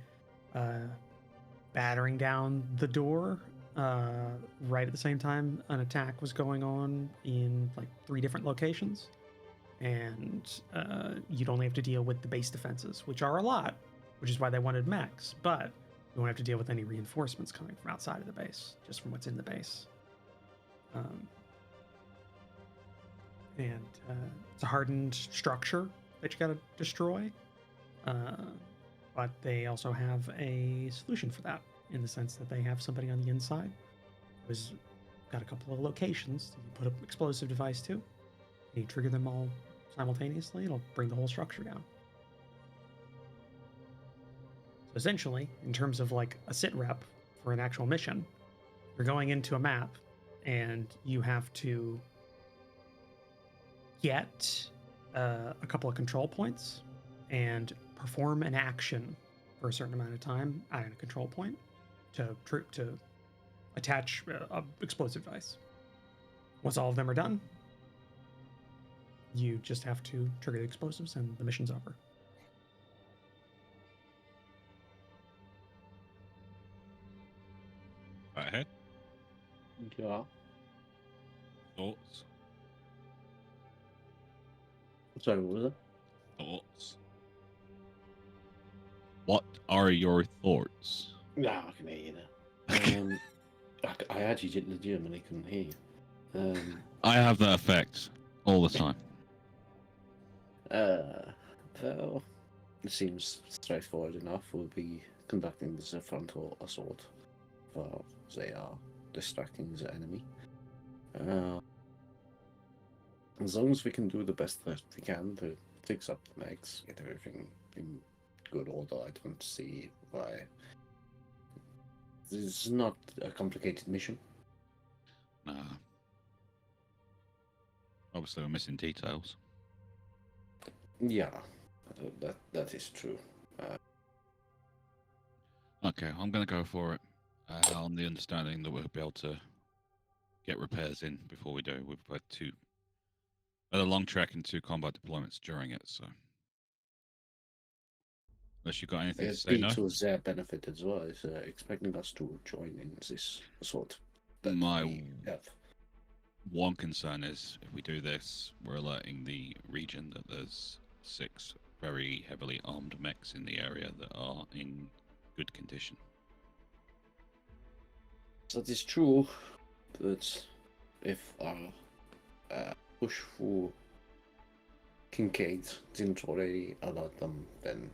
Speaker 2: battering down the door right at the same time an attack was going on in like 3 different locations. And you'd only have to deal with the base defenses, which are a lot, which is why they wanted mechs, but you won't have to deal with any reinforcements coming from outside of the base, just from what's in the base. And it's a hardened structure that you gotta destroy, but they also have a solution for that, in the sense that they have somebody on the inside who's got a couple of locations that you put an explosive device to, and you trigger them all simultaneously. It'll bring the whole structure down. So essentially, in terms of like a sit rep for an actual mission, you're going into a map and you have to get a couple of control points and perform an action for a certain amount of time at a control point to attach a explosive device. Once all of them are done, you just have to trigger the explosives and the mission's over.
Speaker 4: Fathead?
Speaker 5: Yeah.
Speaker 4: Thoughts?
Speaker 5: Sorry, what was that?
Speaker 4: Thoughts? What are your thoughts?
Speaker 5: No, I can hear you now. I actually legitimately couldn't hear you.
Speaker 4: I have that effect all the time.
Speaker 5: Well, it seems straightforward enough. We'll be conducting this frontal assault while they are distracting the enemy. As long as we can do the best that we can to fix up the mechs, get everything in good order, I don't see why. This is not a complicated mission.
Speaker 4: Nah. Obviously, we're missing details.
Speaker 5: Yeah, that is true.
Speaker 4: Okay, I'm going to go for it. On the understanding that we'll be able to get repairs in before we do. We've had a long trek and 2 combat deployments during it, so. Unless you've got anything to
Speaker 5: It's
Speaker 4: say,
Speaker 5: been
Speaker 4: no?
Speaker 5: to their benefit as well, is expecting us to join in this assault. That
Speaker 4: My
Speaker 5: we have.
Speaker 4: one concern is if we do this, we're alerting the region that there's 6 very heavily armed mechs in the area that are in good condition.
Speaker 5: That is true, but if our push for Kincaid didn't already alert them, then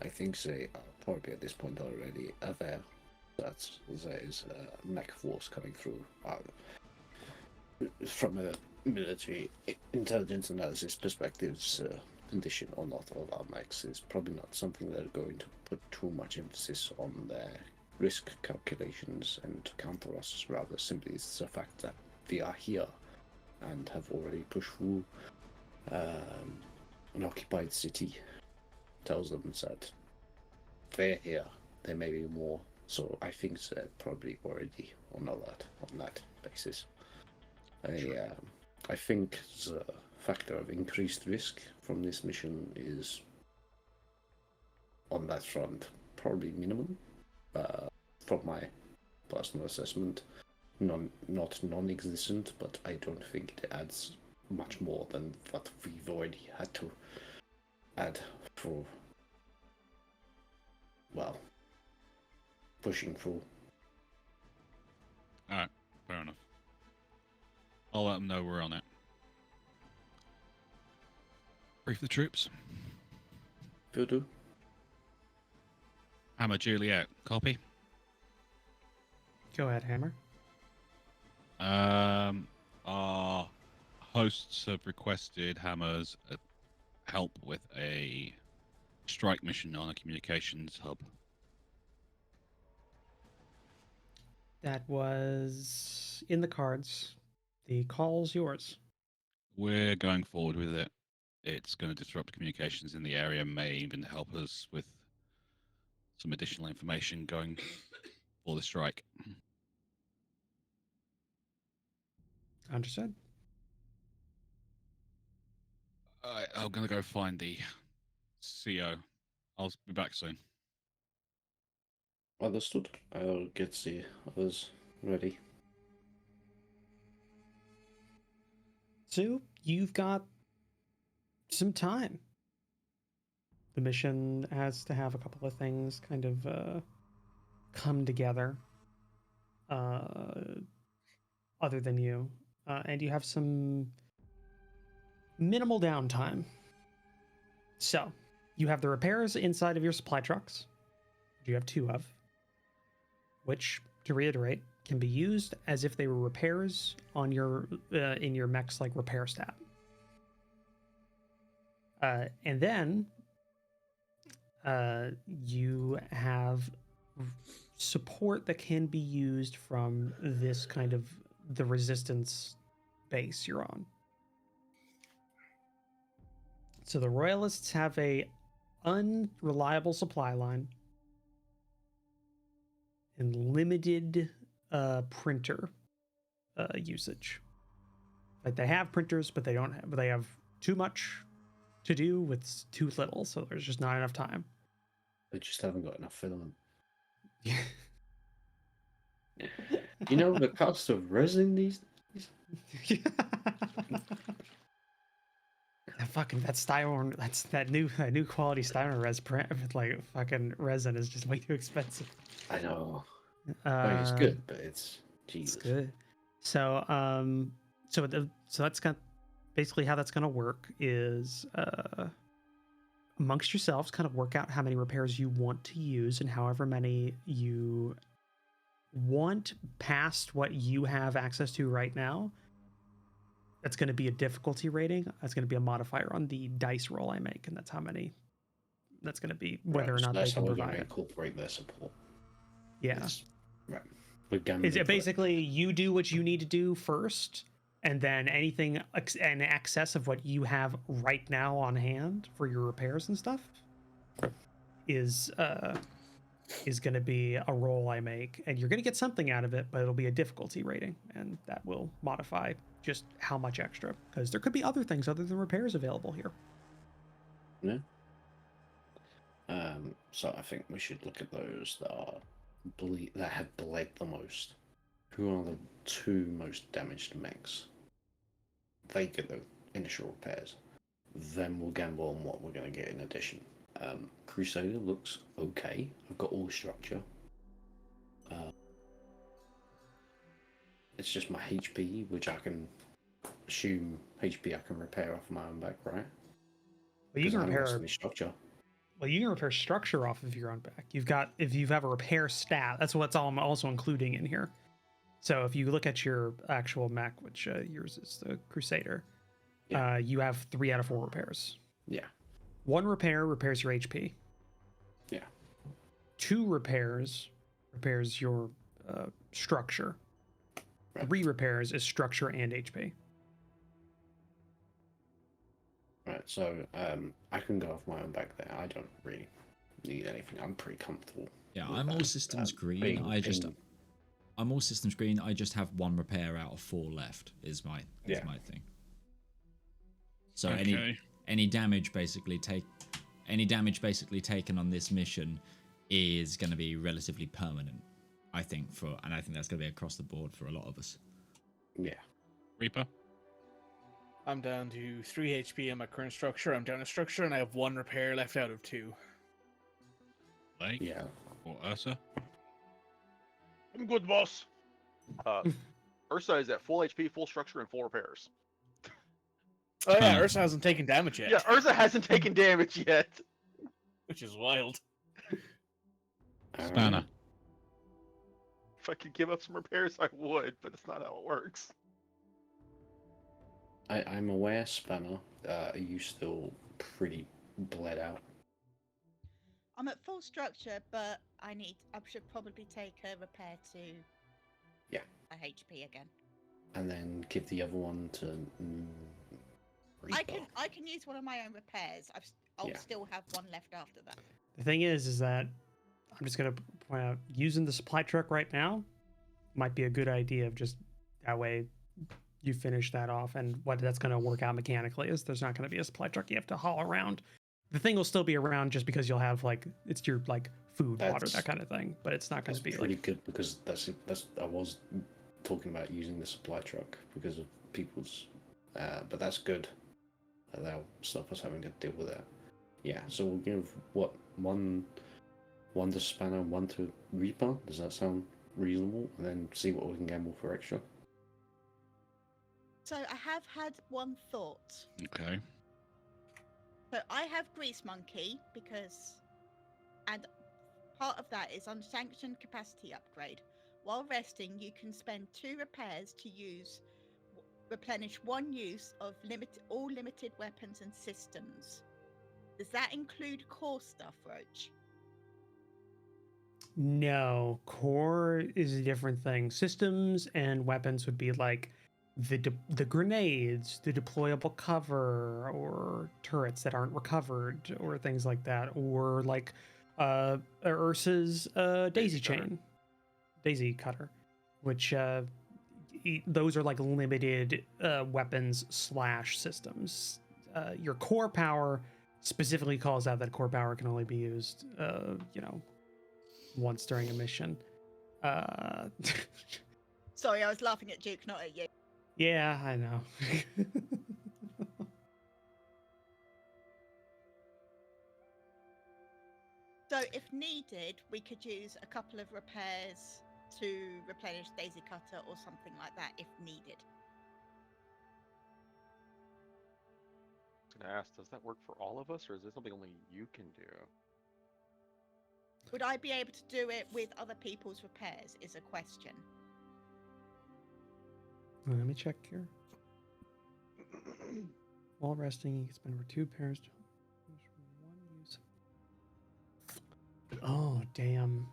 Speaker 5: I think they are probably at this point already aware that there is a mech force coming through. From a military intelligence analysis perspective, condition or not of our mechs is probably not something they're going to put too much emphasis on their risk calculations and to counter us. Rather simply it's the fact that we are here and have already pushed through an occupied city tells them that they're here, there may be more, so I think they're probably already on alert on that basis. I think the factor of increased risk from this mission is on that front probably minimum, from my personal assessment. Not non-existent, but I don't think it adds much more than what we've already had to add for, well, pushing through.
Speaker 4: Alright, fair enough. I'll let them know we're on it. Brief the troops.
Speaker 5: Will do.
Speaker 4: Hammer Juliet, copy.
Speaker 2: Go ahead, Hammer.
Speaker 4: Our hosts have requested Hammer's help with a strike mission on a communications hub.
Speaker 2: That was in the cards. The call's yours.
Speaker 4: We're going forward with it. It's going to disrupt communications in the area, may even help us with some additional information going for the strike.
Speaker 2: Understood.
Speaker 4: Alright, I'm going to go find the CO. I'll be back soon.
Speaker 5: Understood. I'll get the others ready.
Speaker 2: So you've got some time. The mission has to have a couple of things kind of come together other than you. And you have some minimal downtime. So you have the repairs inside of your supply trucks. You have 2 of, which, to reiterate, can be used as if they were repairs on your in your mech's like repair stat. And then you have support that can be used from this kind of the resistance base you're on. So the Royalists have a unreliable supply line and limited printer usage. Like they have printers, but they don't have. But they have too much to do with too little, so there's just not enough time.
Speaker 5: They just haven't got enough filament. You know the cost of resin these days?
Speaker 2: fucking that styrene. That's that new quality styrene like fucking resin is just way too expensive.
Speaker 5: I know. I mean, it's good, but it's Jesus.
Speaker 2: It's good. So so that's basically how that's gonna work is amongst yourselves, kind of work out how many repairs you want to use and however many you want past what you have access to right now. That's going to be a difficulty rating. That's going to be a modifier on the dice roll I make, and that's how many. That's going to be whether or not they can provide it.
Speaker 5: Incorporate their support.
Speaker 2: Yeah.
Speaker 5: Right.
Speaker 2: Is it basically you do what you need to do first, and then anything in excess of what you have right now on hand for your repairs and stuff is going to be a roll I make, and you're going to get something out of it, but it'll be a difficulty rating, and that will modify just how much extra, because there could be other things other than repairs available here.
Speaker 5: Yeah. So I think we should look at those that have bled the most. Who are the two most damaged mechs? They get the initial repairs. Then we'll gamble on what we're going to get in addition. Crusader looks okay. I've got all the structure. It's just my HP, which I can assume HP I can repair off my own back, right?
Speaker 2: Well, you can repair
Speaker 5: structure.
Speaker 2: Well, you can repair structure off of your own back. If you have a repair stat, that's what's all I'm also including in here. So if you look at your actual mech, which yours is the Crusader, you have 3 out of 4 repairs.
Speaker 5: Yeah.
Speaker 2: 1 repair repairs your HP.
Speaker 5: Yeah.
Speaker 2: 2 repairs your structure. Right. 3 repairs is structure and HP.
Speaker 5: Right, so I can go off my own back there. I don't really need anything. I'm pretty comfortable.
Speaker 1: Yeah, I'm all systems green. I'm all systems green. I just have 1 repair out of 4 left. Is my thing. So any damage basically taken on this mission is going to be relatively permanent. I think that's going to be across the board for a lot of us.
Speaker 5: Yeah.
Speaker 4: Reaper.
Speaker 3: I'm down to 3 HP in my current structure. I'm down a structure, and I have 1 repair left out of 2.
Speaker 4: Like,
Speaker 5: yeah.
Speaker 4: Or Ursa.
Speaker 7: I'm good, boss. Ursa is at full HP, full structure, and 4 repairs.
Speaker 3: Oh yeah, Ursa hasn't taken damage yet.
Speaker 7: Yeah, Ursa hasn't taken damage yet.
Speaker 3: Which is wild.
Speaker 4: Spanner.
Speaker 7: If I could give up some repairs, I would, but it's not how it works.
Speaker 5: I'm aware, Spanner. Are you still pretty bled out?
Speaker 6: I'm at full structure, but I should probably take a repair to a HP again.
Speaker 5: And then give the other one to Reaper.
Speaker 6: I can use one of my own repairs. I'll still have 1 left after that.
Speaker 2: The thing is that I'm just going to point out, using the supply truck right now might be a good idea, of just that way you finish that off, and what that's going to work out mechanically is there's not going to be a supply truck you have to haul around. The thing will still be around just because you'll have it's your food, water, that kind of thing, but it's not going to be
Speaker 5: pretty good, because that's I was talking about using the supply truck because of people's but that's good. That'll stop us having to deal with that. Yeah, so we'll give one to Spanner and 1 to Reaper. Does that sound reasonable? And then see what we can gamble for extra.
Speaker 6: So I have had one thought.
Speaker 4: Okay.
Speaker 6: So I have Grease Monkey and part of that is unsanctioned capacity upgrade. While resting, you can spend 2 repairs to replenish 1 use of all limited weapons and systems. Does that include core stuff, Roach?
Speaker 2: No, core is a different thing. Systems and weapons would be the grenades, the deployable cover, or turrets that aren't recovered, or things like that, or Ursa's daisy cutter, which those are limited weapons / systems. Your core power specifically calls out that core power can only be used once during a mission.
Speaker 6: Sorry, I was laughing at Duke, not at you.
Speaker 2: Yeah, I know.
Speaker 6: So if needed, we could use a couple of repairs to replenish Daisy Cutter or something like that if needed.
Speaker 7: I was gonna ask, does that work for all of us, or is this something only you can do?
Speaker 6: Would I be able to do it with other people's repairs is a question.
Speaker 2: Let me check here. While resting, you can spend over 2 pairs to one use. Oh, damn.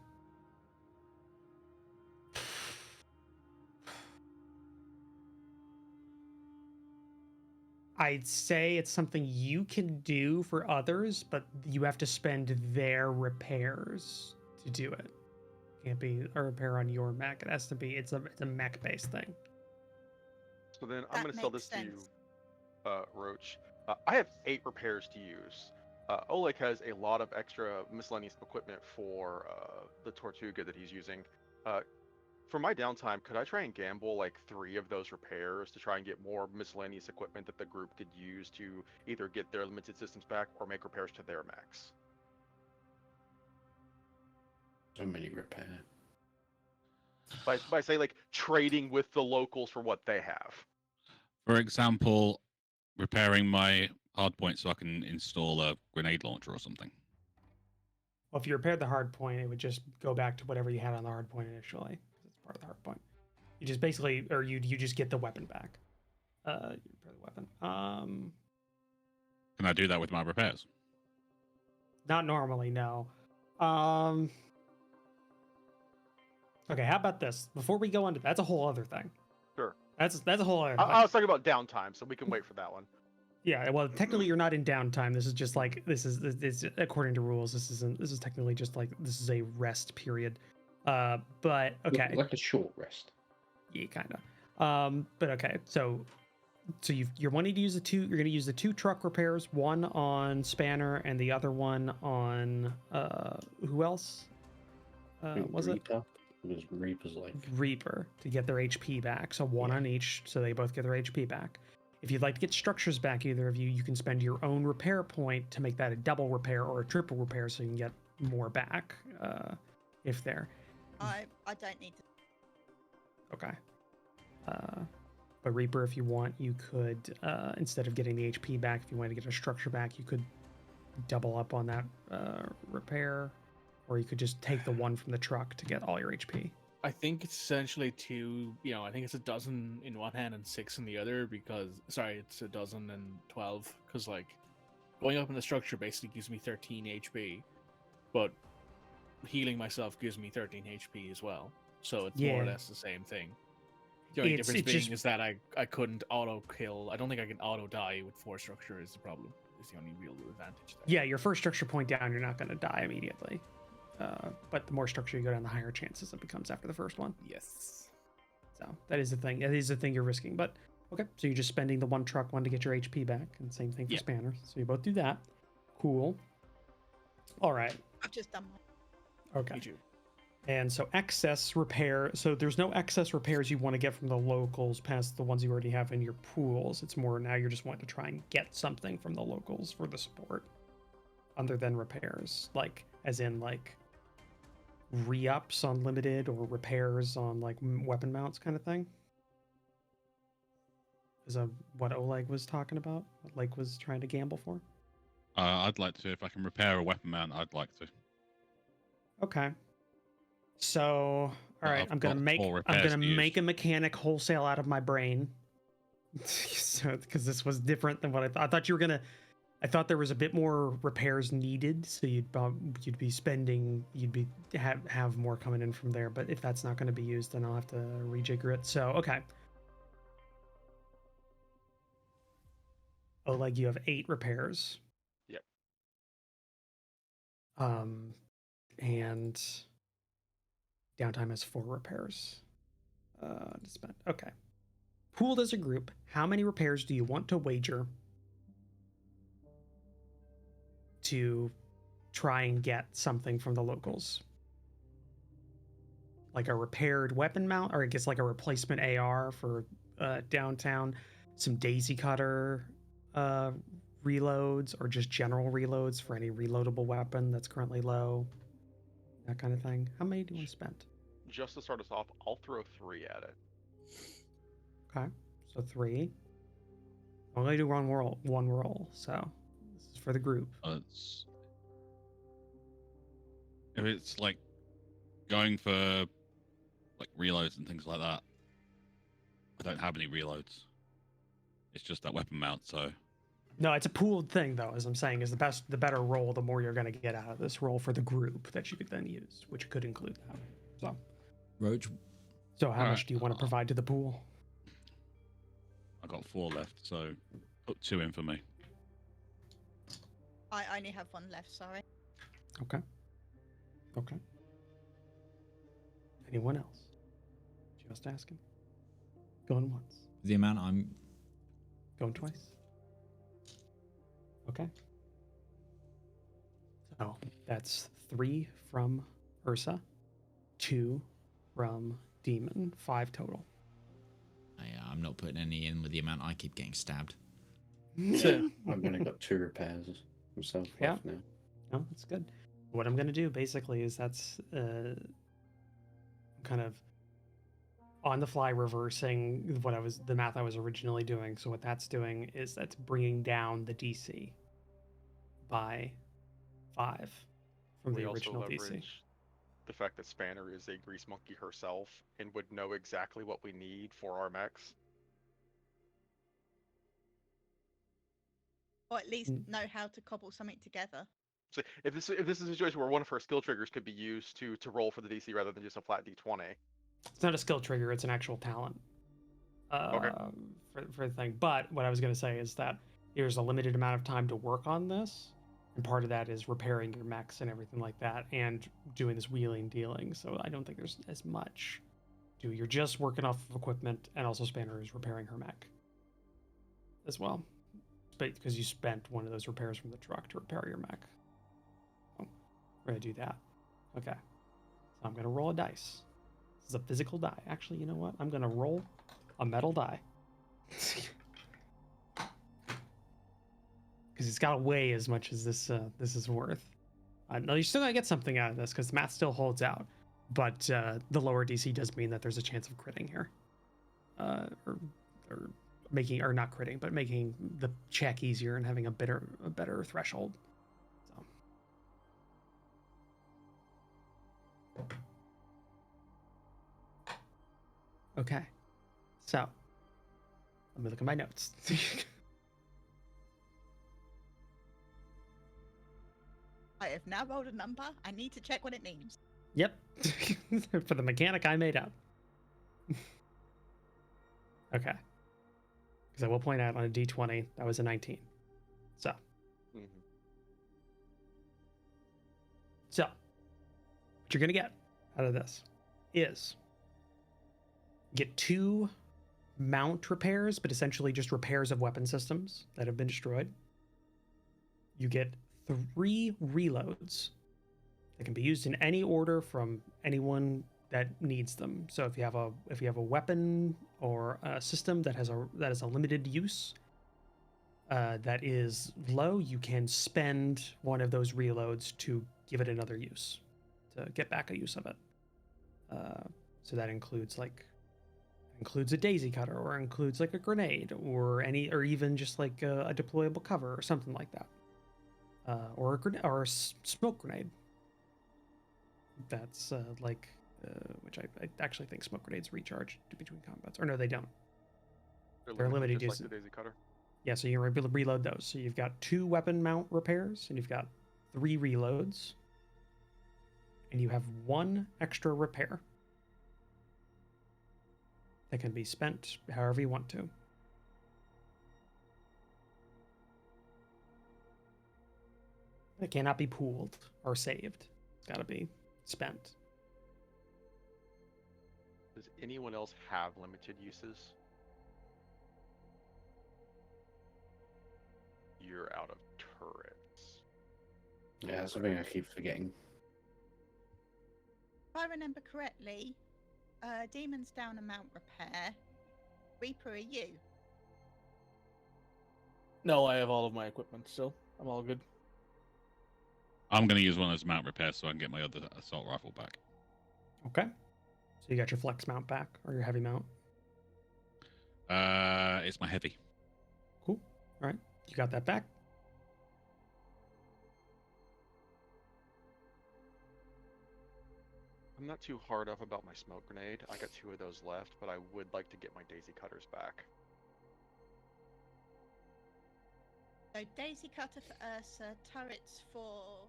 Speaker 2: I'd say it's something you can do for others, but you have to spend their repairs to do it. Can't be a repair on your mech. It has to be, it's a mech-based thing.
Speaker 7: So then I'm
Speaker 6: That
Speaker 7: going to sell
Speaker 6: makes
Speaker 7: this to you,
Speaker 6: sense.
Speaker 7: Roach. I have 8 repairs to use. Oleg has a lot of extra miscellaneous equipment for the Tortuga that he's using. For my downtime, could I try and gamble like 3 of those repairs to try and get more miscellaneous equipment that the group could use to either get their limited systems back or make repairs to their mechs?
Speaker 5: So many repair.
Speaker 7: By say like trading with the locals for what they have.
Speaker 4: For example, repairing my hardpoint so I can install a grenade launcher or something.
Speaker 2: Well, if you repaired the hard point, it would just go back to whatever you had on the hard point initially. It's part of the hard point. You just basically, or you just get the weapon back. You repair the weapon.
Speaker 4: Can I do that with my repairs?
Speaker 2: Not normally, no. Okay, how about this? Before we go into that's a whole other thing.
Speaker 7: Sure.
Speaker 2: That's a whole other thing.
Speaker 7: I was talking about downtime, so we can wait for that one.
Speaker 2: Yeah, well, technically you're not in downtime. This is just like this is according to rules. This is technically just like this is a rest period. But okay.
Speaker 5: Like a short rest.
Speaker 2: Yeah, kind of. But okay. So you're wanting to use the 2. You're going to use the 2 truck repairs, one on Spanner and the other one on who else? Was it?
Speaker 5: Reaper. It was Reaper's like
Speaker 2: Reaper to get their HP back. So one on each, so they both get their HP back. If you'd like to get structures back, either of you can spend your own repair point to make that a double repair or a triple repair, so you can get more back. If there.
Speaker 6: I don't need to.
Speaker 2: Okay. But Reaper, if you want, you could instead of getting the HP back, if you wanted to get a structure back, you could double up on that repair, or you could just take the one from the truck to get all your HP.
Speaker 3: I think it's essentially 2, I think it's a dozen in one hand and 6 in the other it's a dozen and 12 because like going up in the structure basically gives me 13 HP, but healing myself gives me 13 HP as well. So it's more or less the same thing. The only difference being is that I couldn't auto kill. I don't think I can auto die with 4 structure is the problem. It's the only real advantage there.
Speaker 2: Yeah, your first structure point down, you're not going to die immediately. But the more structure you go down, the higher chances it becomes after the first one.
Speaker 3: Yes.
Speaker 2: So that is the thing. That is the thing you're risking. But okay, so you're just spending the 1 truck one to get your HP back, and same thing for Spanner. So you both do that. Cool. All right.
Speaker 6: I've just done mine.
Speaker 2: Okay.
Speaker 3: Me too.
Speaker 2: And so excess repair. So there's no excess repairs you want to get from the locals past the ones you already have in your pools. It's more now you're just wanting to try and get something from the locals for the support, other than repairs, like as in like re-ups on limited or repairs on like weapon mounts kind of thing. Is that what Oleg was talking about? What Lake was trying to gamble for?
Speaker 4: I'd like to, if I can repair a weapon mount, I'd like to.
Speaker 2: Okay. So, all right, I'm gonna make a mechanic wholesale out of my brain. So, because this was different than what I thought. I thought you were gonna. I thought there was a bit more repairs needed, so you'd be spending, have more coming in from there. But if that's not going to be used, then I'll have to rejigger it. So okay. Oleg, you have 8 repairs.
Speaker 7: Yep.
Speaker 2: And downtime has 4 repairs. To spend. Okay. Pooled as a group, how many repairs do you want to wager to try and get something from the locals? Like a repaired weapon mount, or I guess like a replacement AR for downtown, some daisy cutter reloads or just general reloads for any reloadable weapon that's currently low? That kind of thing. How many do you want to spend?
Speaker 7: Just to start us off, I'll throw 3 at it.
Speaker 2: Okay, so 3. I'm only do one roll, so this is for the group.
Speaker 4: If it's like going for like reloads and things like that, I don't have any reloads. It's just that weapon mount, so.
Speaker 2: No, it's a pooled thing though, as I'm saying, is the better roll, the more you're gonna get out of this roll for the group that you could then use, which could include that. So
Speaker 1: Roach,
Speaker 2: so how much do you want to provide to the pool?
Speaker 4: I got 4 left, so put 2 in for me.
Speaker 6: I only have 1 left, sorry.
Speaker 2: Okay. Okay. Anyone else? Just asking. Going once.
Speaker 1: the amount I'm
Speaker 2: Going twice. Okay. So that's 3 from Ursa, 2 from Demon, 5 total.
Speaker 1: I'm not putting any in with the amount I keep getting stabbed.
Speaker 5: I've only got 2 repairs myself left now.
Speaker 2: Oh, that's good. What I'm gonna do basically is that's kind of on the fly reversing the math I was originally doing. So what that's doing is that's bringing down the DC by 5 from the original
Speaker 7: also
Speaker 2: DC.
Speaker 7: leverage the fact that Spanner is a grease monkey herself and would know exactly what we need for our mechs.
Speaker 6: Or at least know how to cobble something together.
Speaker 7: So if this is a situation where one of her skill triggers could be used to roll for the DC rather than just a flat D20.
Speaker 2: It's not a skill trigger; it's an actual talent.
Speaker 7: Okay.
Speaker 2: For the thing. But what I was going to say is that there's a limited amount of time to work on this, and part of that is repairing your mechs and everything like that, and doing this wheeling dealing. So I don't think there's as much. You're just working off of equipment, and also Spanner is repairing her mech as well, but because you spent one of those repairs from the truck to repair your mech. So we're gonna do that. Okay. So I'm gonna roll a dice. This is a physical die. Actually, you know what? I'm gonna roll a metal die. Because it's got to weigh as much as this is worth. No, you're still gonna get something out of this because the math still holds out, but the lower DC does mean that there's a chance of critting here, or making, or not critting, but making the check easier and having a better threshold. So. Okay, so let me look at my notes.
Speaker 6: I have now rolled a number. I need to check what it means.
Speaker 2: Yep. For the mechanic I made up. Okay. Because I will point out on a D20, that was a 19. So. So, what you're going to get out of this is get 2 mount repairs, but essentially just repairs of weapon systems that have been destroyed. You get 3 reloads that can be used in any order from anyone that needs them. So if you have a weapon or a system that has a limited use that is low, you can spend one of those reloads to give it another use, to get back a use of it. So that includes a daisy cutter, or includes like a grenade, or even just like a deployable cover or something like that. Or a smoke grenade. That's which I actually think smoke grenades recharge between combats. Or no, they don't. They're limited use.
Speaker 7: Like the daisy cutter.
Speaker 2: Yeah, so you're able to reload those. So you've got 2 weapon mount repairs, and you've got 3 reloads, and you have 1 extra repair that can be spent however you want to. It cannot be pooled or saved. It's got to be spent.
Speaker 7: Does anyone else have limited uses? You're out of turrets.
Speaker 5: Yeah, that's something I keep forgetting.
Speaker 6: If I remember correctly, Demon's down a mount repair. Reaper are you.
Speaker 3: No, I have all of my equipment still. I'm all good.
Speaker 4: I'm going to use one as mount repair so I can get my other assault rifle back.
Speaker 2: Okay. So you got your flex mount back, or your heavy mount.
Speaker 4: It's my heavy.
Speaker 2: Cool. All right. You got that back.
Speaker 7: I'm not too hard up about my smoke grenade. I got 2 of those left, but I would like to get my daisy cutters back.
Speaker 6: So daisy cutter for Ursa, turrets for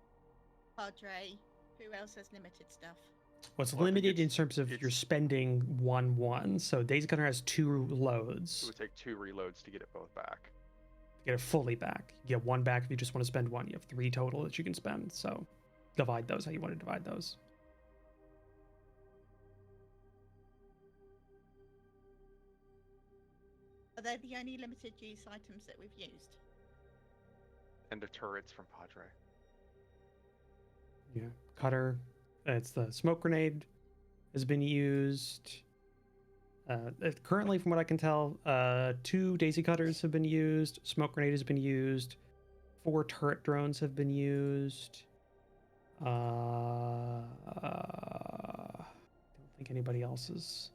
Speaker 6: Padre. Who else has limited stuff?
Speaker 2: What's
Speaker 7: Well, I think
Speaker 2: limited in
Speaker 7: it's-
Speaker 2: terms of you're
Speaker 7: it's-
Speaker 2: spending 1/1. So Daisy Cutter has 2
Speaker 7: It
Speaker 2: loads.
Speaker 7: would take 2 reloads to get it both back.
Speaker 2: You get it fully back. You get 1 back if you just want to spend 1. You have 3 total that you can spend. So divide those how you want to divide those.
Speaker 6: Are they the only limited use items that we've used?
Speaker 7: And the turrets from Padre.
Speaker 2: Yeah. Cutter. It's the smoke grenade has been used. Currently, from what I can tell, 2 Daisy Cutters have been used. Smoke grenade has been used. 4 turret drones have been used. I don't think anybody else is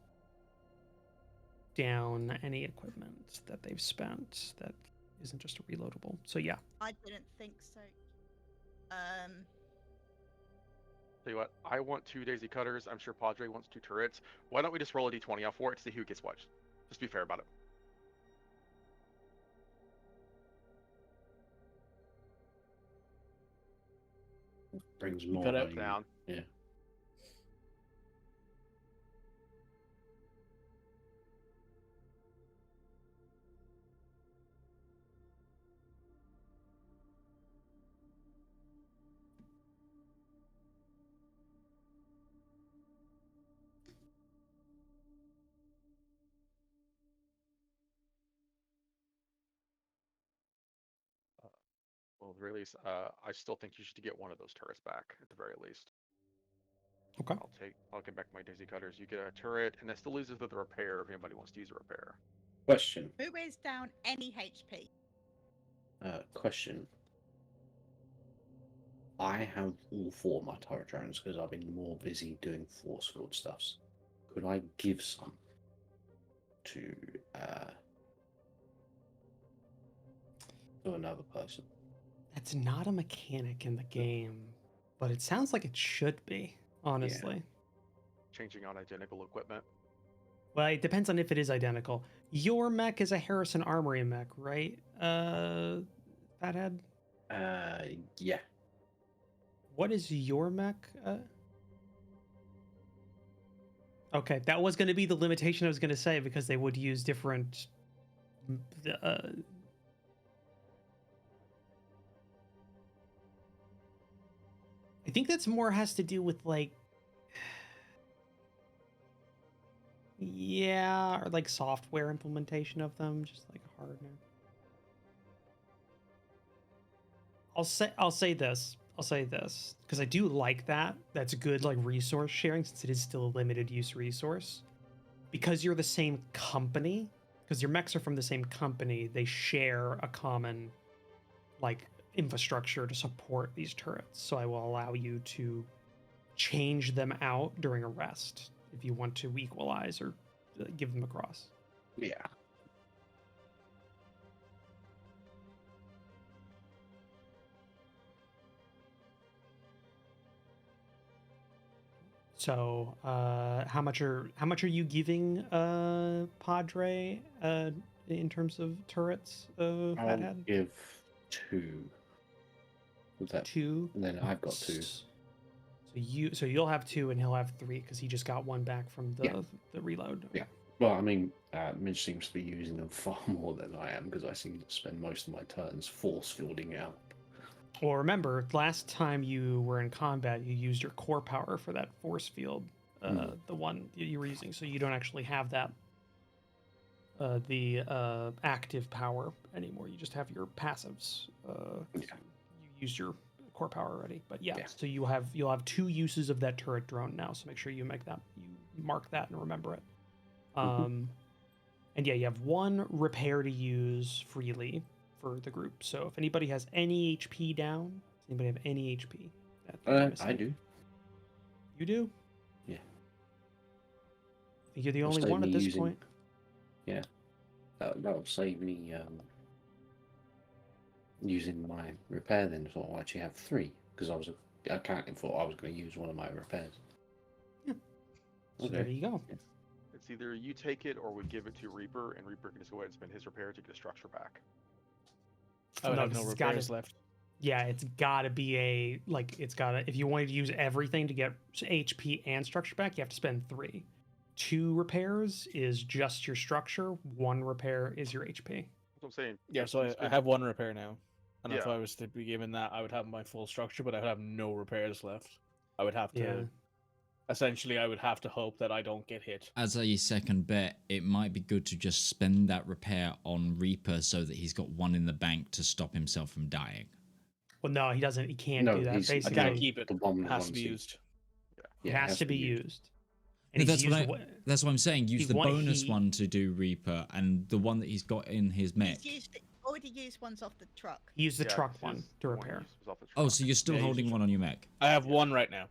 Speaker 2: down any equipment that they've spent that isn't just a reloadable. So yeah.
Speaker 6: I didn't think so.
Speaker 7: Tell you what, I want 2 daisy cutters. I'm sure Padre wants 2 turrets. Why don't we just roll a d20 off for it to see who gets what? Just be fair about it.
Speaker 5: Brings more
Speaker 3: cut out
Speaker 5: value.
Speaker 7: Down.
Speaker 5: Yeah.
Speaker 7: Well, at the very least, I still think you should get 1 of those turrets back at the very least.
Speaker 2: Okay.
Speaker 7: I'll get back my daisy cutters. You get a turret, and that still leaves us with a repair if anybody wants to use a repair.
Speaker 5: Question.
Speaker 6: who is down any HP?
Speaker 5: Question. I have all 4 of my turret drones because I've been more busy doing force field stuffs. Could I give some to another person?
Speaker 2: That's not a mechanic in the game, but it sounds like it should be, honestly.
Speaker 7: Changing on identical equipment.
Speaker 2: Well, it depends on if it is identical. Your mech is a Harrison Armory mech, right? Fathead?
Speaker 5: Yeah.
Speaker 2: What is your mech? Okay, that was going to be the limitation I was going to say because they would use different. I think that's more has to do with like. Yeah, or like software implementation of them, just like hardware. I'll say this because I do like that. That's a good like resource sharing since it is still a limited use resource. Because you're the same company, because your mechs are from the same company, they share a common like infrastructure to support these turrets. So I will allow you to change them out during a rest if you want to equalize or give them across.
Speaker 5: Yeah.
Speaker 2: So, how much are you giving Padre in terms of turrets?
Speaker 5: I'll
Speaker 2: Fathead?
Speaker 5: give 2. Was that
Speaker 2: 2.
Speaker 5: And then I've got 2.
Speaker 2: So you'll have 2 and he'll have 3 because he just got 1 back from the reload.
Speaker 5: Yeah. Well, I mean, Midge seems to be using them far more than I am because I seem to spend most of my turns force fielding out.
Speaker 2: Well, remember, last time you were in combat, you used your core power for that force field, the one you were using, so you don't actually have that, the active power anymore. You just have your passives. You used your core power already, but yeah. So you'll have 2 uses of that turret drone now. So make sure you mark that and remember it. And yeah, you have 1 repair to use freely for the group. So if anybody has any HP down, does anybody have any HP? that they're
Speaker 5: I
Speaker 2: missing?
Speaker 5: do.
Speaker 2: You do?
Speaker 5: Yeah.
Speaker 2: I think you're the
Speaker 5: I'll
Speaker 2: only
Speaker 5: save
Speaker 2: one at
Speaker 5: me
Speaker 2: this
Speaker 5: using-
Speaker 2: point.
Speaker 5: Yeah. That'll save me using my repair then, so I'll actually have 3, because I can't thought I was going to use one of my repairs.
Speaker 2: So there you go.
Speaker 7: It's either you take it or we give it to Reaper, and Reaper can just go ahead and spend his repair to get a structure back.
Speaker 3: I would
Speaker 2: No,
Speaker 3: have no
Speaker 2: 'cause it's gotta-
Speaker 3: repairs left.
Speaker 2: Yeah, it's gotta be if you wanted to use everything to get HP and structure back, you have to spend 3. 2 repairs is just your structure, 1 repair is your HP.
Speaker 7: That's what I'm saying.
Speaker 3: Yeah, so
Speaker 7: it's
Speaker 3: I
Speaker 7: good-
Speaker 3: have 1 repair now. And if
Speaker 7: Yeah.
Speaker 3: I was to be given that, I would have my full structure, but I would have no repairs left. I would have to...
Speaker 2: Yeah.
Speaker 3: Essentially, I would have to hope that I don't get hit.
Speaker 1: As a second bet, it might be good to just spend that repair on Reaper so that he's got 1 in the bank to stop himself from dying.
Speaker 2: Well, no, he doesn't. He can't
Speaker 5: No,
Speaker 2: do that.
Speaker 5: he's- I
Speaker 3: I
Speaker 2: Basically,
Speaker 3: can't keep it.
Speaker 5: The one
Speaker 3: It
Speaker 5: that
Speaker 3: has to
Speaker 5: wants
Speaker 3: be
Speaker 5: to-
Speaker 3: used.
Speaker 2: it has to be used. And
Speaker 1: No,
Speaker 2: he's used
Speaker 1: that's what I'm saying. Use
Speaker 2: he
Speaker 1: the
Speaker 2: wa-
Speaker 1: bonus
Speaker 2: he-
Speaker 1: one to do Reaper and the one that he's got in his mech.
Speaker 6: He's already used ones off the truck.
Speaker 2: he used the
Speaker 7: yeah,
Speaker 2: truck
Speaker 7: his-
Speaker 2: one to
Speaker 7: the one
Speaker 2: repair.
Speaker 7: he used was off the
Speaker 1: Oh,
Speaker 7: truck.
Speaker 1: so you're still
Speaker 3: Yeah, use
Speaker 1: holding
Speaker 3: the
Speaker 1: one on your mech?
Speaker 3: I have 1 right now.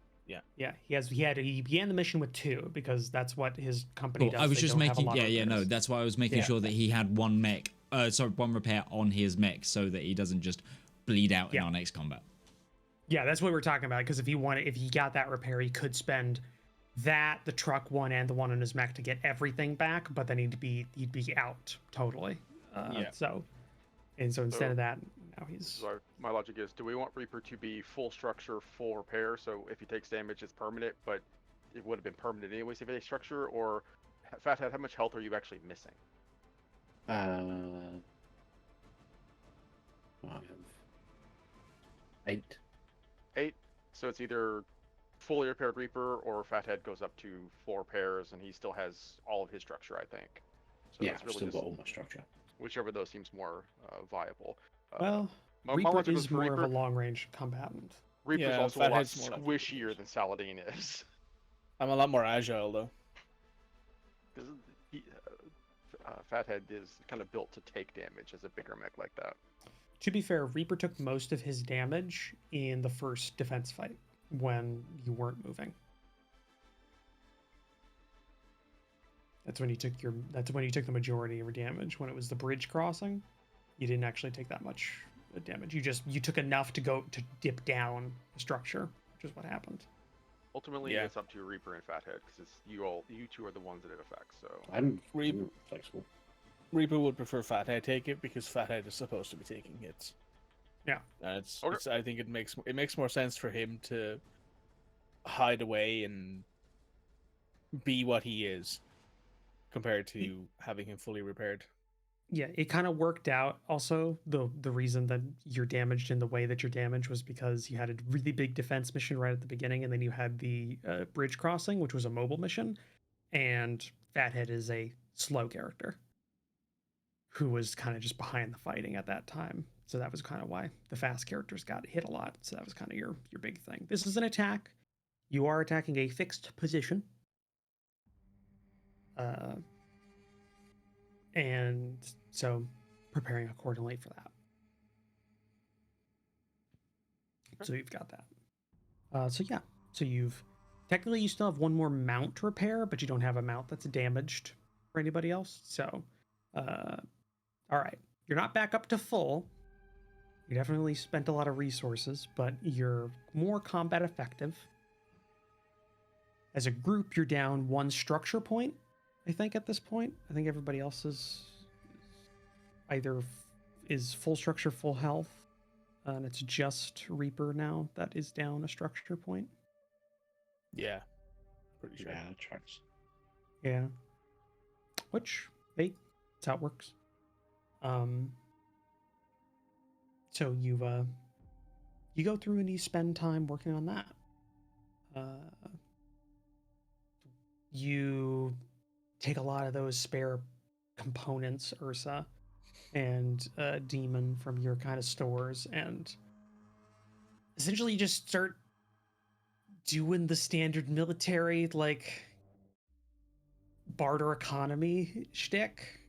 Speaker 2: Yeah, he began the mission with 2 because that's what his company
Speaker 1: Cool.
Speaker 2: does.
Speaker 1: I was
Speaker 2: They
Speaker 1: just
Speaker 2: don't have a
Speaker 1: making,
Speaker 2: lot of
Speaker 1: no.
Speaker 2: repairs.
Speaker 1: That's why I was making
Speaker 2: Yeah.
Speaker 1: sure that he had 1 mech, 1 repair on his mech, so that he doesn't just bleed out in
Speaker 2: Yeah.
Speaker 1: our next combat.
Speaker 2: Yeah, that's what we're talking about. Because if he got that repair, he could spend that, the truck one, and the one on his mech to get everything back. But then he'd be out totally.
Speaker 3: Yeah.
Speaker 2: So instead
Speaker 7: So-
Speaker 2: of that, now he's
Speaker 7: So my logic is, do we want Reaper to be full structure, full repair? So if he takes damage, it's permanent, but it would have been permanent anyways if he takes structure? Or Fathead, how much health are you actually missing?
Speaker 5: I have 8.
Speaker 7: 8. So it's either fully repaired Reaper or Fathead goes up to 4 repairs and he still has all of his structure, I think. So
Speaker 5: Yeah,
Speaker 7: it's
Speaker 5: I've
Speaker 7: really
Speaker 5: still
Speaker 7: just
Speaker 5: got all my structure.
Speaker 7: whichever of those seems more viable.
Speaker 2: well.
Speaker 7: my
Speaker 2: Reaper
Speaker 7: logic was
Speaker 2: is
Speaker 7: for
Speaker 2: more of a
Speaker 7: Reaper.
Speaker 2: long range combatant.
Speaker 7: Reaper's
Speaker 3: Yeah,
Speaker 7: also a lot
Speaker 3: Fathead's more like-
Speaker 7: squishier than Saladin is.
Speaker 3: I'm a lot more agile, though.
Speaker 7: 'Cause Fathead is kind of built to take damage as a bigger mech like that.
Speaker 2: To be fair, Reaper took most of his damage in the first defense fight when you weren't moving. That's when you took the majority of your damage. When it was the bridge crossing, you didn't actually take that much damage. You took enough to dip down the structure, which is what happened.
Speaker 7: Ultimately,
Speaker 3: Yeah.
Speaker 7: it's up to Reaper and Fathead because it's you two are the ones that it affects. So
Speaker 5: I'm
Speaker 3: Reaper-
Speaker 5: flexible.
Speaker 3: Reaper would prefer Fathead take it because Fathead is supposed to be taking hits.
Speaker 2: Yeah.
Speaker 3: And
Speaker 7: Okay.
Speaker 3: I think it makes more sense for him to hide away and be what he is compared to having him fully repaired.
Speaker 2: Yeah, it kind of worked out. Also, the reason that you're damaged in the way that you're damaged was because you had a really big defense mission right at the beginning, and then you had the bridge crossing, which was a mobile mission, and Fathead is a slow character who was kind of just behind the fighting at that time. So that was kind of why the fast characters got hit a lot. So that was kind of your big thing. This is an attack. You are attacking a fixed position. And so preparing accordingly for that. So you've got that. So you've technically you still have 1 more mount to repair, but you don't have a mount that's damaged for anybody else. So, all right, you're not back up to full. You definitely spent a lot of resources, but you're more combat effective. As a group, you're down 1 structure point. I think at this point, I think everybody else is either is full structure, full health, and it's just Reaper now that is down a structure point.
Speaker 3: Yeah. Pretty sure.
Speaker 5: Yeah, that tracks.
Speaker 2: Yeah. Which, hey, that's how it works. So you go through and you spend time working on that. You take a lot of those spare components, Ursa, and Demon from your kind of stores, and essentially you just start doing the standard military, like, barter economy shtick.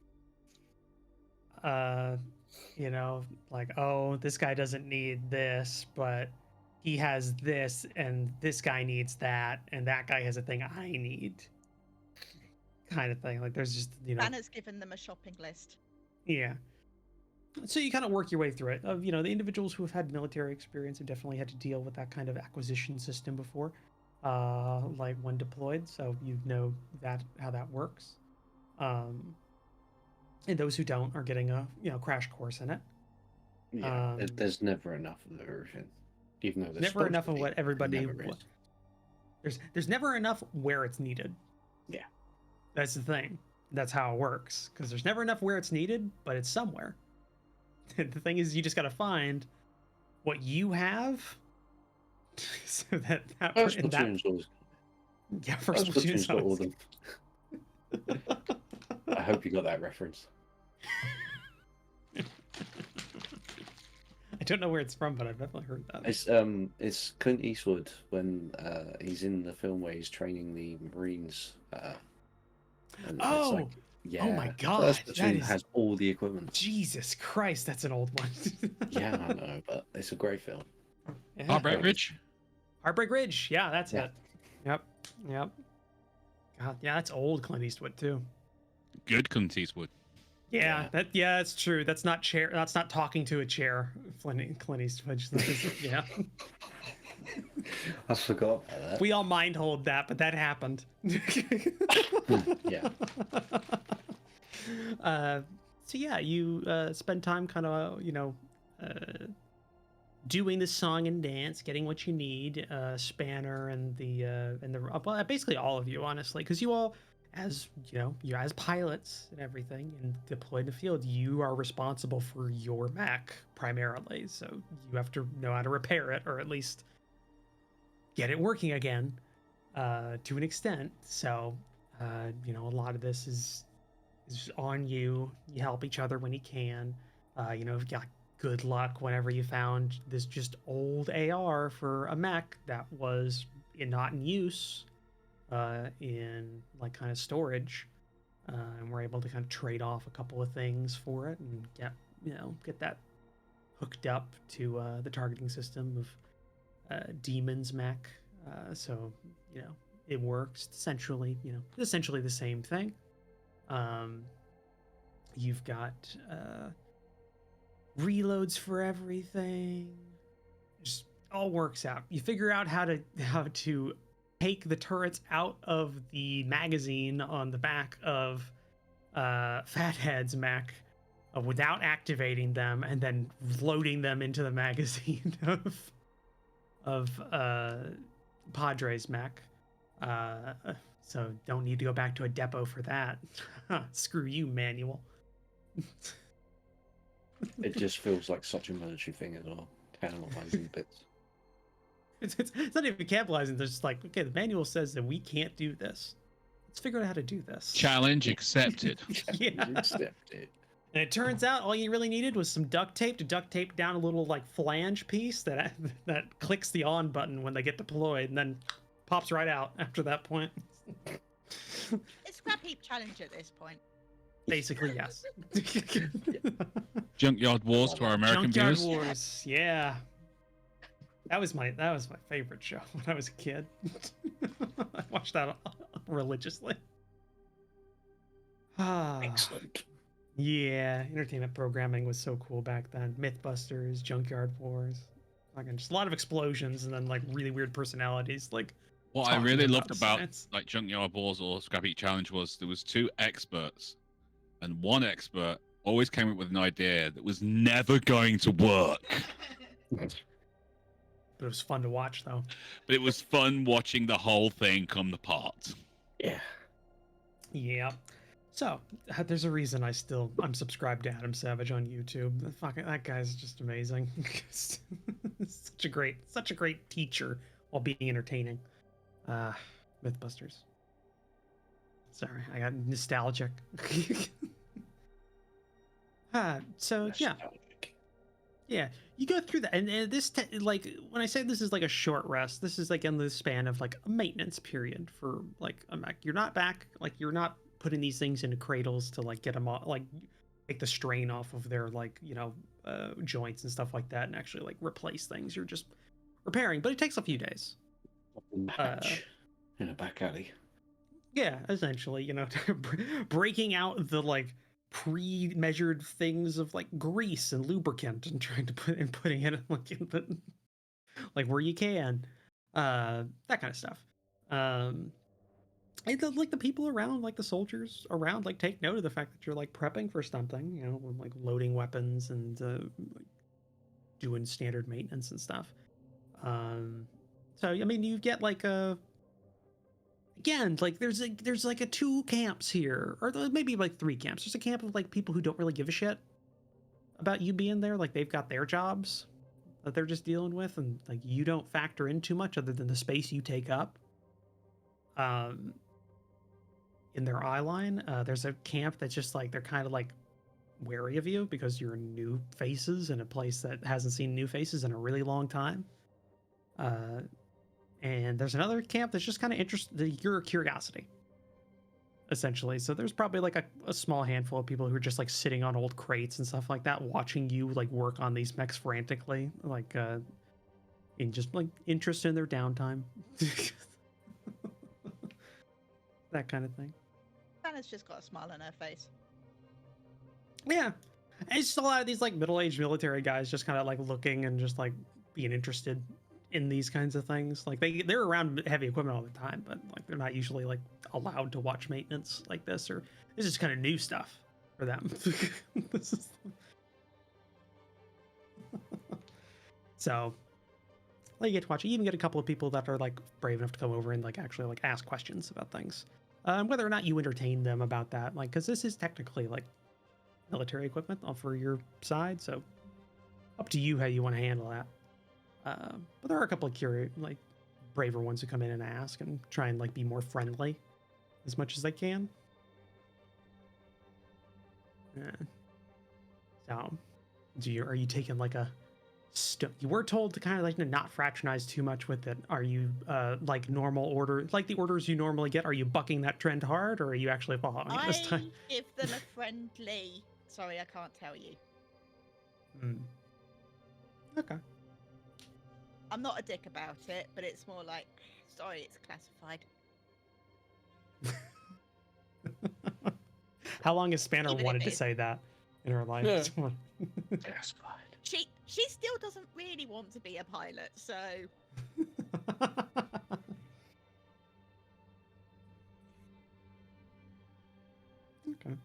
Speaker 2: You know, like, oh, this guy doesn't need this, but he has this, and this guy needs that, and that guy has a thing I need. Kind of thing. Like, there's just,
Speaker 6: Banner's given them a shopping list.
Speaker 2: Yeah. So you kind of work your way through it. The individuals who have had military experience have definitely had to deal with that kind of acquisition system before, like when deployed. So you know how that works. And those who don't are getting a crash course in it.
Speaker 5: Yeah, there's never enough of everything, even though there's
Speaker 2: never enough of what everybody.
Speaker 5: Never is.
Speaker 2: There's never enough where it's needed.
Speaker 5: Yeah,
Speaker 2: that's the thing. That's how it works, because there's never enough where it's needed, but it's somewhere. The thing is, you just got to find what you have, so that
Speaker 5: first platoon's always.
Speaker 2: Yeah, first platoon's
Speaker 5: got all of them. I hope you got that reference.
Speaker 2: I don't know where it's from, but I've definitely heard that.
Speaker 5: It's Clint Eastwood when he's in the film where he's training the Marines.
Speaker 2: Oh my God!
Speaker 5: First platoon has all the equipment.
Speaker 2: Jesus Christ, that's an old one.
Speaker 5: Yeah, I know, but it's a great film.
Speaker 2: Yeah.
Speaker 4: Heartbreak Ridge.
Speaker 2: Heartbreak Ridge. Yeah, that's it. Yep. God, yeah, that's old Clint Eastwood too.
Speaker 4: Good Clint Eastwood.
Speaker 2: Yeah, that's true. That's not chair. That's not talking to a chair. Clint Eastwood. Yeah.
Speaker 5: I forgot about that.
Speaker 2: We all mind hold that, but that happened.
Speaker 5: Yeah.
Speaker 2: So yeah, you spend time kind of doing the song and dance, getting what you need. Spanner and the well, basically all of you, honestly, because you all, as you're as pilots and everything and deployed in the field, you are responsible for your mech primarily. So you have to know how to repair it, or at least get it working again, to an extent. So a lot of this is on you. You help each other when you can. You've got good luck whenever you found this just old AR for a mech that was not in use, in like kind of storage, and we're able to kind of trade off a couple of things for it and get that hooked up to the targeting system of Demon's mech. So it works essentially the same thing. You've got reloads for everything. Just all works out. You figure out how to take the turrets out of the magazine on the back of Fathead's mech without activating them, and then loading them into the magazine of Padre's mech. So don't need to go back to a depot for that. Screw you, manual.
Speaker 5: It just feels like such a military thing as well. Cannibalizing bits.
Speaker 2: It's not even cannibalizing. They're just like, okay, the manual says that we can't do this. Let's figure out how to do this.
Speaker 4: Challenge accepted.
Speaker 2: Yeah.
Speaker 5: Accepted.
Speaker 2: And it turns out all you really needed was some duct tape to duct tape down a little like flange piece that clicks the on button when they get deployed, and then pops right out after that point.
Speaker 6: It's scrap heap challenge at this point.
Speaker 2: Basically, yes.
Speaker 4: Junkyard Wars to our American
Speaker 2: Junkyard
Speaker 4: viewers.
Speaker 2: Wars, yeah. That was my favorite show when I was a kid. I watched that religiously.
Speaker 5: Excellent.
Speaker 2: Yeah, entertainment programming was so cool back then. Mythbusters, Junkyard Wars, like just a lot of explosions, and then like really weird personalities. Like
Speaker 4: What I really loved about
Speaker 2: science.
Speaker 4: like Junkyard Wars or Scrap Heap Challenge was there was two experts, and one expert always came up with an idea that was never going to work.
Speaker 2: But it was fun to watch, though.
Speaker 4: But it was fun watching the whole thing come apart.
Speaker 5: Yeah.
Speaker 2: Yeah. So there's a reason I'm subscribed to Adam Savage on YouTube. That guy's just amazing. such a great teacher while being entertaining. Mythbusters. Sorry, I got nostalgic. So yeah, you go through that, and this like when I say this is like a short rest, this is like in the span of like a maintenance period for like a mech. You're not back, like you're not putting these things into cradles to like get them all. Like take the strain off of their like joints and stuff like that, and actually like replace things. You're just repairing, but it takes a few days.
Speaker 5: Match in a back alley.
Speaker 2: Yeah, essentially, breaking out the like pre-measured things of like grease and lubricant and trying to putting it like in the, like where you can, that kind of stuff. And like the people around, like the soldiers around, like take note of the fact that you're like prepping for something, like loading weapons and like, doing standard maintenance and stuff. So I mean, you get like again, like there's like a 2 camps here, or maybe like 3 camps. There's a camp of like people who don't really give a shit about you being there. Like they've got their jobs that they're just dealing with, and like you don't factor in too much other than the space you take up. In their eye line, there's a camp that's just like they're kind of like wary of you because you're new faces in a place that hasn't seen new faces in a really long time. And there's another camp that's just kind of interested in your curiosity, essentially. So there's probably like a small handful of people who are just like sitting on old crates and stuff like that, watching you like work on these mechs frantically, like in just like interest in their downtime. That kind of thing.
Speaker 6: Anna's just got a smile on her face.
Speaker 2: Yeah. And it's just a lot of these like middle-aged military guys just kind of like looking and just like being interested in these kinds of things. Like they're around heavy equipment all the time, but like they're not usually like allowed to watch maintenance like this, or this is kind of new stuff for them. This is so like, you get to watch it. You even get a couple of people that are like brave enough to come over and like actually like ask questions about things, whether or not you entertain them about that, like because this is technically like military equipment for your side, so up to you how you want to handle that. But there are a couple of like braver ones who come in and ask and try and like be more friendly as much as they can. Yeah. So, are you taking like a? You were told to kind of like not fraternize too much with it. Are you like normal order, like the orders you normally get? Are you bucking that trend hard, or are you actually following it this time?
Speaker 6: I give them a friendly. Sorry, I can't tell you.
Speaker 2: Okay.
Speaker 6: I'm not a dick about it, but it's more like, sorry, it's classified.
Speaker 2: How long has Spanner
Speaker 6: Even if
Speaker 2: wanted
Speaker 6: it
Speaker 2: to
Speaker 6: is-
Speaker 2: say that in her life?
Speaker 3: Yeah.
Speaker 6: She still doesn't really want to be a pilot, so
Speaker 2: Okay.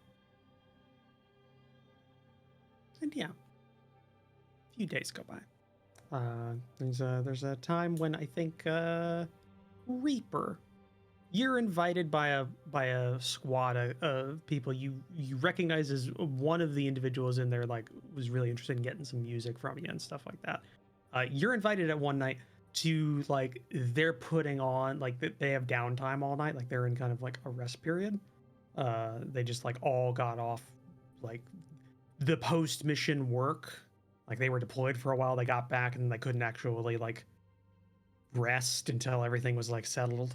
Speaker 2: And yeah, a few days go by. There's a time when I think Reaper, you're invited by a squad of people you recognize as one of the individuals in there, like was really interested in getting some music from you and stuff like that. You're invited at one night to like they're putting on like they have downtime all night, like they're in kind of like a rest period. They just like all got off like the post mission work. Like they were deployed for a while, they got back and they couldn't actually like rest until everything was like settled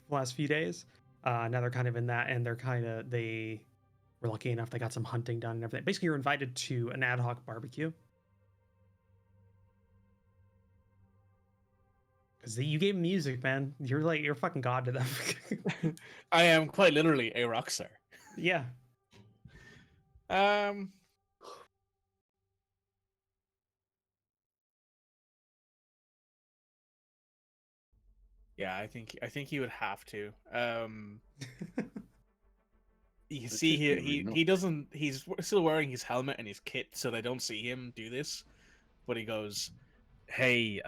Speaker 2: the last few days. Now they're kind of in that, and they were lucky enough they got some hunting done and everything. Basically, you're invited to an ad hoc barbecue because you gave them music, man. You're fucking god to them.
Speaker 3: I am quite literally a rock star.
Speaker 2: Yeah.
Speaker 3: Yeah, I think he would have to. You can see he doesn't. He's still wearing his helmet and his kit, so they don't see him do this. But he goes, "Hey,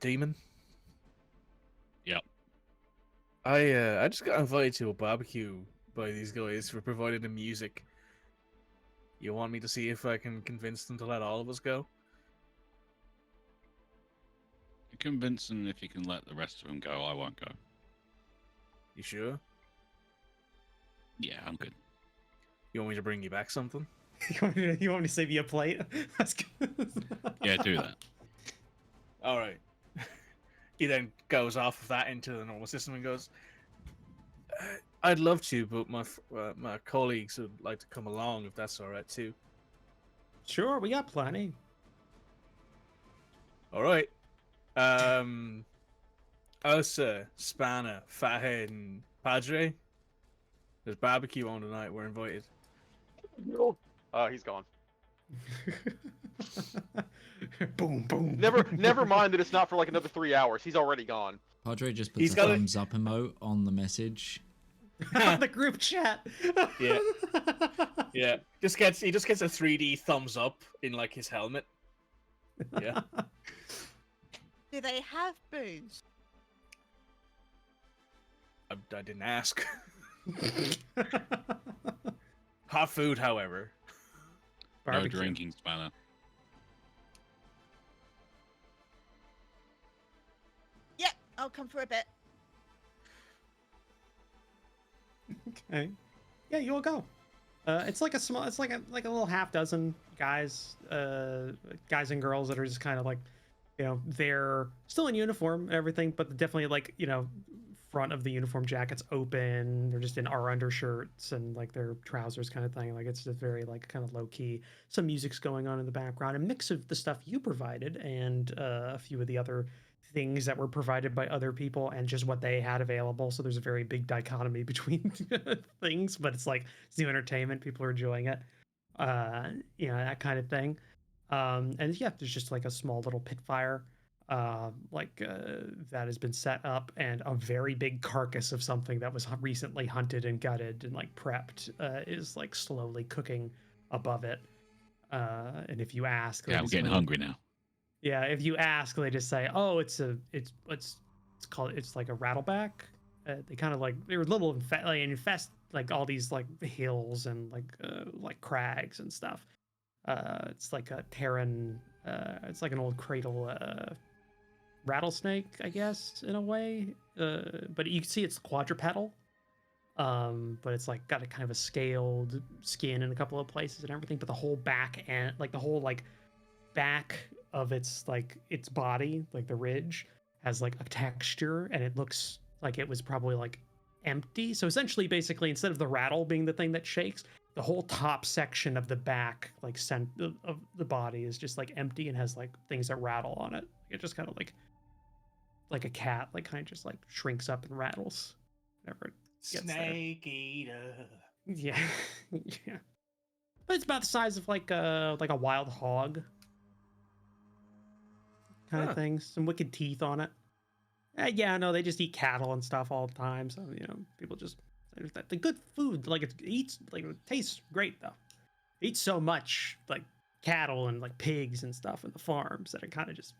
Speaker 3: demon.
Speaker 4: Yep.
Speaker 3: I just got invited to a barbecue by these guys for providing the music. You want me to see if I can convince them to let all of us go?"
Speaker 4: Convince them. If you can let the rest of them go, I won't go.
Speaker 3: You sure?
Speaker 4: Yeah, I'm good.
Speaker 3: You want me to bring you back something?
Speaker 2: You want me to save you a plate? That's good.
Speaker 4: Yeah, do that.
Speaker 3: All right. He then goes off of that into the normal system and goes, I'd love to, but my colleagues would like to come along if that's all right too.
Speaker 2: Sure, we got plenty.
Speaker 3: All right. Ursa, Spanner, Fathead, and Padre. There's barbecue on tonight. We're invited.
Speaker 7: He's gone.
Speaker 2: Boom, boom.
Speaker 7: Never mind that it's not for like another 3 hours. He's already gone.
Speaker 1: Padre just puts
Speaker 3: He's
Speaker 1: a
Speaker 3: got a-
Speaker 1: thumbs up emote on the message.
Speaker 2: The group chat.
Speaker 3: Yeah. Yeah. He just gets a 3D thumbs up in like his helmet. Yeah.
Speaker 6: Do they have booze?
Speaker 3: I didn't ask. Hot food, however.
Speaker 4: No
Speaker 2: Barbecue.
Speaker 4: drinking, Spanner.
Speaker 6: Yeah, I'll come for a bit.
Speaker 2: Okay. Yeah, you'll go. It's like a little half dozen guys, guys and girls that are just kind of like, you know, they're still in uniform and everything, but definitely like, you know, front of the uniform jacket's open. They're just in our undershirts and like their trousers kind of thing. Like it's just very like kind of low key. Some music's going on in the background, a mix of the stuff you provided and a few of the other things that were provided by other people and just what they had available. So there's a very big dichotomy between things, but it's like it's new entertainment. People are enjoying it. You know, that kind of thing. And yeah, there's just like a small little pit fire that has been set up, and a very big carcass of something that was recently hunted and gutted and like prepped is like slowly cooking above it. And if you ask,
Speaker 4: Yeah, I'm getting hungry now.
Speaker 2: Yeah, if you ask, they just say, "Oh, it's like a rattleback." They kind of like they were little infest like all these like hills and like crags and stuff. It's like a Terran. It's like an old cradle rattlesnake, I guess, in a way. But you can see it's quadrupedal. But it's like got a kind of a scaled skin in a couple of places and everything. But the whole back and like the whole like back of its body, like the ridge, has like a texture, and it looks like it was probably like empty. So essentially, basically, instead of the rattle being the thing that shakes, the whole top section of the back, like of the body, is just like empty and has like things that rattle on it. It just kind of like a cat, like kind of just like shrinks up and rattles whenever it gets
Speaker 3: Snake eater.
Speaker 2: there. Yeah, yeah. But it's about the size of like a wild hog kind of thing. Some wicked teeth on it. Yeah, no, they just eat cattle and stuff all the time. So you know, people just the good food. Like it tastes great though. It eats so much like cattle and like pigs and stuff in the farms that it kind of just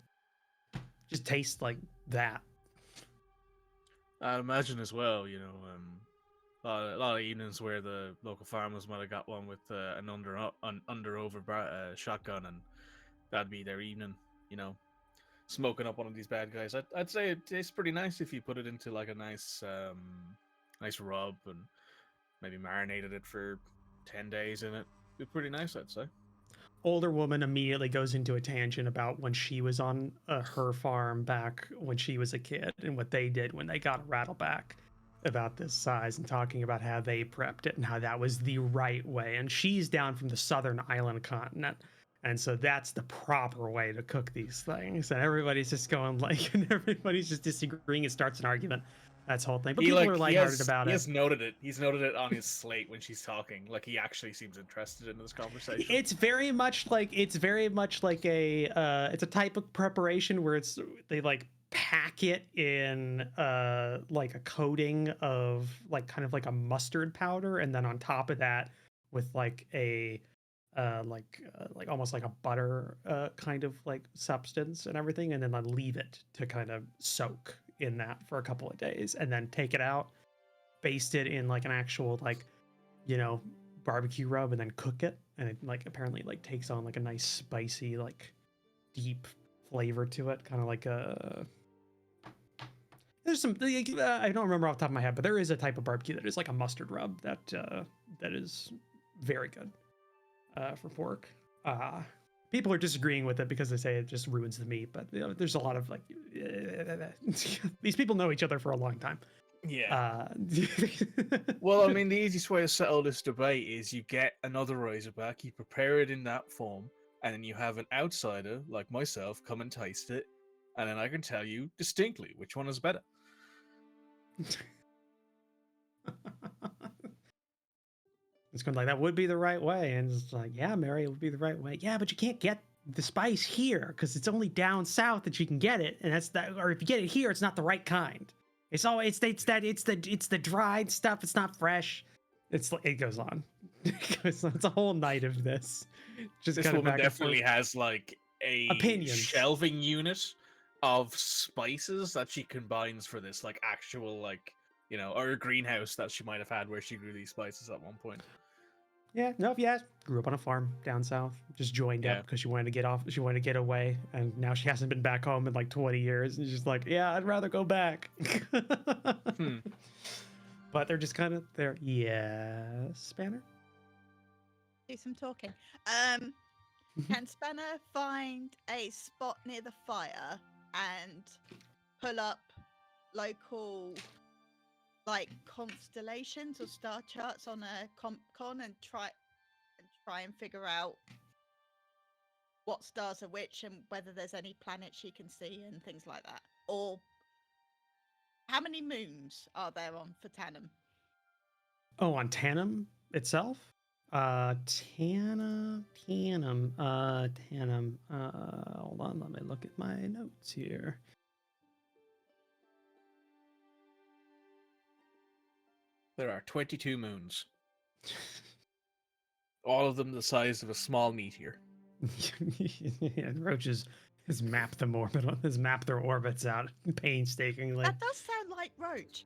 Speaker 2: tastes like that.
Speaker 3: I'd imagine as well, you know, a lot of evenings where the local farmers might have got one with an under shotgun, and that'd be their evening, you know, smoking up one of these bad guys. I'd say it tastes pretty nice if you put it into like a nice rub and maybe marinated it for 10 days in it. It'd be pretty nice, I'd say.
Speaker 2: Older woman immediately goes into a tangent about when she was on her farm back when she was a kid and what they did when they got a rattleback about this size, and talking about how they prepped it and how that was the right way. And she's down from the southern island continent, and so that's the proper way to cook these things. And everybody's just going like, and everybody's just disagreeing. It starts an argument. That's the whole thing. But people are lighthearted about it.
Speaker 3: He has noted it. He's noted it on his slate when she's talking. Like he actually seems interested in this conversation.
Speaker 2: It's very much like a it's a type of preparation where they like pack it in like a coating of like kind of like a mustard powder, and then on top of that with like a like almost like a butter kind of like substance and everything, and then leave it to kind of soak in that for a couple of days, and then take it out, baste it in like an actual like, you know, barbecue rub, and then cook it, and it like apparently like takes on like a nice spicy like deep flavor to it, kind of like a there's some I don't remember off the top of my head, but there is a type of barbecue that is like a mustard rub that is very good for pork. People are disagreeing with it because they say it just ruins the meat, but you know, there's a lot of like these people know each other for a long time.
Speaker 3: Yeah.
Speaker 2: Uh,
Speaker 3: Well, I mean, the easiest way to settle this debate is you get another Razorback, you prepare it in that form, and then you have an outsider like myself come and taste it, and then I can tell you distinctly which one is better.
Speaker 2: it's going like that would be the right way, and it's like, yeah, Mary, it would be the right way. Yeah, but you can't get the spice here because it's only down south that you can get it, and that's that. Or if you get it here, it's not the right kind. It's the dried stuff. It's not fresh. It goes on. It's a whole night of this. Just
Speaker 3: This
Speaker 2: kind of
Speaker 3: woman
Speaker 2: back and forth.
Speaker 3: definitely has like a
Speaker 2: Opinions.
Speaker 3: shelving unit of spices that she combines for this, like actual like or a greenhouse that she might have had where she grew these spices at one point.
Speaker 2: Yeah, grew up on a farm down south. Just joined
Speaker 3: Yeah.
Speaker 2: up because she wanted to get off. She wanted to get away, and now she hasn't been back home in like 20 years. And she's just like, yeah, I'd rather go back. But they're just kind of there. Yeah, Spanner.
Speaker 6: Do some talking. Can Spanner find a spot near the fire and pull up local like constellations or star charts on a con and try and figure out what stars are which and whether there's any planets she can see and things like that? Or how many moons are there on for Tannum?
Speaker 2: Oh, on Tannum itself? Tannum. Hold on, let me look at my notes here.
Speaker 3: There are 22 moons. All of them the size of a small meteor.
Speaker 2: Yeah, Roach has mapped them has mapped their orbits out painstakingly.
Speaker 6: That does sound like Roach.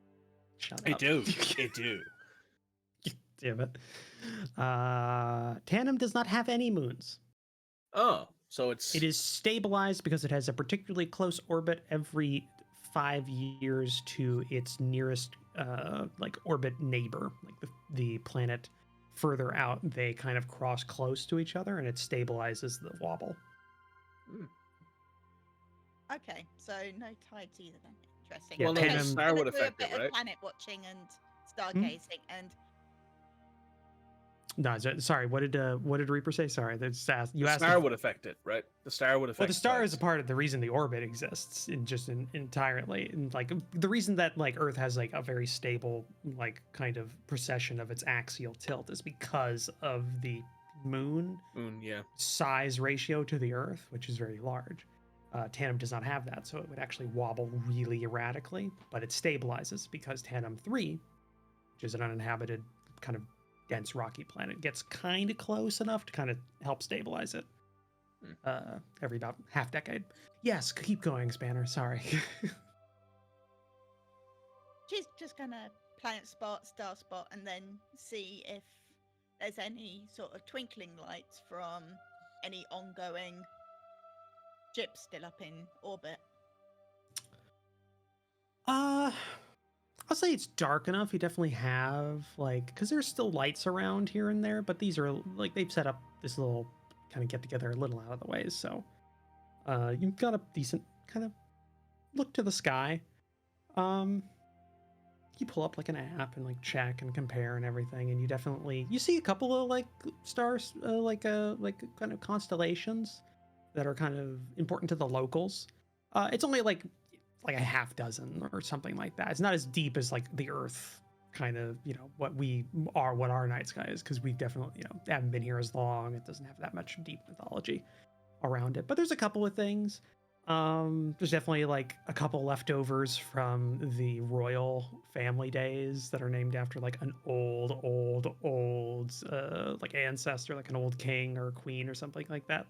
Speaker 2: Shut
Speaker 3: It
Speaker 2: up.
Speaker 3: do. It do.
Speaker 2: Damn it. Tannum does not have any moons.
Speaker 3: Oh, so it's
Speaker 2: It is stabilized because it has a particularly close orbit every 5 years to its nearest like orbit neighbor, like the planet further out. They kind of cross close to each other, and it stabilizes the wobble.
Speaker 6: Okay, so no tides either then. Interesting.
Speaker 2: Yeah,
Speaker 3: Well, no,
Speaker 6: Okay,
Speaker 2: Tannum-
Speaker 6: I'm
Speaker 3: Star
Speaker 6: gonna
Speaker 3: would
Speaker 6: do
Speaker 3: affect
Speaker 6: a
Speaker 3: it,
Speaker 6: bit
Speaker 3: right?
Speaker 6: of planet watching and stargazing and
Speaker 2: No, sorry. What did Reaper say? Sorry, that's you
Speaker 3: the
Speaker 2: asked.
Speaker 3: star would affect it, right? The star would affect.
Speaker 2: Well, the star
Speaker 3: tides.
Speaker 2: is a part of the reason the orbit exists, entirely. And like the reason that like Earth has like a very stable like kind of precession of its axial tilt is because of the moon
Speaker 3: Yeah.
Speaker 2: size ratio to the Earth, which is very large. Tandem does not have that, so it would actually wobble really erratically, but it stabilizes because Tandem 3, which is an uninhabited kind of dense rocky planet, gets kind of close enough to kind of help stabilize it every about half decade. Yes, keep going, Spanner. Sorry.
Speaker 6: she's just gonna planet spot, star spot, and then see if there's any sort of twinkling lights from any ongoing ships still up in orbit.
Speaker 2: I'll say it's dark enough. You definitely have like, because there's still lights around here and there, but these are like they've set up this little kind of get together a little out of the ways. So you've got a decent kind of look to the sky. You pull up like an app and like check and compare and everything, and you see a couple of like stars, like kind of constellations that are kind of important to the locals. It's only like a half dozen or something like that. It's not as deep as like the Earth kind of, what our night sky is, because we definitely, haven't been here as long. It doesn't have that much deep mythology around it. But there's a couple of things. There's definitely like a couple leftovers from the royal family days that are named after like an old like ancestor, like an old king or queen or something like that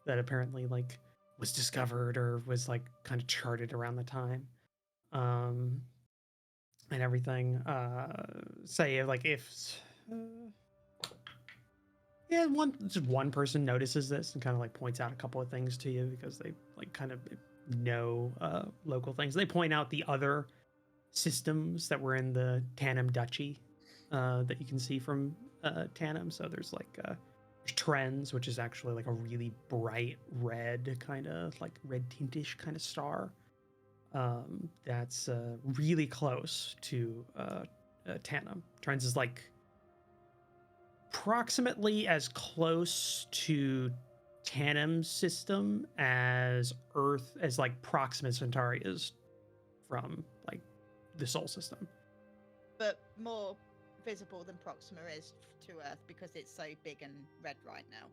Speaker 2: that apparently like was discovered or was like kind of charted around the time, and everything. Say like if one person notices this and kind of like points out a couple of things to you because they like kind of know local things. They point out the other systems that were in the Tannum Duchy that you can see from Tannum. So there's like Trends, which is actually like a really bright red kind of like red tintish kind of star. that's really close to Tandem. Trends is like approximately as close to Tandem's system as Earth, as like Proxima Centauri is from like the Sol system.
Speaker 6: But more visible than Proxima is to Earth because it's so big and red right now.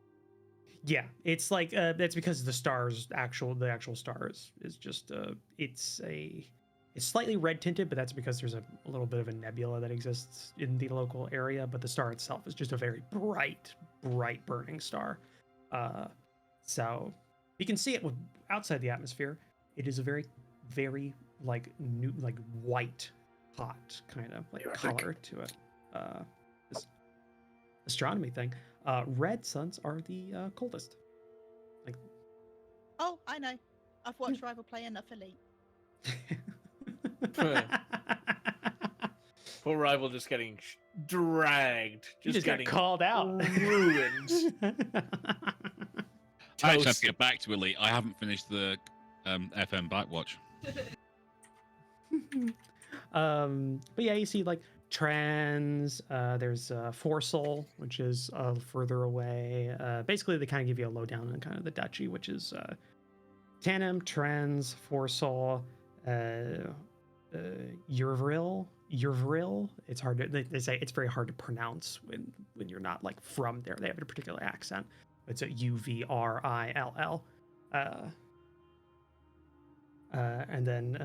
Speaker 2: Yeah, it's like that's because the actual stars is just it's slightly red tinted, but that's because there's a little bit of a nebula that exists in the local area. But the star itself is just a very bright burning star. So you can see it with outside the atmosphere. It is a very like white hot kind of like color to it. This astronomy thing. Red suns are the coldest. Like,
Speaker 6: oh, I know. I've watched Rival play enough Elite.
Speaker 3: Poor Rival just getting dragged.
Speaker 2: You just
Speaker 3: getting
Speaker 2: got called out.
Speaker 3: Ruined.
Speaker 4: I actually have to get back to Elite. I haven't finished the FM Blackwatch.
Speaker 2: But yeah, you see like trends. There's Forsol, which is further away. Basically, they kind of give you a lowdown on kind of the duchy, which is Tandem, Trends, Forsol, Urvril. It's hard to. They say it's very hard to pronounce when you're not like from there. They have a particular accent. It's a Uvrill. And then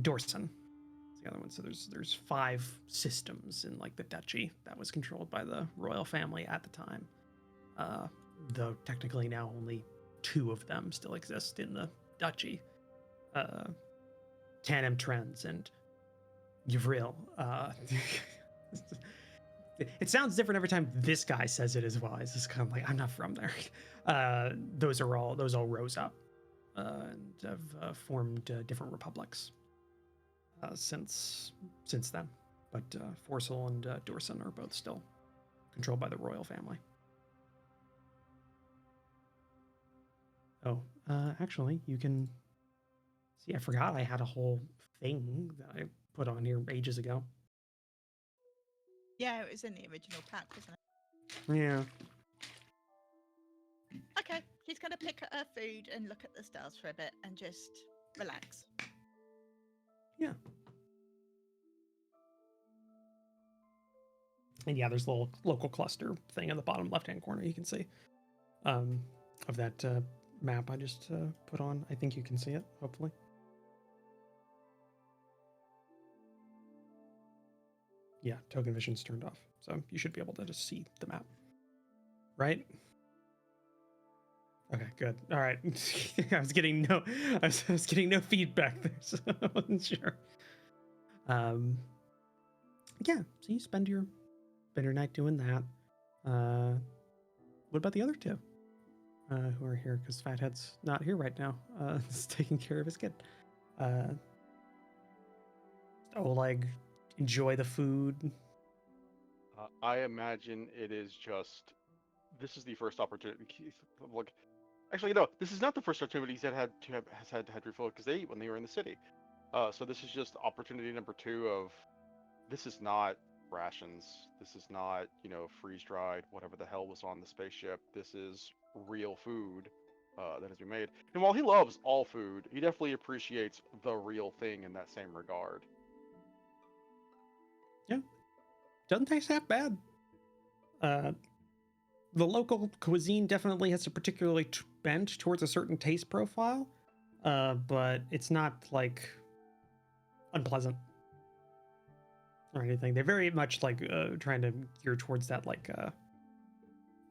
Speaker 2: Dorson. The other one. So there's 5 systems in like the duchy that was controlled by the royal family at the time. Though technically now only 2 of them still exist in the duchy. Tandem, Trends, and Uvril. It sounds different every time this guy says it as well. It's just kind of like, I'm not from there. Those all rose up and have formed different republics since then. But Forsol and Dorson are both still controlled by the royal family. Oh, actually, you can see. I forgot I had a whole thing that I put on here ages ago.
Speaker 6: Yeah, it was in the original pack, wasn't it?
Speaker 2: Yeah.
Speaker 6: Okay, she's gonna pick at her food and look at the stars for a bit and just relax.
Speaker 2: Yeah. And yeah, there's a little local cluster thing in the bottom left-hand corner you can see of that map I just put on. I think you can see it, hopefully. Yeah, token vision's turned off, so you should be able to just see the map. Right? Okay, good. All right. I was getting no feedback there, so I wasn't sure. Yeah, so you spend your night doing that. What about the other 2 who are here? Because Fathead's not here right now. He's taking care of his kid. Oleg, enjoy the food.
Speaker 7: I imagine it is just. This is the first opportunity. Look, actually, no. This is not the first opportunity he's had to refill because they eat when they were in the city. So this is just opportunity number 2 of. This is not rations. This is not, freeze dried, whatever the hell was on the spaceship. This is real food that has been made. And while he loves all food, he definitely appreciates the real thing in that same regard.
Speaker 2: Yeah. Doesn't taste that bad. The local cuisine definitely has a particularly bent towards a certain taste profile, but it's not like unpleasant or anything. They're very much like trying to gear towards that like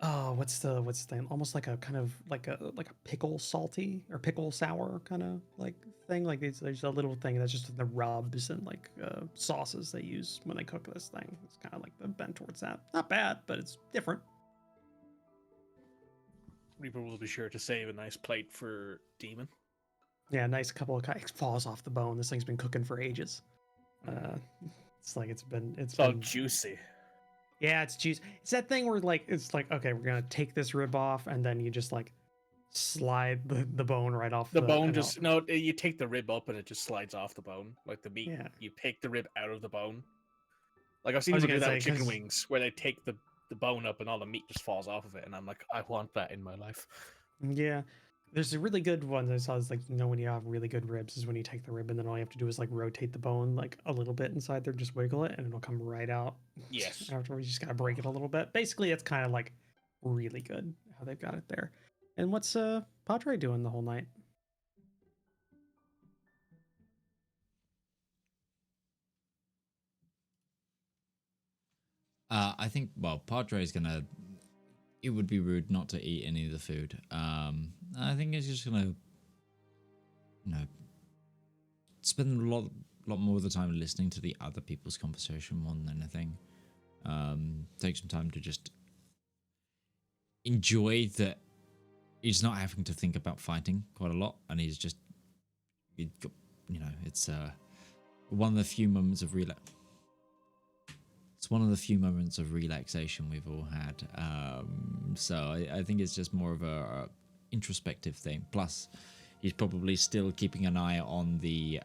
Speaker 2: what's the thing? Almost like a kind of like a pickle salty or pickle sour kind of like thing. Like there's a little thing that's just the rubs and like sauces they use when they cook this thing. It's kind of like the bent towards that. Not bad, but it's different.
Speaker 3: Reaper will be sure to save a nice plate for Demon.
Speaker 2: Yeah, nice couple of it falls off the bone. This thing's been cooking for ages. It's like it's been
Speaker 3: all juicy.
Speaker 2: Yeah, it's juicy. It's that thing where like it's like, okay, we're gonna take this rib off, and then you just like slide the bone right off
Speaker 3: The
Speaker 2: the
Speaker 3: bone
Speaker 2: and
Speaker 3: just
Speaker 2: out.
Speaker 3: no. You take the rib up and it just slides off the bone, like the meat.
Speaker 2: Yeah.
Speaker 3: You pick the rib out of the bone. Like I've
Speaker 2: I
Speaker 3: seen
Speaker 2: was
Speaker 3: people do
Speaker 2: gonna
Speaker 3: that with
Speaker 2: say,
Speaker 3: chicken
Speaker 2: 'cause-
Speaker 3: wings, where they take the bone up and all the meat just falls off of it, and I'm like, I want that in my life.
Speaker 2: Yeah. There's a really good one I saw is like, when you have really good ribs is when you take the rib and then all you have to do is like rotate the bone like a little bit inside there, just wiggle it and it'll come right out.
Speaker 3: Yes.
Speaker 2: Afterwards, you just gotta break it a little bit. Basically, it's kind of like really good how they've got it there. And what's Padre doing the whole night?
Speaker 1: I think, well, Padre's gonna. It would be rude not to eat any of the food. I think he's just gonna, spend a lot more of the time listening to the other people's conversation more than anything. Take some time to just enjoy that he's not having to think about fighting quite a lot, and he's just, it's one of the few moments of It's one of the few moments of relaxation we've all had. So I think it's just more of a introspective thing. Plus, he's probably still keeping an eye on the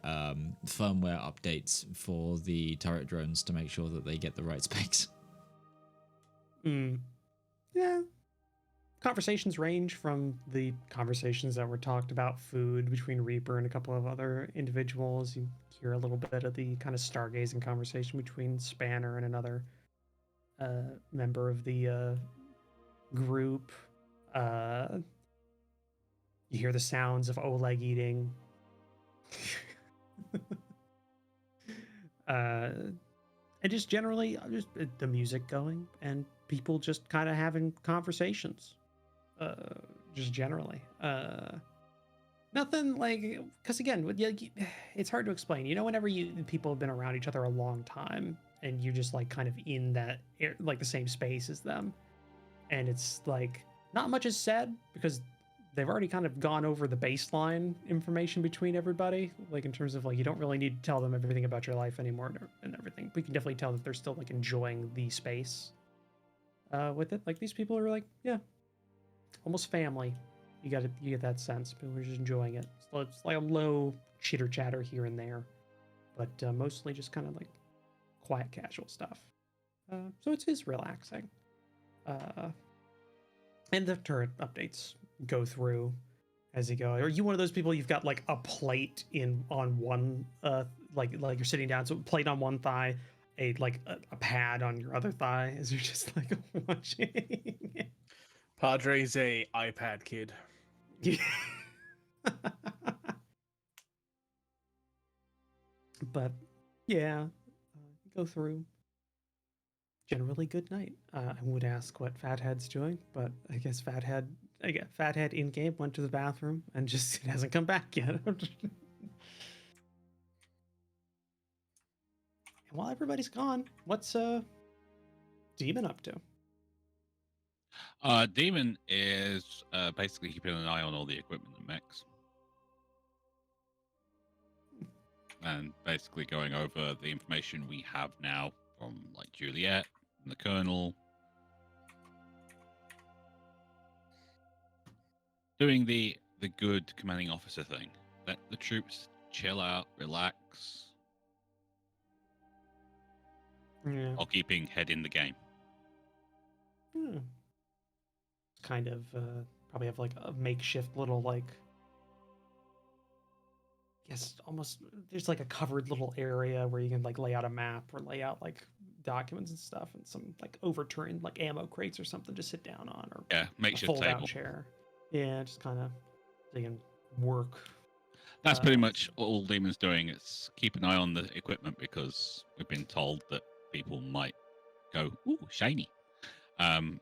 Speaker 1: firmware updates for the turret drones to make sure that they get the right specs.
Speaker 2: Yeah. Conversations range from the conversations that were talked about food between Reaper and a couple of other individuals. You hear a little bit of the kind of stargazing conversation between Spanner and another member of the group. You hear the sounds of Oleg eating. And just generally, just the music going and people just kind of having conversations. Just generally. Nothing like, because again, it's hard to explain. Whenever people have been around each other a long time and you're just like kind of in that like the same space as them, and it's like not much is said because they've already kind of gone over the baseline information between everybody, like in terms of like you don't really need to tell them everything about your life anymore and everything. We can definitely tell that they're still like enjoying the space with it. Like these people are like, yeah, almost family. You get that sense. People are just enjoying it. So it's like a low chitter chatter here and there, but mostly just kind of like quiet, casual stuff. So it is relaxing. And the turret updates go through as you go. Are you one of those people you've got like a plate on one like you're sitting down, so plate on one thigh, a pad on your other thigh as you're just like watching?
Speaker 3: Padre's a iPad kid.
Speaker 2: But yeah, go through. Generally good night. I would ask what Fathead's doing, but I guess Fathead in game went to the bathroom and just hasn't come back yet. And while everybody's gone, what's Demon up to?
Speaker 4: Demon is basically keeping an eye on all the equipment and mechs. And basically going over the information we have now from like Juliet and the Colonel. Doing the good commanding officer thing. Let the troops chill out, relax.
Speaker 2: Yeah.
Speaker 4: While keeping head in the game.
Speaker 2: Kind of probably have like a makeshift little almost there's like a covered little area where you can like lay out a map or lay out like documents and stuff and some like overturned like ammo crates or something to sit down on, or
Speaker 4: makeshift
Speaker 2: fold out
Speaker 4: table.
Speaker 2: chair. Yeah, just kind of so you can work.
Speaker 4: That's pretty much all Demon's doing. It's keep an eye on the equipment because we've been told that people might go, ooh, shiny. And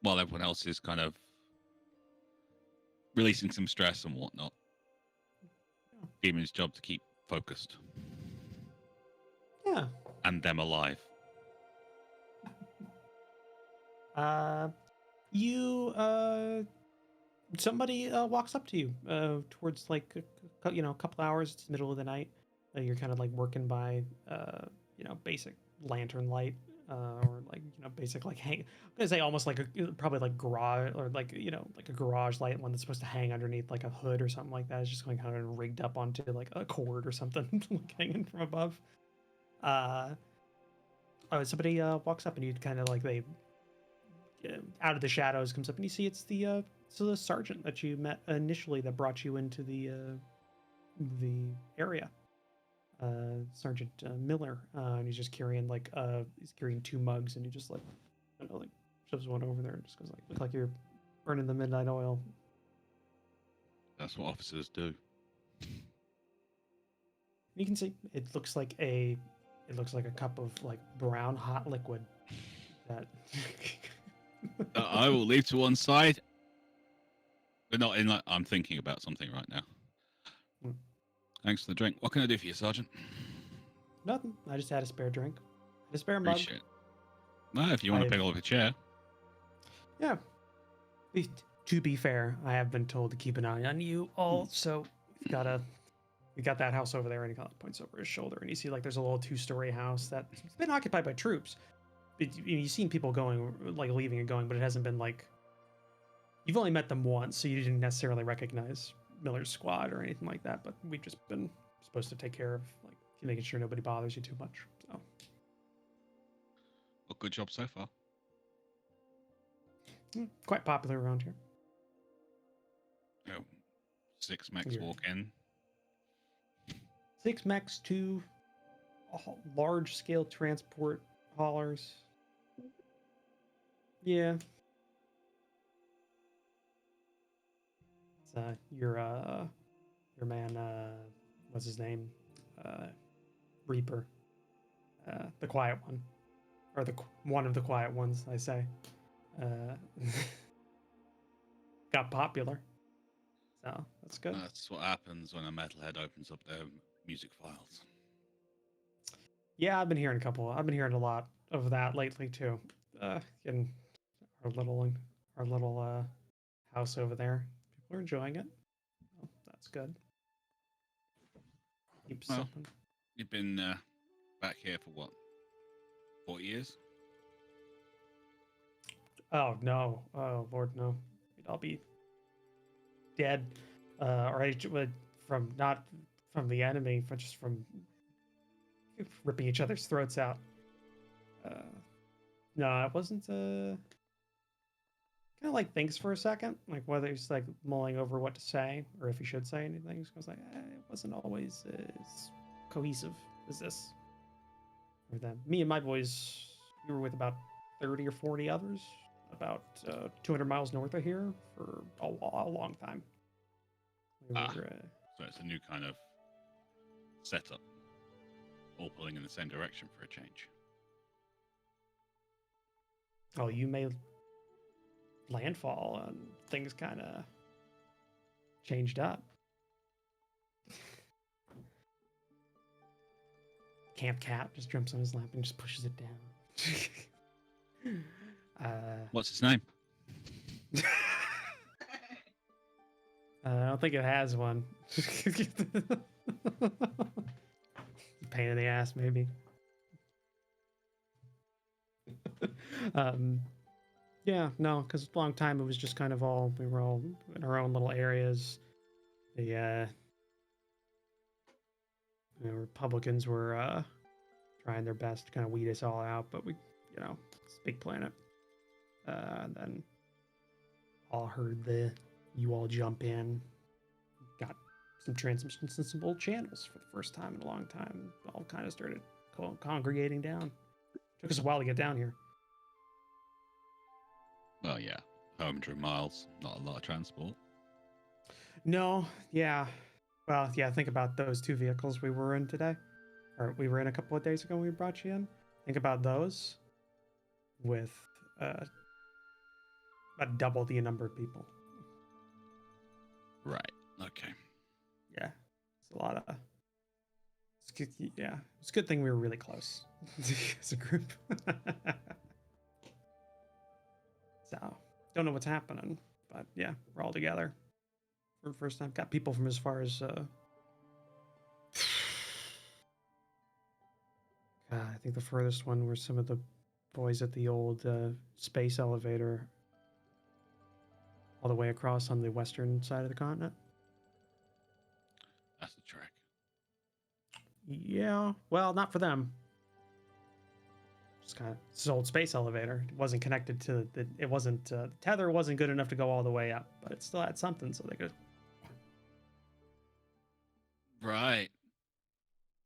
Speaker 4: while everyone else is kind of releasing some stress and whatnot, Demon's job to keep focused.
Speaker 2: Yeah.
Speaker 4: And them alive.
Speaker 2: Somebody walks up to you towards like a couple hours. It's the middle of the night. You're kind of like working by basic lantern light or like basic like hang. I'm gonna say almost like probably like garage or like like a garage light one that's supposed to hang underneath like a hood or something like that. It's just going kind of rigged up onto like a cord or something like hanging from above. Somebody walks up and you kind of like they out of the shadows comes up and you see it's the sergeant that you met initially that brought you into the area. Sergeant Miller, and he's just carrying like he's carrying 2 mugs, and he just like I don't know, like shoves one over there and just goes like, look like you're burning the midnight oil.
Speaker 4: That's what officers do.
Speaker 2: You can see it looks like a cup of like brown hot liquid that
Speaker 4: I will leave to one side. But not in like I'm thinking about something right now.
Speaker 2: Mm.
Speaker 4: Thanks for the drink. What can I do for you, Sergeant?
Speaker 2: Nothing. I just had a spare drink. A spare mug.
Speaker 4: Appreciate it. Well, if you want to pick up a chair.
Speaker 2: Yeah. To be fair, I have been told to keep an eye on you all, so we got that house over there, and he kind of points over his shoulder, and you see like there's a little 2-story house that's been occupied by troops. You've seen people going, like leaving and going, but it hasn't been like you've only met them once, so you didn't necessarily recognize Miller's squad or anything like that. But we've just been supposed to take care of like making sure nobody bothers you too much. So,
Speaker 4: well, good job so far.
Speaker 2: Quite popular around here.
Speaker 4: Oh, 6 mechs walk in.
Speaker 2: 6 mechs, 2 large-scale transport haulers. Yeah. It's, your man, what's his name? Reaper. The quiet one. Or one of the quiet ones, I say. Got popular. So, that's good.
Speaker 4: That's what happens when a metalhead opens up their music files.
Speaker 2: Yeah, I've been hearing a lot of that lately too. In our little house over there. People are enjoying it. Oh, that's good. Keep
Speaker 4: Well,
Speaker 2: something.
Speaker 4: You've been back here for what? 4 years?
Speaker 2: Oh no. Oh Lord, no. I'll be dead. Already not from the enemy, but just from ripping each other's throats out. No, it wasn't. Kind of like thinks for a second, like whether he's like mulling over what to say or if he should say anything. He goes like, it wasn't always as cohesive as this. Or them. Me and my boys, we were with about 30 or 40 others, about 200 miles north of here for a long time. We were,
Speaker 4: So it's a new kind of setup, all pulling in the same direction for a change.
Speaker 2: Oh, you made landfall and things kind of changed up. Camp Cat just jumps on his lap and just pushes it down.
Speaker 4: What's his name?
Speaker 2: I don't think it has one. Pain in the ass, maybe. Yeah, no, because a long time it was just kind of we were all in our own little areas. The Republicans were trying their best to kind of weed us all out, but we, it's a big planet. And then all heard you all jump in, got some transmissions and some old channels for the first time in a long time. All kind of started congregating down. Took us a while to get down here.
Speaker 4: Well, yeah, 100 miles, not a lot of transport.
Speaker 2: No, yeah. Well, yeah, think about those 2 vehicles we were in today. Or we were in a couple of days ago when we brought you in. Think about those with about double the number of people.
Speaker 4: Right, okay.
Speaker 2: Yeah, it's a lot of... It's good, yeah, it's a good thing we were really close as a group. So, don't know what's happening, but yeah, we're all together for the first time. Got people from as far as God, I think the furthest one were some of the boys at the old space elevator all the way across on the western side of the continent.
Speaker 4: That's the track.
Speaker 2: Yeah, well, not for them. It's kind of this old space elevator. It wasn't connected to the. It wasn't the tether wasn't good enough to go all the way up, but it still had something, so they could.
Speaker 4: Right.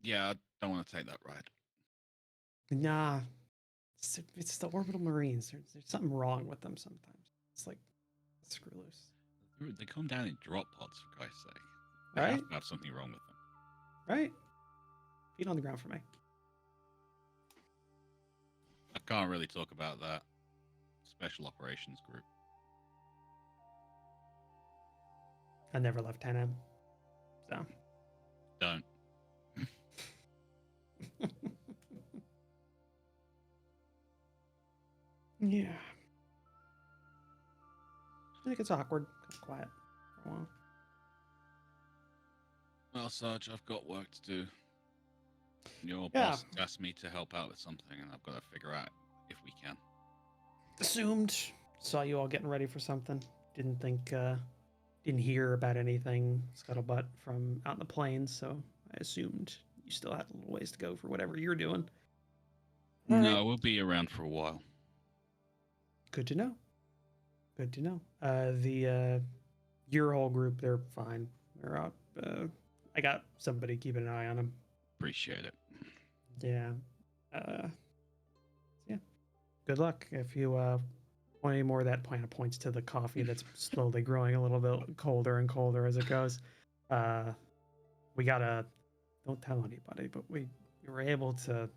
Speaker 4: Yeah, I don't want to take that ride.
Speaker 2: Nah, it's the orbital marines. There's something wrong with them sometimes. It's like screw loose.
Speaker 4: They come down in drop pods, for Christ's sake. They
Speaker 2: Right?
Speaker 4: have to have something wrong with them.
Speaker 2: Right? Feet on the ground for me.
Speaker 4: I can't really talk about that special operations group.
Speaker 2: I never left 10M. So.
Speaker 4: Don't.
Speaker 2: Yeah. I think it's awkward, kind of quiet for a while.
Speaker 4: Well, Sarge, I've got work to do. Your
Speaker 2: Yeah.
Speaker 4: boss asked me to help out with something, and I've got to figure out if we can.
Speaker 2: Assumed. Saw you all getting ready for something. Didn't think, didn't hear about anything scuttlebutt from out in the plains, so I assumed you still had a little ways to go for whatever you're doing. All
Speaker 4: No,
Speaker 2: right.
Speaker 4: we'll be around for a while.
Speaker 2: Good to know. Good to know. Your whole group, they're fine. They're out. I got somebody keeping an eye on them.
Speaker 4: Appreciate it.
Speaker 2: Yeah. Yeah. Good luck. If you want any more of that, point points to the coffee that's slowly growing a little bit colder and colder as it goes. We gotta. Don't tell anybody, but we were able to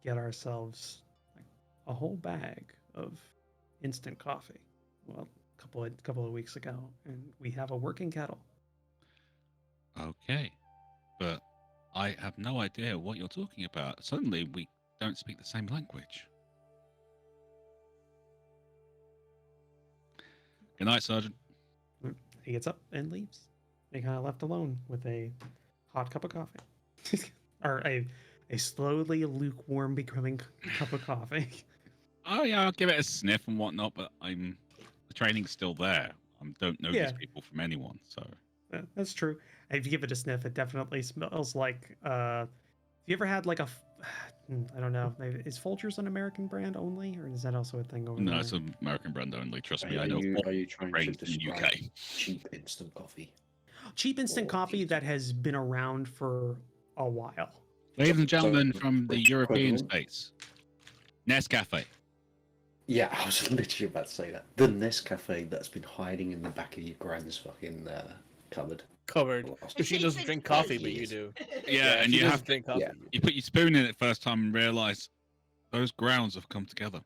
Speaker 2: get ourselves like a whole bag of instant coffee. Well, a couple of weeks ago, and we have a working kettle.
Speaker 4: Okay. But I have no idea what you're talking about. Suddenly, we don't speak the same language. Good night, Sergeant.
Speaker 2: He gets up and leaves. They kind of left alone with a hot cup of coffee, or a slowly lukewarm becoming cup of coffee.
Speaker 4: Oh yeah, I'll give it a sniff and whatnot, but the training's still there. I don't know
Speaker 2: Yeah.
Speaker 4: these people from anyone, so.
Speaker 2: Yeah, that's true. If you give it a sniff, it definitely smells like. Have you ever had like a? I don't know. Is Folgers an American brand only, or is that also a thing over there?
Speaker 4: No, it's an American brand only. Trust me,
Speaker 5: Are
Speaker 4: I know.
Speaker 5: you trying to
Speaker 4: brands in the
Speaker 5: describe
Speaker 4: UK.
Speaker 5: cheap instant coffee?
Speaker 2: Cheap instant
Speaker 5: Or
Speaker 2: coffee
Speaker 5: just-
Speaker 2: that has been around for a while.
Speaker 4: Ladies and gentlemen
Speaker 5: So,
Speaker 4: from the
Speaker 5: British
Speaker 4: European
Speaker 5: equivalent?
Speaker 4: states, Nescafe.
Speaker 5: Yeah, I was literally about to say that. The Nescafe that's been hiding in the back of your grand's fucking cupboard.
Speaker 3: Covered. Because she doesn't drink coffee, but you
Speaker 5: years.
Speaker 3: do.
Speaker 4: Yeah, and
Speaker 3: she
Speaker 4: you
Speaker 3: doesn't
Speaker 4: have
Speaker 3: drink coffee.
Speaker 5: yeah.
Speaker 4: you put your spoon in it first time and realize those grounds have come together.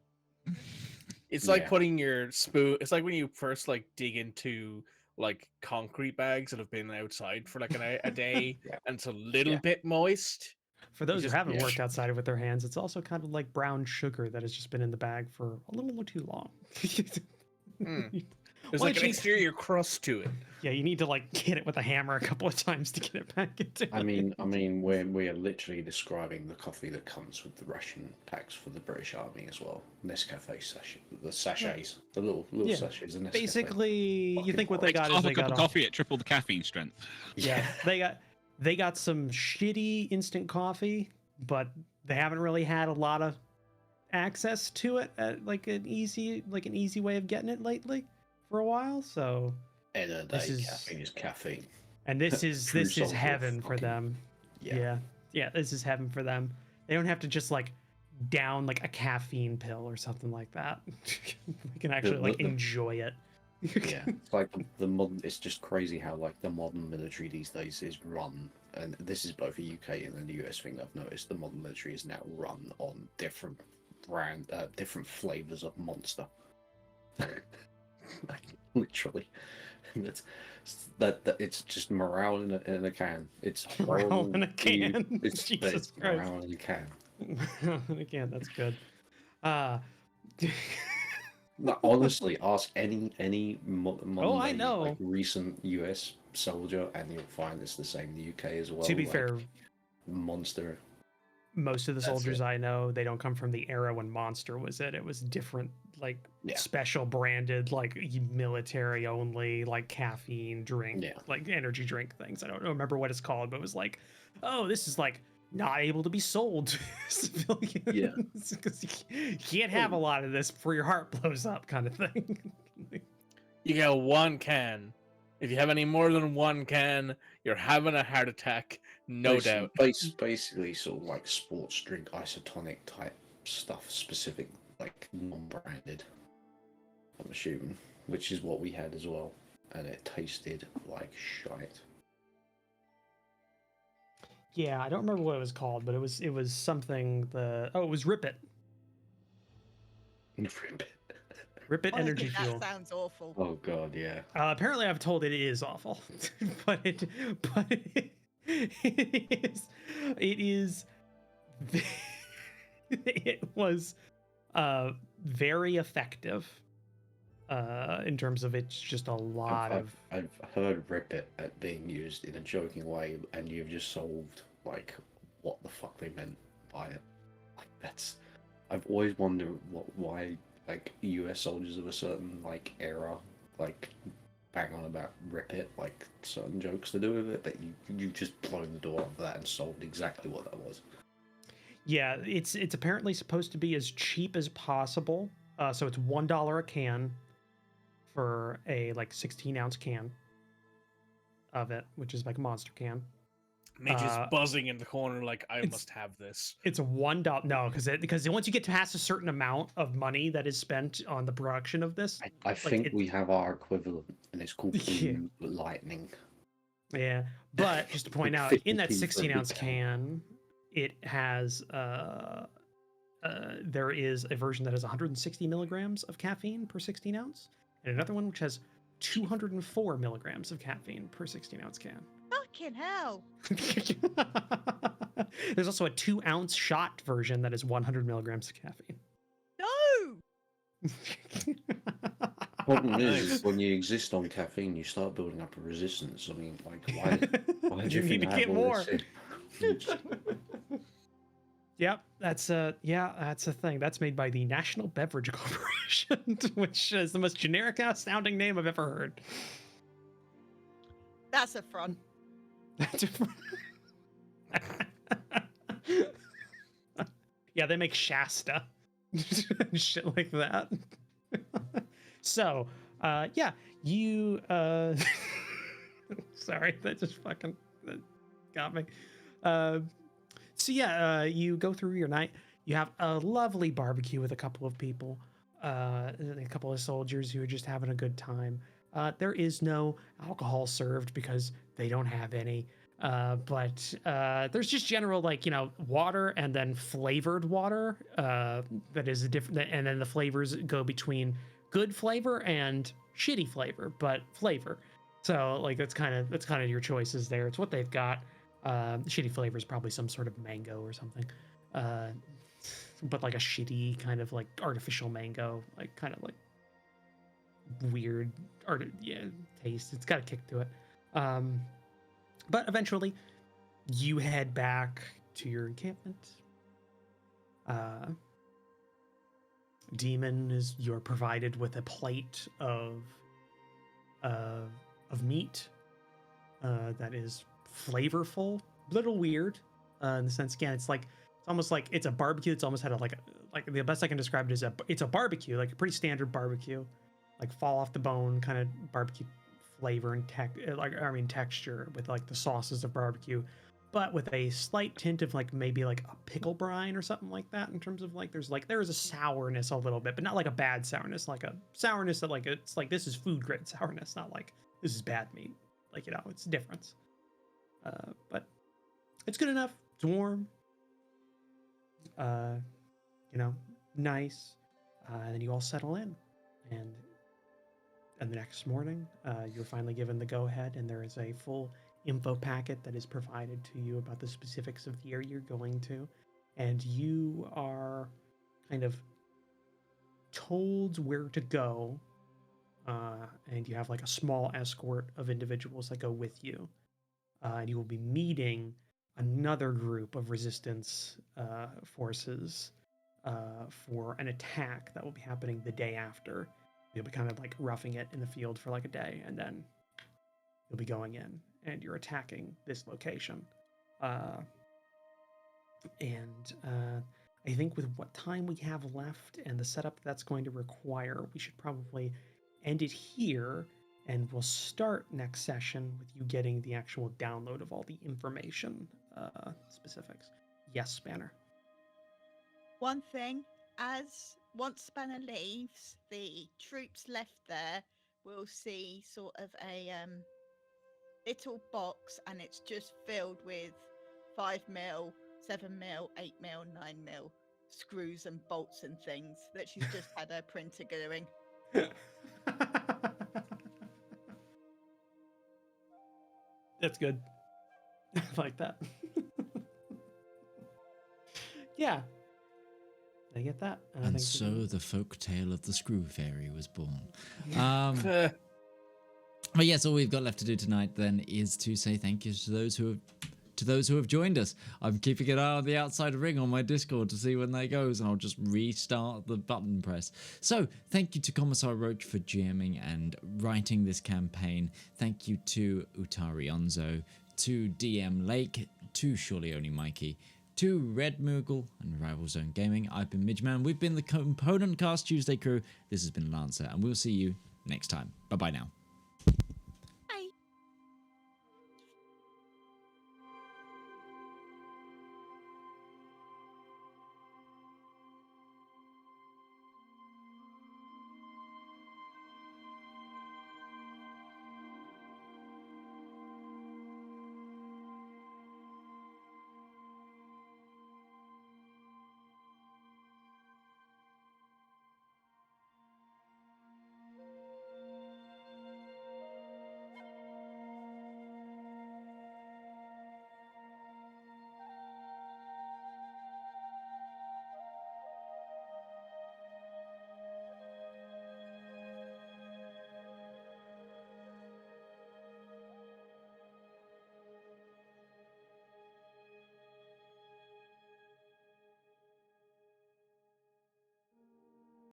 Speaker 3: It's like
Speaker 5: Yeah.
Speaker 3: putting your spoon. It's like when you first like dig into like concrete bags that have been outside for like a day,
Speaker 5: Yeah.
Speaker 3: and it's a little
Speaker 2: Yeah.
Speaker 3: bit moist.
Speaker 2: For those who
Speaker 3: just-
Speaker 2: haven't
Speaker 5: yeah.
Speaker 2: worked outside it with their hands, it's also kind of like brown sugar that has just been in the bag for a little too long.
Speaker 3: There's
Speaker 2: Once
Speaker 3: like an
Speaker 2: you-
Speaker 3: exterior crust to it.
Speaker 2: Yeah, you need to like hit it with a hammer a couple of times to get it back into.
Speaker 5: I mean, we're literally describing the coffee that comes with the ration packs for the British Army as well. Nescafe sachets, the little
Speaker 2: Yeah.
Speaker 5: sachets. Of Nescafe.
Speaker 2: Basically, you
Speaker 5: Fucking
Speaker 2: think what they
Speaker 5: great.
Speaker 2: got is
Speaker 4: Half
Speaker 2: they
Speaker 4: a cup
Speaker 2: got
Speaker 4: of
Speaker 2: a-
Speaker 4: coffee at triple the caffeine strength.
Speaker 2: Yeah, they got some shitty instant coffee, but they haven't really had a lot of access to it at like an easy way of getting it lately for a while. So,
Speaker 5: End of the
Speaker 2: this
Speaker 5: day,
Speaker 2: is-
Speaker 5: caffeine is caffeine.
Speaker 2: and this is
Speaker 5: True
Speaker 2: this is
Speaker 5: soldier of
Speaker 2: heaven for
Speaker 5: fucking-
Speaker 2: them.
Speaker 5: Yeah.
Speaker 2: Yeah, this is heaven for them. They don't have to just like down like a caffeine pill or something like that. They can actually like
Speaker 5: the-
Speaker 2: enjoy it.
Speaker 5: Yeah, it's like the modern. It's just crazy how like the modern military these days is run, and this is both a UK and a US thing. I've noticed the modern military is now run on different different flavors of Monster. Like, literally, and it's just morale in a can. It's
Speaker 2: Morale
Speaker 5: horrible.
Speaker 2: in a can?
Speaker 5: It's,
Speaker 2: Jesus
Speaker 5: it's
Speaker 2: Christ.
Speaker 5: morale in a can.
Speaker 2: Again, that's good.
Speaker 5: No, honestly, ask any modern
Speaker 2: Oh, I
Speaker 5: day,
Speaker 2: know.
Speaker 5: like, recent US soldier, and you'll find it's the same in the UK as well.
Speaker 2: To be
Speaker 5: like,
Speaker 2: fair,
Speaker 5: Monster.
Speaker 2: most of the
Speaker 5: That's
Speaker 2: soldiers
Speaker 5: it.
Speaker 2: I know, they don't come from the era when Monster was it. It was different, like
Speaker 5: Yeah.
Speaker 2: special branded, like military only, like caffeine drink,
Speaker 5: Yeah.
Speaker 2: like energy drink things. I don't remember what it's called, but it was like, oh, this is like not able to be sold to civilians because you can't have a lot of this before your heart blows up, kind of thing.
Speaker 3: You get one can. If you have any more than one can, you're having a heart attack, no doubt.
Speaker 5: Basically, sort of like sports drink, isotonic type stuff, specific, like non-branded. I'm assuming, which is what we had as well, and it tasted like shite.
Speaker 2: Yeah, I don't remember what it was called, but it was something. It was Rip It. Rip It
Speaker 6: Honestly,
Speaker 2: energy
Speaker 6: that
Speaker 2: fuel.
Speaker 6: sounds awful.
Speaker 5: Oh god, yeah.
Speaker 2: Apparently, I've told it is awful, but it is. It was very effective in terms of it's just a lot of.
Speaker 5: I've heard Rip It at being used in a joking way, and you've just solved like what the fuck they meant by it. Like that's. I've always wondered why like U.S. soldiers of a certain like era like bang on about Rip It, like certain jokes to do with it, but you just blown the door off that and solved exactly what that was.
Speaker 2: Yeah, it's apparently supposed to be as cheap as possible. So it's $1 a can for a like 16-ounce can of it, which is like a monster can.
Speaker 3: Midge is buzzing in the corner like, I must have this.
Speaker 2: It's $1. No, because once you get past a certain amount of money that is spent on the production of this,
Speaker 5: I think we have our equivalent, and it's called Blue Lightning.
Speaker 2: Yeah, but just to point out, in that 16-ounce can, it has there is a version that has 160 milligrams of caffeine per 16 ounce, and another one which has 204 milligrams of caffeine per 16-ounce can.
Speaker 6: Fucking hell.
Speaker 2: There's also a 2-ounce shot version that is 100 milligrams of caffeine.
Speaker 6: No.
Speaker 5: Problem is, when you exist on caffeine, you start building up a resistance. I mean, like, why do you
Speaker 2: need
Speaker 5: think
Speaker 2: to
Speaker 5: I
Speaker 2: get
Speaker 5: have all
Speaker 2: more.
Speaker 5: this?
Speaker 2: Yep, that's a thing. That's made by the National Beverage Corporation, which is the most generic sounding name I've ever heard.
Speaker 6: That's a front.
Speaker 2: Yeah, they make Shasta and shit like that. So, yeah, you sorry, that just fucking got me. So yeah, you go through your night. You have a lovely barbecue with a couple of people, a couple of soldiers who are just having a good time. There is no alcohol served because they don't have any. But there's just general, like, water and then flavored water that is a different, and then the flavors go between good flavor and shitty flavor, but flavor. So like that's kind of your choices there. It's what they've got. Shitty flavor is probably some sort of mango or something, but like a shitty kind of like artificial mango, like kind of like weird taste. It's got a kick to it. But eventually, you head back to your encampment. Demon you're provided with a plate of meat that is flavorful, little weird in the sense. Again, it's almost like it's a barbecue. It's almost had like the best I can describe it is it's a barbecue, like a pretty standard barbecue, like fall off the bone kind of barbecue flavor and texture with like the sauces of barbecue, but with a slight tint of like maybe like a pickle brine or something like that, in terms of like there is a sourness a little bit, but not like a bad sourness, like a sourness that like it's like this is food grade sourness, not like this is bad meat, like it's a difference. But it's good enough. It's warm. Nice. And then you all settle in, and the next morning, you're finally given the go-ahead, and there is a full info packet that is provided to you about the specifics of the area you're going to, and you are kind of told where to go, and you have like a small escort of individuals that go with you, and you will be meeting another group of resistance forces for an attack that will be happening the day after. You'll be kind of like roughing it in the field for like a day, and then you'll be going in and you're attacking this location. I think with what time we have left and the setup that's going to require, we should probably end it here, and we'll start next session with you getting the actual download of all the information specifics. Yes, Spanner.
Speaker 6: One thing, as once Spanner leaves, the troops left there will see sort of a little box, and it's just filled with 5mm, 7mm, 8mm, 9mm screws and bolts and things that she's just had her printer going.
Speaker 2: That's good. I like that. Yeah. I get that.
Speaker 1: And so the folk tale of the Screw Fairy was born. But yes, all we've got left to do tonight then is to say thank you to those who have joined us. I'm keeping an eye on the outside ring on my Discord to see when that goes, and I'll just restart the button press. So thank you to Commissar Roach for GMing and writing this campaign. Thank you to Utari Onzo, to DM Lake, to SurelyOnlyMikey, to Red Moogle and RivalzoneGaming. I've been Midgeman. We've been the Component Cast Tuesday crew. This has been Lancer, and we'll see you next time. Bye bye now.